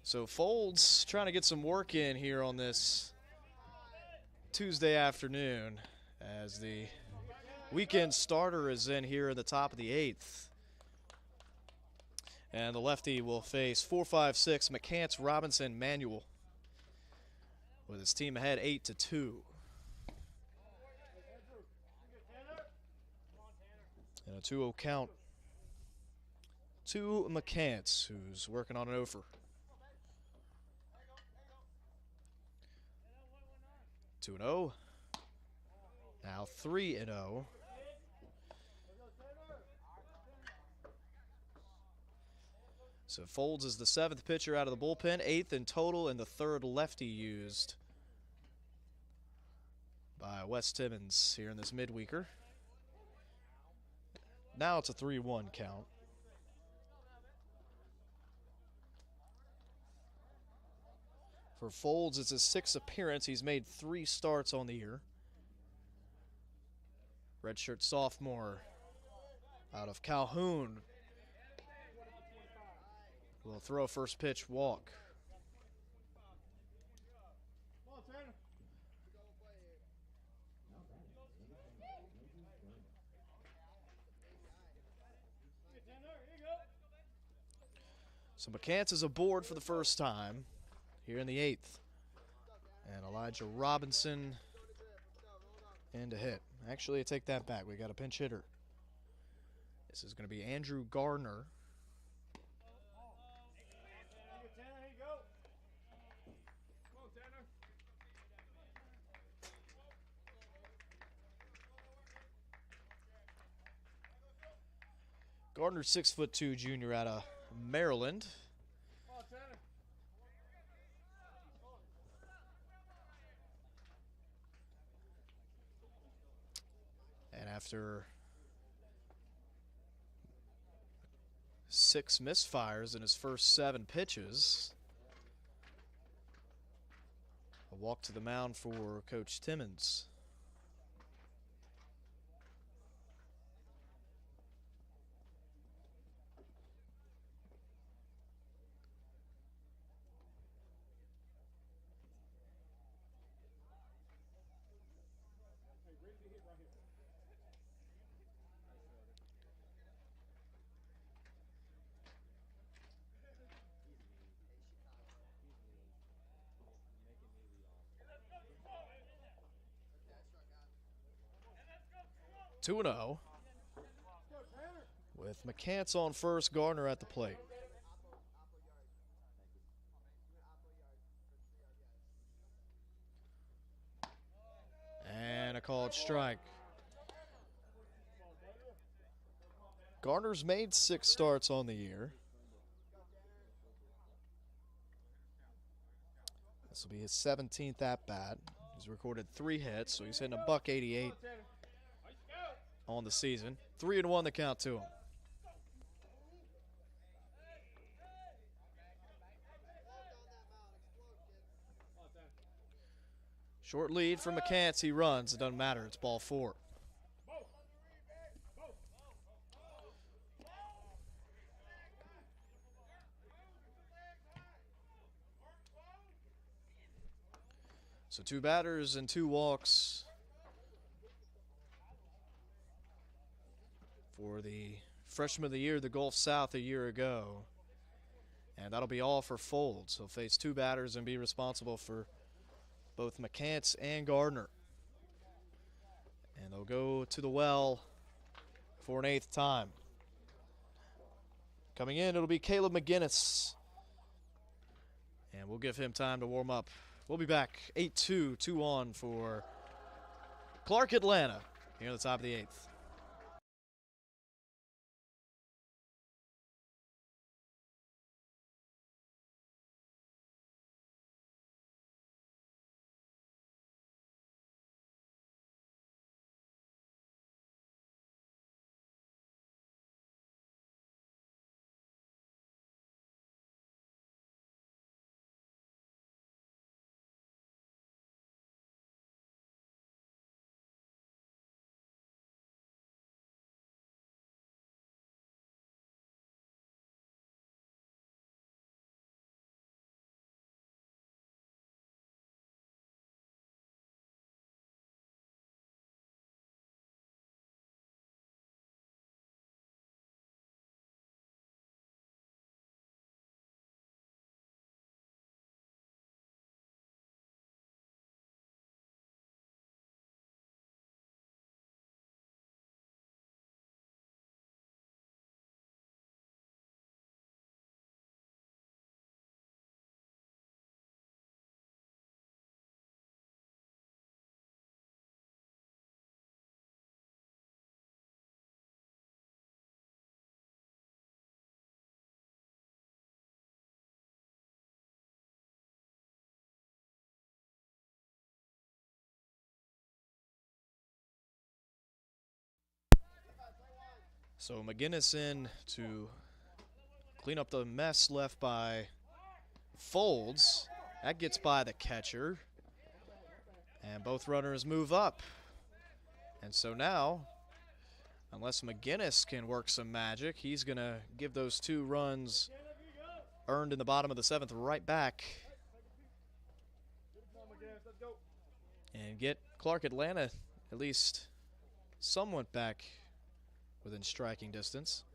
So Folds trying to get some work in here on this Tuesday afternoon as the weekend starter is in here in the top of the 8th. And the lefty will face 4-5-6 McCants, Robinson, Manuel with his team ahead 8-2. And a 2-0 count to McCants, who's working on an offer. 2-0. Now 3-0. So Folds is the 7th pitcher out of the bullpen, 8th in total, and the 3rd lefty used by Wes Timmons here in this midweeker. Now it's a 3-1 count. For Folds, it's his 6th appearance. He's made 3 starts on the year. Redshirt sophomore out of Calhoun will throw first pitch walk. So McCants is aboard for the first time here in the 8th. And Elijah Robinson in to hit. Actually, I take that back. We got a pinch hitter. This is going to be Andrew Gardner. Gardner, 6'2" junior out of Maryland. And after 6 misfires in his first 7 pitches, a walk to the mound for Coach Timmons. Two and 0 with McCants on first, Gardner at the plate. And a called strike. Gardner's made 6 starts on the year. This will be his 17th at-bat. He's recorded 3 hits, so he's hitting a .188 on the season. 3-1 the count to him. Short lead for McCants. He runs. It doesn't matter. It's ball 4. So 2 batters and 2 walks for the freshman of the year, the Gulf South a year ago. And that'll be all for Folds. He'll face 2 batters and be responsible for both McCants and Gardner. And they'll go to the well for an 8th time. Coming in, it'll be Caleb McGinnis. And we'll give him time to warm up. We'll be back 8-2, 2-1 for Clark Atlanta here at the top of the 8th. So McGinnis in to clean up the mess left by Folds. That gets by the catcher. And both runners move up. And so now, unless McGinnis can work some magic, he's going to give those 2 runs earned in the bottom of the 7th right back. And get Clark Atlanta at least somewhat back within striking distance.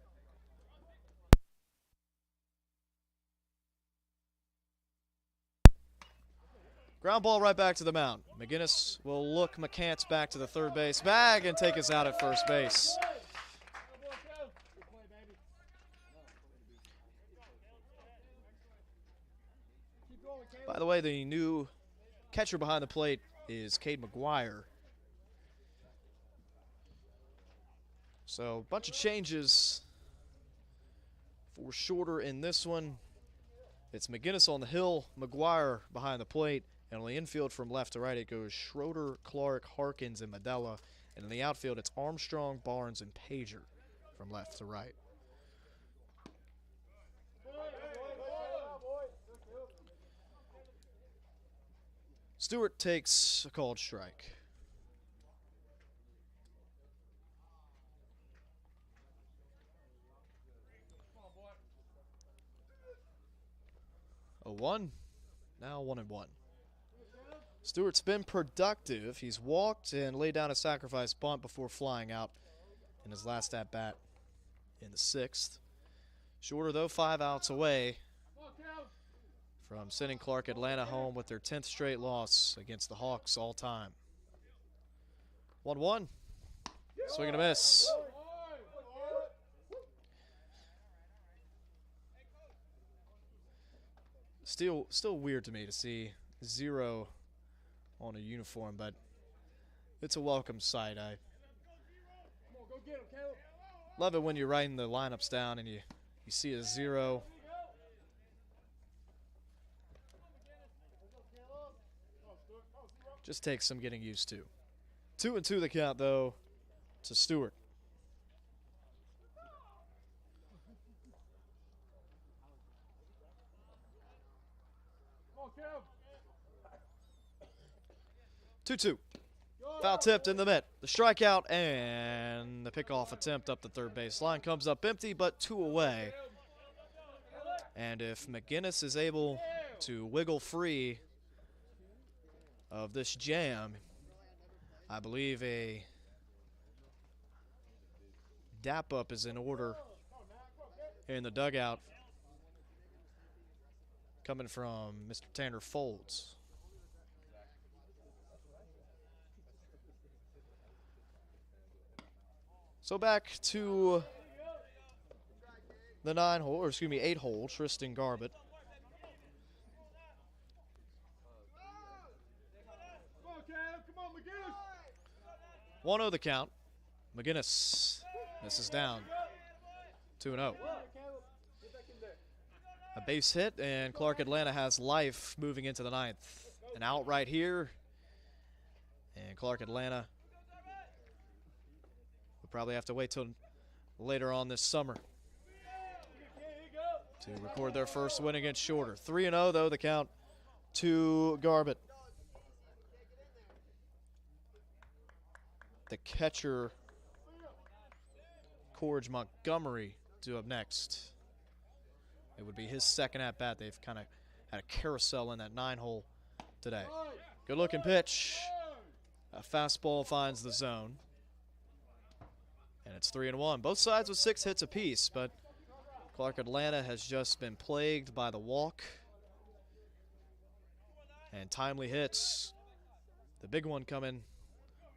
Ground ball right back to the mound. McGinnis will look McCants back to the third base bag and take us out at first base. By the way, the new catcher behind the plate is Cade McGuire. So, a bunch of changes for Shorter in this one. It's McGinnis on the hill, McGuire behind the plate, and on the infield from left to right it goes Schroeder, Clark, Harkins, and Medella. And in the outfield it's Armstrong, Barnes, and Pager from left to right. Stewart takes a called strike. A 1, now 1-1. Stewart's been productive. He's walked and laid down a sacrifice bunt before flying out in his last at-bat in the 6th. Shorter, though, 5 outs away from sending Clark Atlanta home with their 10th straight loss against the Hawks all time. 1-1. Swing and a miss. Still weird to me to see 0 on a uniform, but it's a welcome sight. I love it when you're writing the lineups down and you see a 0. Just takes some getting used to. 2-2 the count, though, to Stewart. Two. Foul tipped in the mitt. The strikeout and the pickoff attempt up the third base line comes up empty, but 2 away. And if McGinnis is able to wiggle free of this jam, I believe a dap up is in order in the dugout coming from Mr. Tanner Folds. So back to the 8-hole, Tristan Garbutt. 1-0 the count. McGinnis misses down. 2-0. A base hit, and Clark Atlanta has life moving into the 9th. An out right here, and Clark Atlanta will probably have to wait till later on this summer to record their first win against Shorter. 3-0, though, the count to Garbutt. The catcher, Corge Montgomery, due up next. It would be his second at-bat. They've kind of had a carousel in that 9-hole today. Good-looking pitch. A fastball finds the zone. And it's 3-1. Both sides with 6 hits apiece, but Clark Atlanta has just been plagued by the walk and timely hits. The big one coming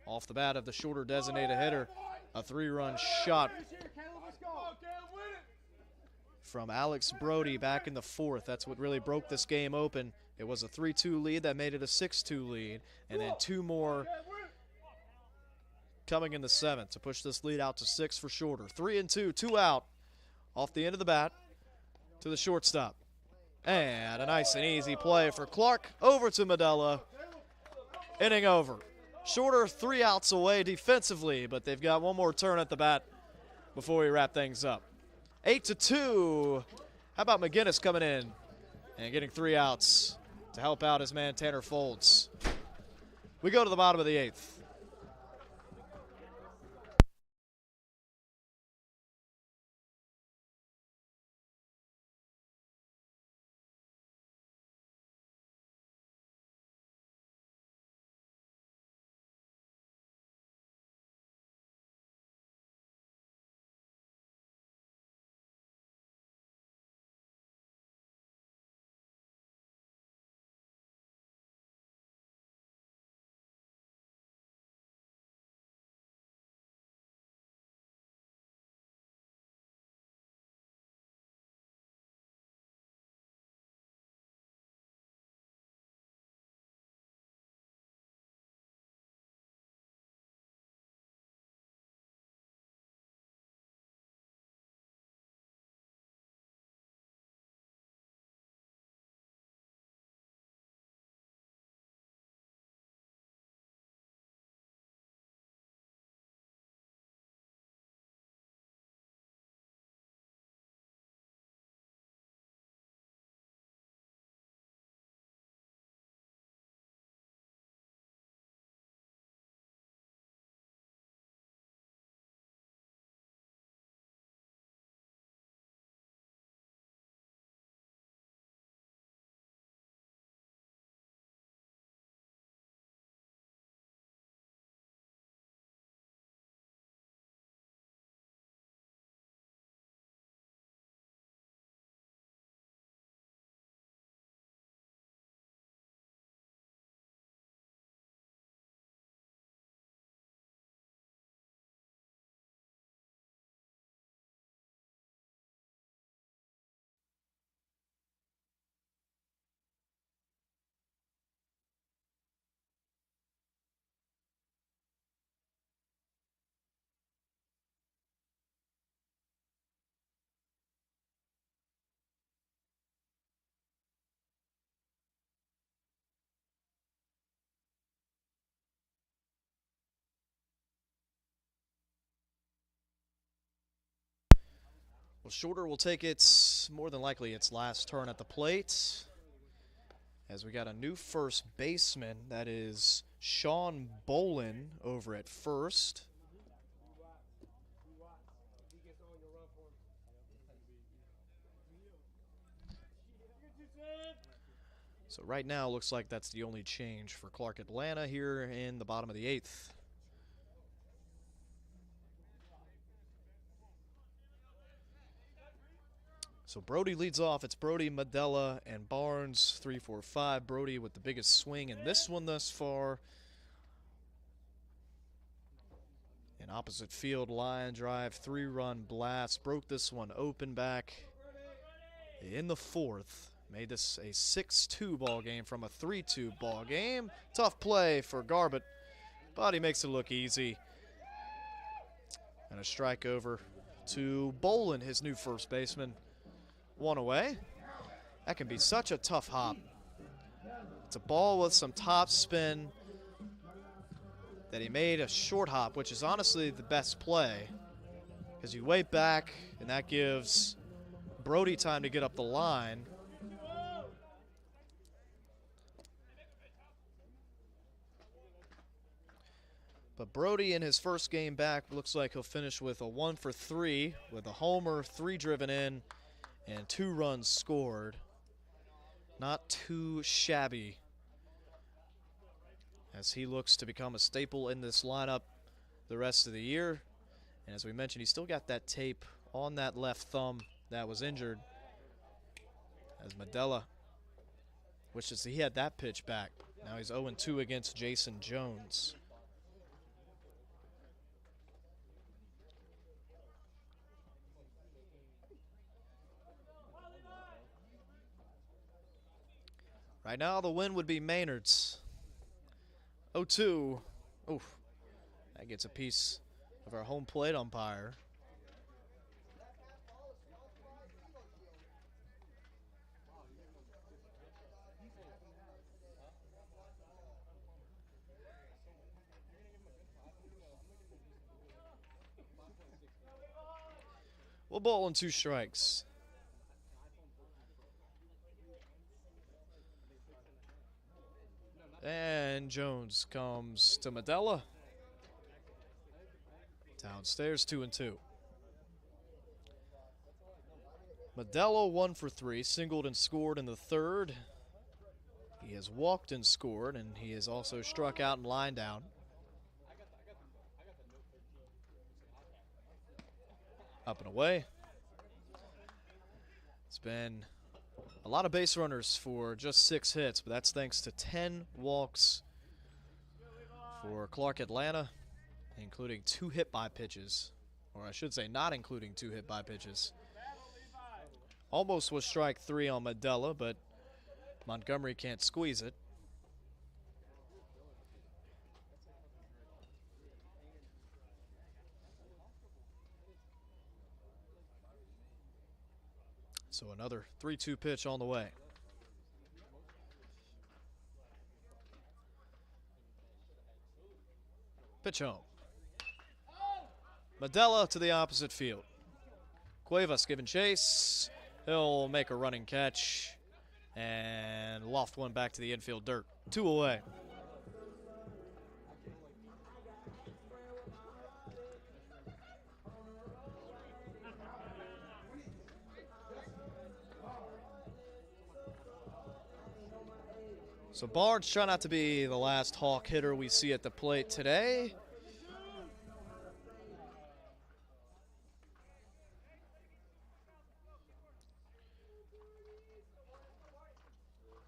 off the bat of the Shorter designated hitter. A 3-run shot from Alex Brody back in the 4th. That's what really broke this game open. It was a 3-2 lead that made it a 6-2 lead, and then 2 more coming in the 7th to push this lead out to 6 for Shorter. 3-2, 2 out off the end of the bat to the shortstop. And a nice and easy play for Clark over to Medella. Inning over. Shorter 3 outs away defensively, but they've got one more turn at the bat before we wrap things up. 8-2. How about McGinnis coming in and getting 3 outs to help out his man Tanner Folds? We go to the bottom of the 8th. Well, Shorter will take it, more than likely, its last turn at the plate. As we got a new first baseman, that is Sean Bolin over at first. So right now, looks like that's the only change for Clark Atlanta here in the bottom of the 8th. So Brody leads off. It's Brody, Medella, and Barnes, 3-4-5. Brody with the biggest swing in this one thus far. An opposite field line drive, 3-run blast. Broke this one open back in the 4th. Made this a 6-2 ball game from a 3-2 ball game. Tough play for Garbett, but he makes it look easy. And a strike over to Bolin, his new first baseman. 1 away. That can be such a tough hop. It's a ball with some top spin that he made a short hop, which is honestly the best play because you wait back and that gives Brody time to get up the line. But Brody in his first game back looks like he'll finish with a 1-for-3 with a homer, 3 driven in, and 2 runs scored. Not too shabby as he looks to become a staple in this lineup the rest of the year. And as we mentioned, he's still got that tape on that left thumb that was injured. As Medella wishes he had that pitch back. Now he's 0-2 against Jason Jones. Right now, the win would be Maynard's. 0-2. Oof. That gets a piece of our home plate umpire. Well, ball and 2 strikes. And Jones comes to Medella. Downstairs, 2-2. Medella 1-for-3, singled and scored in the 3rd. He has walked and scored, and he has also struck out and lined down. Up and away. It's been a lot of base runners for just 6 hits, but that's thanks to 10 walks for Clark Atlanta, including 2 hit-by pitches. Or I should say not including 2 hit-by pitches. Almost was strike 3 on Medella, but Montgomery can't squeeze it. So another 3-2 pitch on the way. Pitch home. Medella to the opposite field. Cuevas giving chase. He'll make a running catch and loft one back to the infield dirt. 2 away. So Barnes trying not to be the last Hawk hitter we see at the plate today.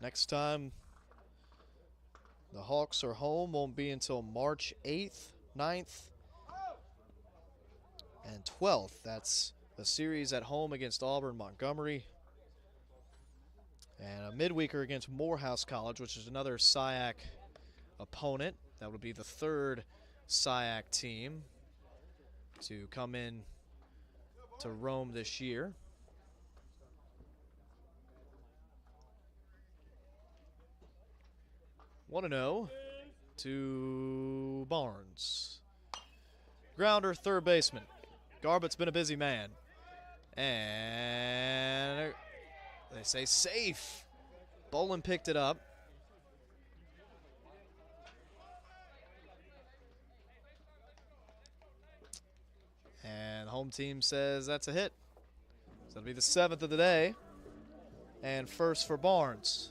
Next time the Hawks are home won't be until March 8th, 9th, and 12th. That's the series at home against Auburn Montgomery. And a midweeker against Morehouse College, which is another SIAC opponent. That would be the 3rd SIAC team to come in to Rome this year. One to 0 to Barnes. Grounder, third baseman. Garbett's been a busy man. And they say safe. Bolin picked it up. And the home team says that's a hit. So that'll be the 7th of the day. And first for Barnes.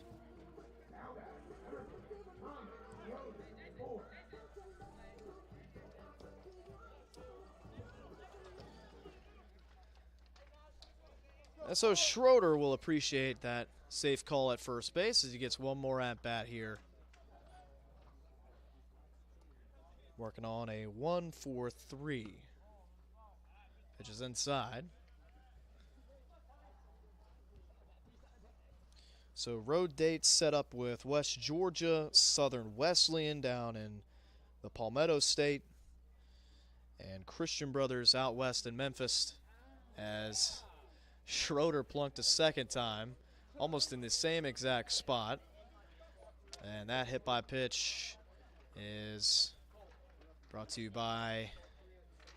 And so Schroeder will appreciate that safe call at first base as he gets one more at bat here. Working on a 1-4-3. Pitch is inside. So road dates set up with West Georgia, Southern Wesleyan down in the Palmetto State, and Christian Brothers out west in Memphis as Schroeder plunked a second time, almost in the same exact spot. And that hit by pitch is brought to you by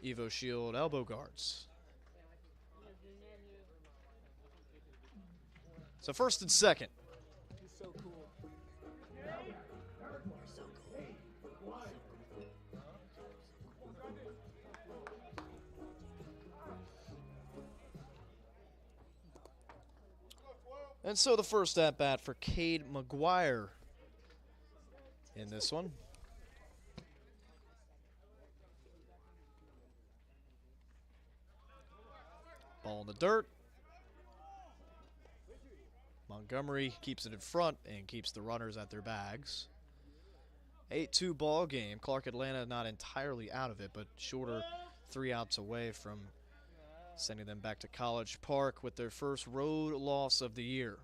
Evo Shield elbow guards. So first and second. And so the first at-bat for Cade McGuire in this one. Ball in the dirt. Montgomery keeps it in front and keeps the runners at their bags. 8-2 ball game. Clark Atlanta not entirely out of it, but shorter 3 outs away from sending them back to College Park with their first road loss of the year.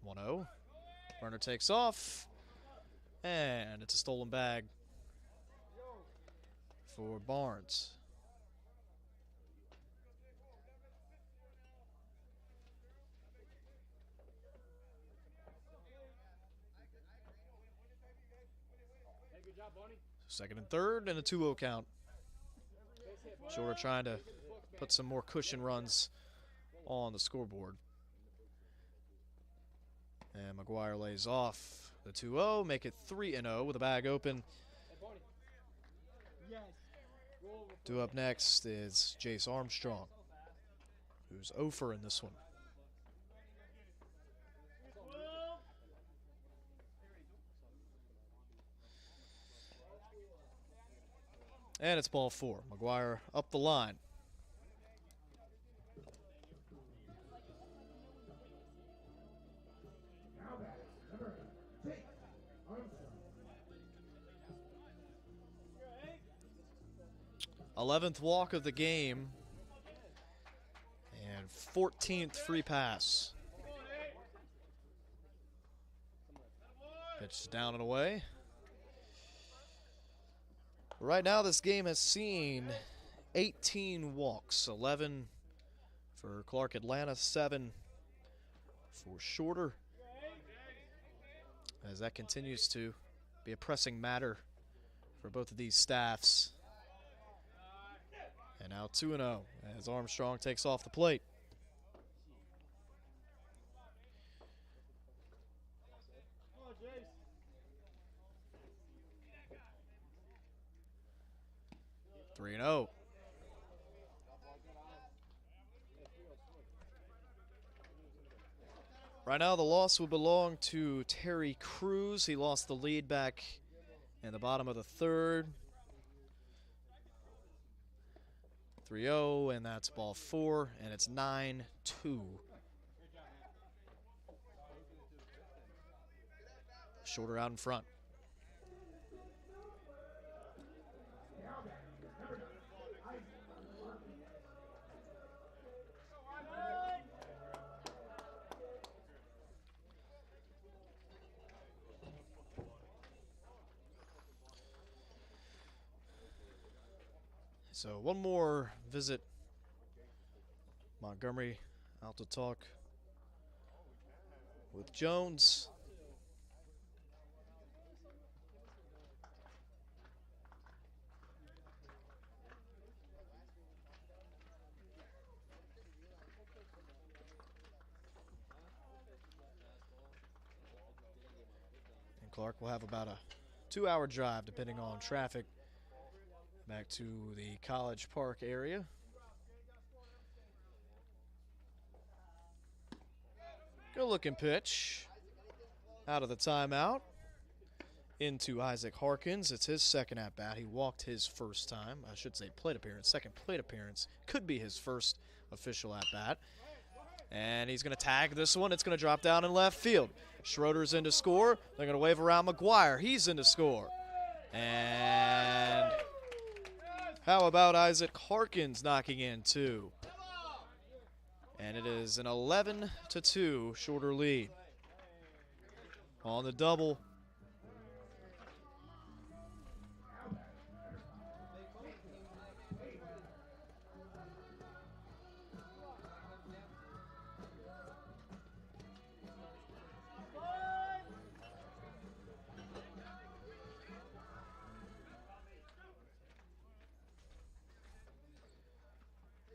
1-0. Runner takes off, and it's a stolen bag for Barnes. Second and third, and a 2-0 count. Shorter trying to put some more cushion runs on the scoreboard. And McGuire lays off the 2-0, make it 3-0 with the bag open. Due up next is Jace Armstrong, who's 0 in this one. And it's ball 4. McGuire up the line. th walk of the game and 14th free pass. Pitch down and away. Right now, this game has seen 18 walks, 11 for Clark Atlanta, 7 for Shorter, as that continues to be a pressing matter for both of these staffs. And now 2-0 as Armstrong takes off the plate. Three and 0. Right now, the loss will belong to Terry Cruz. He lost the lead back in the bottom of the 3rd. 3-0, and that's ball 4, and it's 9-2. Shorter out in front. So one more visit. Montgomery out to talk with Jones. Clark will have about a 2-hour drive, depending on traffic, back to the College Park area. Good looking pitch out of the timeout into Isaac Harkins. It's his second at bat. He walked his first time. I should say plate appearance. Second plate appearance. Could be his first official at bat. And he's going to tag this one. It's going to drop down in left field. Schroeder's in to score. They're going to wave around McGuire. He's in to score. And how about Isaac Harkins knocking in two? And it is an 11-2 Shorter lead. On the double.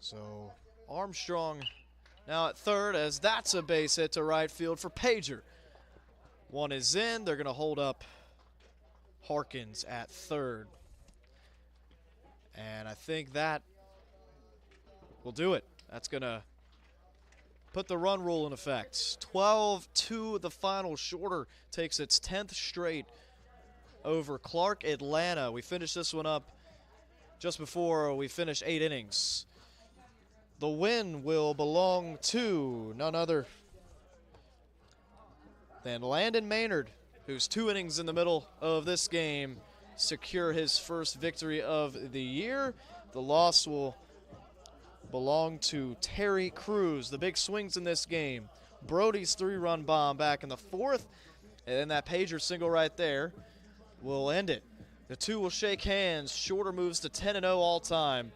So Armstrong now at third, as that's a base hit to right field for Pager. One is in. They're going to hold up Harkins at third. And I think that will do it. That's going to put the run rule in effect. 12-2 the final. Shorter takes its 10th straight over Clark Atlanta. We finished this one up just before we finished 8 innings. The win will belong to none other than Landon Maynard, who's 2 innings in the middle of this game, secure his first victory of the year. The loss will belong to Terry Cruz. The big swings in this game. Brody's 3-run bomb back in the 4th, and then that Pager single right there will end it. The two will shake hands. Shorter moves to 10-0 all time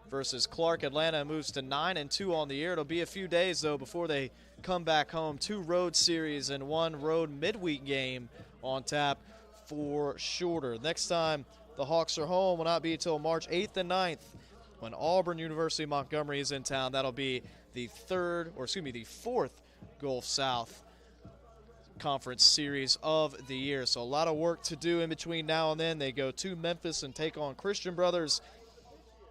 versus Clark Atlanta moves to 9-2 on the year. It'll be a few days, though, before they come back home. 2 road series and 1 road midweek game on tap for Shorter. Next time the Hawks are home will not be until March 8th and 9th when Auburn University Montgomery is in town. That'll be the 4th Gulf South Conference Series of the year. So a lot of work to do in between now and then. They go to Memphis and take on Christian Brothers,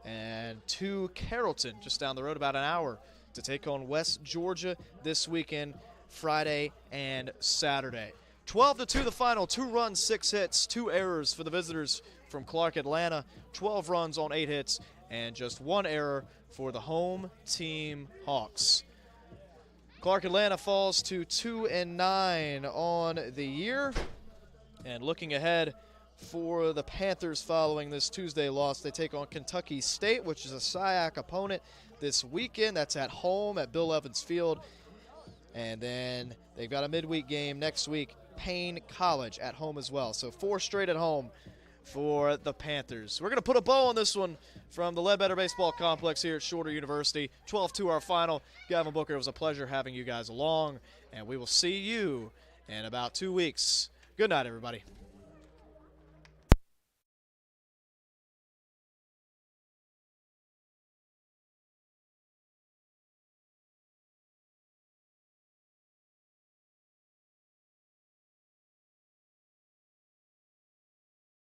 and to Carrollton, just down the road about an hour, to take on West Georgia this weekend, Friday and Saturday. 12-2 the final. 2 runs, 6 hits, 2 errors for the visitors from Clark Atlanta. 12 runs on 8 hits, and just 1 error for the home team Hawks. Clark Atlanta falls to 2-9 on the year. And looking ahead for the Panthers following this Tuesday loss, they take on Kentucky State, which is a SIAC opponent this weekend. That's at home at Bill Evans Field. And then they've got a midweek game next week, Payne College at home as well. So 4 straight at home for the Panthers. We're going to put a bow on this one from the Ledbetter Baseball Complex here at Shorter University. 12-2 our final. Gavin Booker, it was a pleasure having you guys along, and we will see you in about 2 weeks. Good night, everybody.